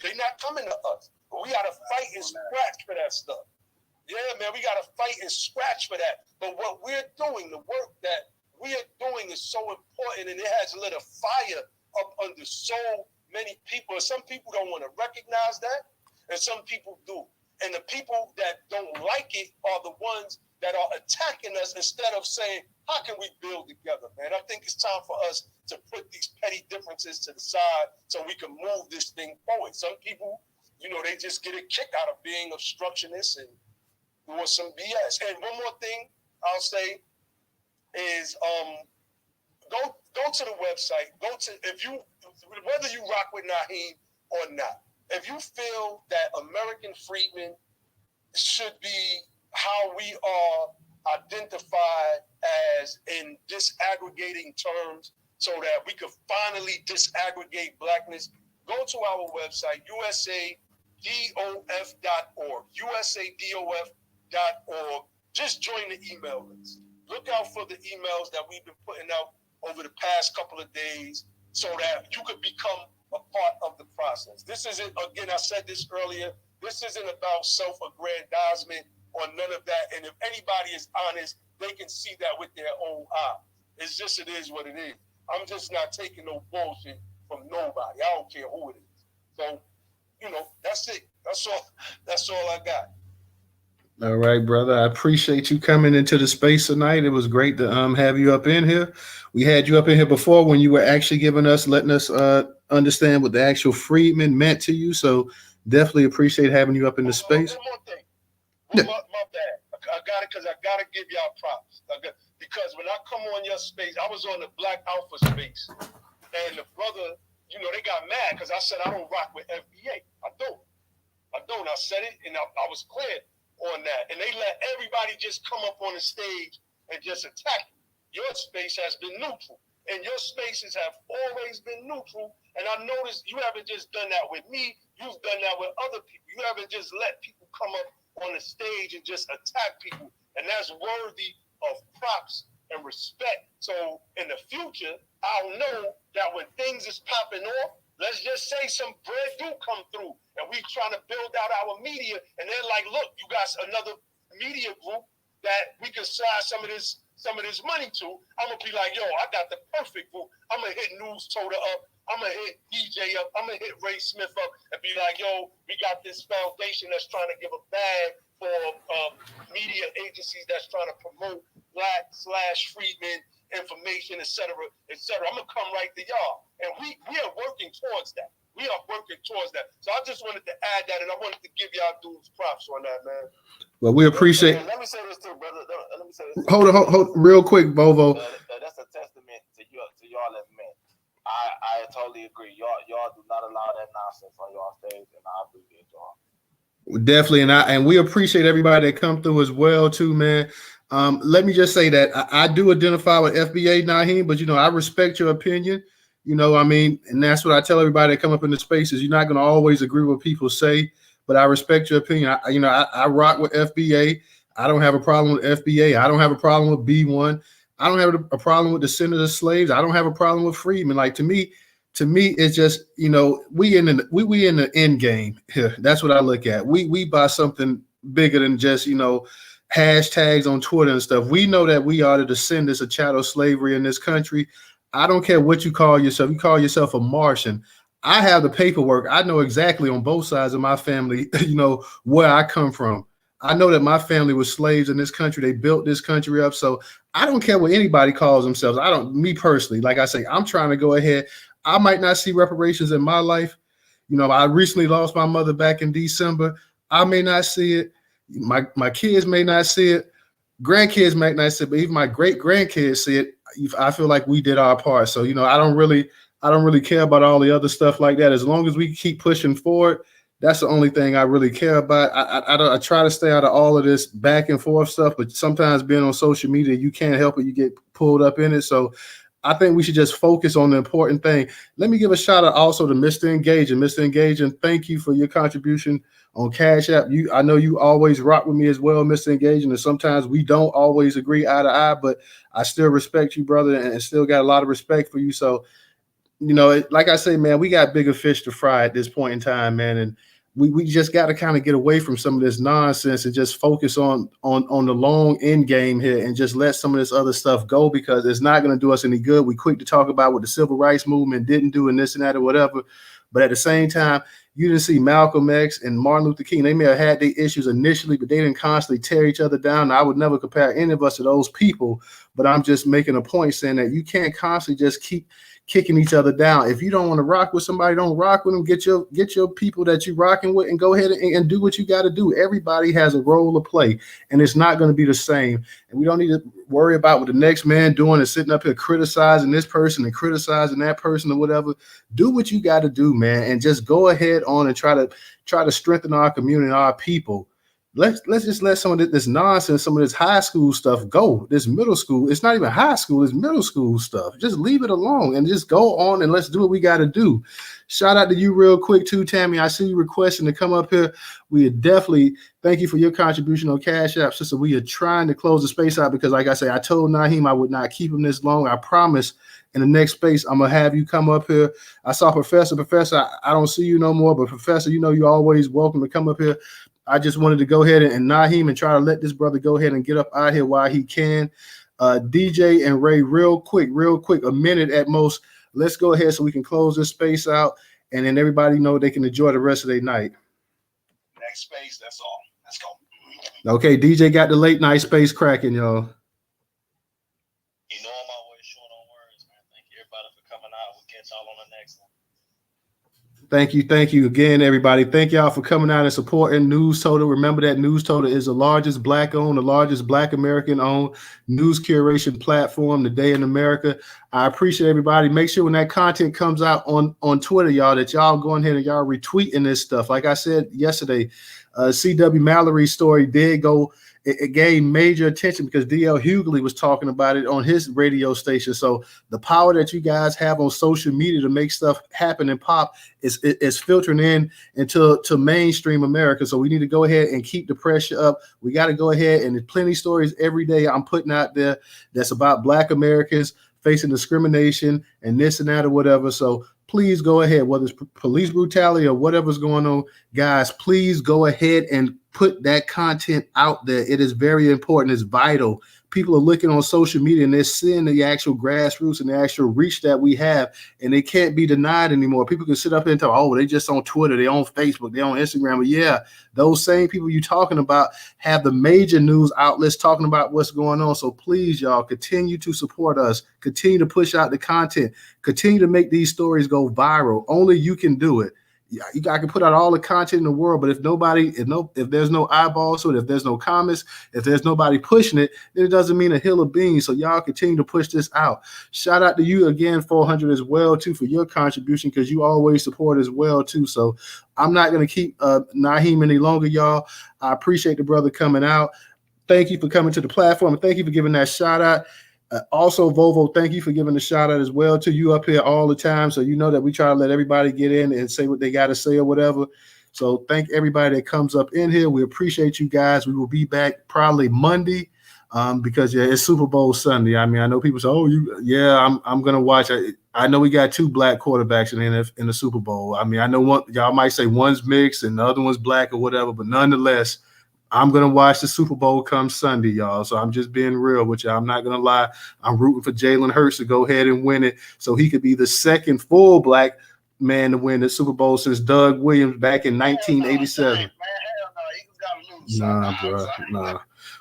They're not coming to us. But we got to fight and scratch for that stuff. Yeah, man, we got to fight and scratch for that. But what we're doing, the work that we are doing is so important, and it has lit a fire up under so many people. And some people don't want to recognize that, and some people do. And the people that don't like it are the ones that are attacking us instead of saying, how can we build together, man? I think it's time for us to put these petty differences to the side so we can move this thing forward. Some people, they just get a kick out of being obstructionists and doing some BS. And one more thing I'll say is go to the website. Whether you rock with Nyhiem or not, if you feel that American freedmen should be how we are identified as in disaggregating terms so that we could finally disaggregate blackness, go to our website, usadof.org, usadof.org. Just join the email list. Look out for the emails that we've been putting out over the past couple of days so that you could become a part of the process. This isn't, again, I said this earlier, this isn't about self-aggrandizement or none of that. And if anybody is honest, they can see that with their own eye. It's just, it is what it is. I'm just not taking no bullshit from nobody. I don't care who it is. So, that's it. That's all I got. All right, brother. I appreciate you coming into the space tonight. It was great to have you up in here. We had you up in here before when you were actually letting us understand what the actual freedmen meant to you. So definitely appreciate having you up in the space. One more thing. My bad. I got it because I got to give y'all props. Because when I come on your space, I was on the Black Alpha space, and the brother, they got mad because I said I don't rock with FBA. I don't. I said it, and I was clear on that. And they let everybody just come up on the stage and just attack you. Your space has been neutral, and your spaces have always been neutral. And I noticed you haven't just done that with me. You've done that with other people. You haven't just let people come up on the stage and just attack people. And that's worthy of props and respect. So in the future, I'll know that when things is popping off, let's just say some bread do come through and we trying to build out our media, and they're like, look, you got another media group that we can slide some of this money to. I'm gonna be like, yo, I got the perfect group. I'm gonna hit Newstoter up. I'm gonna hit DJ up. I'm gonna hit Ray Smith up and be like, yo, we got this foundation that's trying to give a bag for media agencies that's trying to promote Black/freedmen information, et cetera, et cetera. I'm gonna come right to y'all, and we are working towards that. So I just wanted to add that, and I wanted to give y'all dudes props on that, man. Well, we appreciate. Let me say this too, brother. Let me say this. Hold on, real quick, Bovo. That's a testament to y'all as men. I totally agree. Y'all do not allow that nonsense on y'all stage, and I appreciate y'all. Definitely, and we appreciate everybody that come through as well, too, man. Let me just say that I do identify with FBA, Nyhiem, but I respect your opinion. And that's what I tell everybody that come up in the spaces. You're not going to always agree with what people say, but I respect your opinion. I rock with FBA. I don't have a problem with FBA. I don't have a problem with B1. I don't have a problem with the descendants of slaves. I don't have a problem with freedmen. Like to me, it's just we in the end game here. That's what I look at. We buy something bigger than just hashtags on Twitter and stuff. We know that we are the descendants of chattel slavery in this country. I don't care what you call yourself. You call yourself a Martian. I have the paperwork. I know exactly on both sides of my family, where I come from. I know that my family was slaves in this country. They built this country up. So I don't care what anybody calls themselves. Me personally, like I say, I'm trying to go ahead. I might not see reparations in my life. I recently lost my mother back in December. I may not see it. My kids may not see it. Grandkids might not see it, but even my great grandkids see it. I feel like we did our part. So, I don't really care about all the other stuff like that. As long as we keep pushing forward, that's the only thing I really care about. I try to stay out of all of this back and forth stuff, but sometimes being on social media, you can't help it. You get pulled up in it. So I think we should just focus on the important thing. Let me give a shout out also to Mr. Engaging. Mr. Engaging, thank you for your contribution on Cash App. I know you always rock with me as well, Mr. Engaging, and sometimes we don't always agree eye to eye, but I still respect you, brother, and still got a lot of respect for you. So, like I say, man, we got bigger fish to fry at this point in time, man, and we just got to kind of get away from some of this nonsense and just focus on the long end game here and just let some of this other stuff go, because it's not going to do us any good. We quick to talk about what the civil rights movement didn't do and this and that or whatever, but at the same time, you didn't see Malcolm X and Martin Luther King. They may have had their issues initially, but they didn't constantly tear each other down. I would never compare any of us to those people, but I'm just making a point saying that you can't constantly just keep kicking each other down. If you don't want to rock with somebody, don't rock with them. Get your people that you're rocking with and go ahead and do what you got to do. Everybody has a role to play, and it's not going to be the same. And we don't need to worry about what the next man doing and sitting up here criticizing this person and criticizing that person or whatever. Do what you got to do, man, and just go ahead on and try to strengthen our community, our people. Let's just let some of this nonsense, some of this high school stuff go. This middle school, it's not even high school, it's middle school stuff. Just leave it alone and just go on and let's do what we got to do. Shout out to you real quick too, Tammy. I see you requesting to come up here. We definitely thank you for your contribution on Cash App, sister. We are trying to close the space out because, like I say, I told Nyhiem I would not keep him this long. I promise in the next space, I'm going to have you come up here. I saw Professor, I don't see you no more, but Professor, you're always welcome to come up here. I just wanted to go ahead and Nyhiem and try to let this brother go ahead and get up out here while he can. DJ and Ray, real quick, a minute at most. Let's go ahead so we can close this space out, and then everybody know they can enjoy the rest of their night. Next space, that's all. Let's go. Okay, DJ got the late night space cracking, y'all. I'm always short on words, man. Thank you, everybody, for coming out. We'll catch y'all on the next one. Thank you again, everybody. Thank y'all for coming out and supporting Newstoter. Remember that Newstoter is the largest Black-owned, the largest Black American-owned news curation platform today in America. I appreciate everybody. Make sure when that content comes out on Twitter, y'all, that y'all go ahead and y'all retweeting this stuff. Like I said yesterday, C.W. Mallory's story did go. It gained major attention because D.L. Hughley was talking about it on his radio station. So the power that you guys have on social media to make stuff happen and pop is filtering into mainstream America. So we need to go ahead and keep the pressure up. We got to go ahead, and there's plenty of stories every day I'm putting out there that's about Black Americans facing discrimination and this and that or whatever. So please go ahead, whether it's police brutality or whatever's going on, guys, please go ahead and put that content out there. It is very important. It's vital. People are looking on social media and they're seeing the actual grassroots and the actual reach that we have, and they can't be denied anymore. People can sit up there and talk, oh, they just on Twitter, they on Facebook, they on Instagram. But yeah, those same people you're talking about have the major news outlets talking about what's going on. So please, y'all, continue to support us, continue to push out the content, continue to make these stories go viral. Only you can do it. Yeah, I can put out all the content in the world, but if there's no eyeballs to it, if there's no comments, if there's nobody pushing it, then it doesn't mean a hill of beans. So y'all continue to push this out. Shout out to you again, 400 as well too, for your contribution, because you always support as well too. So I'm not going to keep Nyhiem any longer, y'all. I appreciate the brother coming out. Thank you for coming to the platform, and thank you for giving that shout out. Also, Volvo, thank you for giving a shout out as well to you up here all the time. So you know that we try to let everybody get in and say what they got to say or whatever. So thank everybody that comes up in here. We appreciate you guys. We will be back probably Monday because it's Super Bowl Sunday. I mean, I know people say, I'm going to watch. I know we got two Black quarterbacks in the Super Bowl. I mean, I know y'all might say one's mixed and the other one's Black or whatever, but nonetheless, I'm gonna watch the Super Bowl come Sunday, y'all. So I'm just being real with you. I'm not gonna lie. I'm rooting for Jalen Hurts to go ahead and win it, so he could be the second full black man to win the Super Bowl since Doug Williams back in 1987. Nah, bro, nah.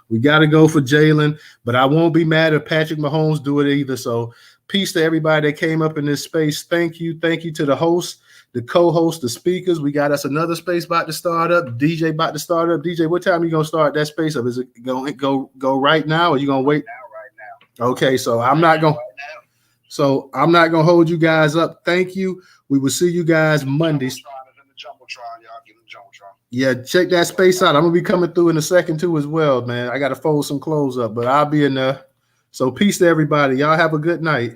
We got to go for Jalen, but I won't be mad if Patrick Mahomes do it either. So peace to everybody that came up in this space. Thank you. Thank you to the host, the co-host, the speakers. We got us another space about to start up. DJ about to start up. DJ, what time are you going to start that space up? Is it going to go right now, or you going to wait? Right now. Okay, so I'm not going to hold you guys up. Thank you. We will see you guys Mondays. Yeah, check that space out. I'm gonna be coming through in a second too as well, man. I gotta fold some clothes up, but I'll be in there. So peace to everybody. Y'all have a good night.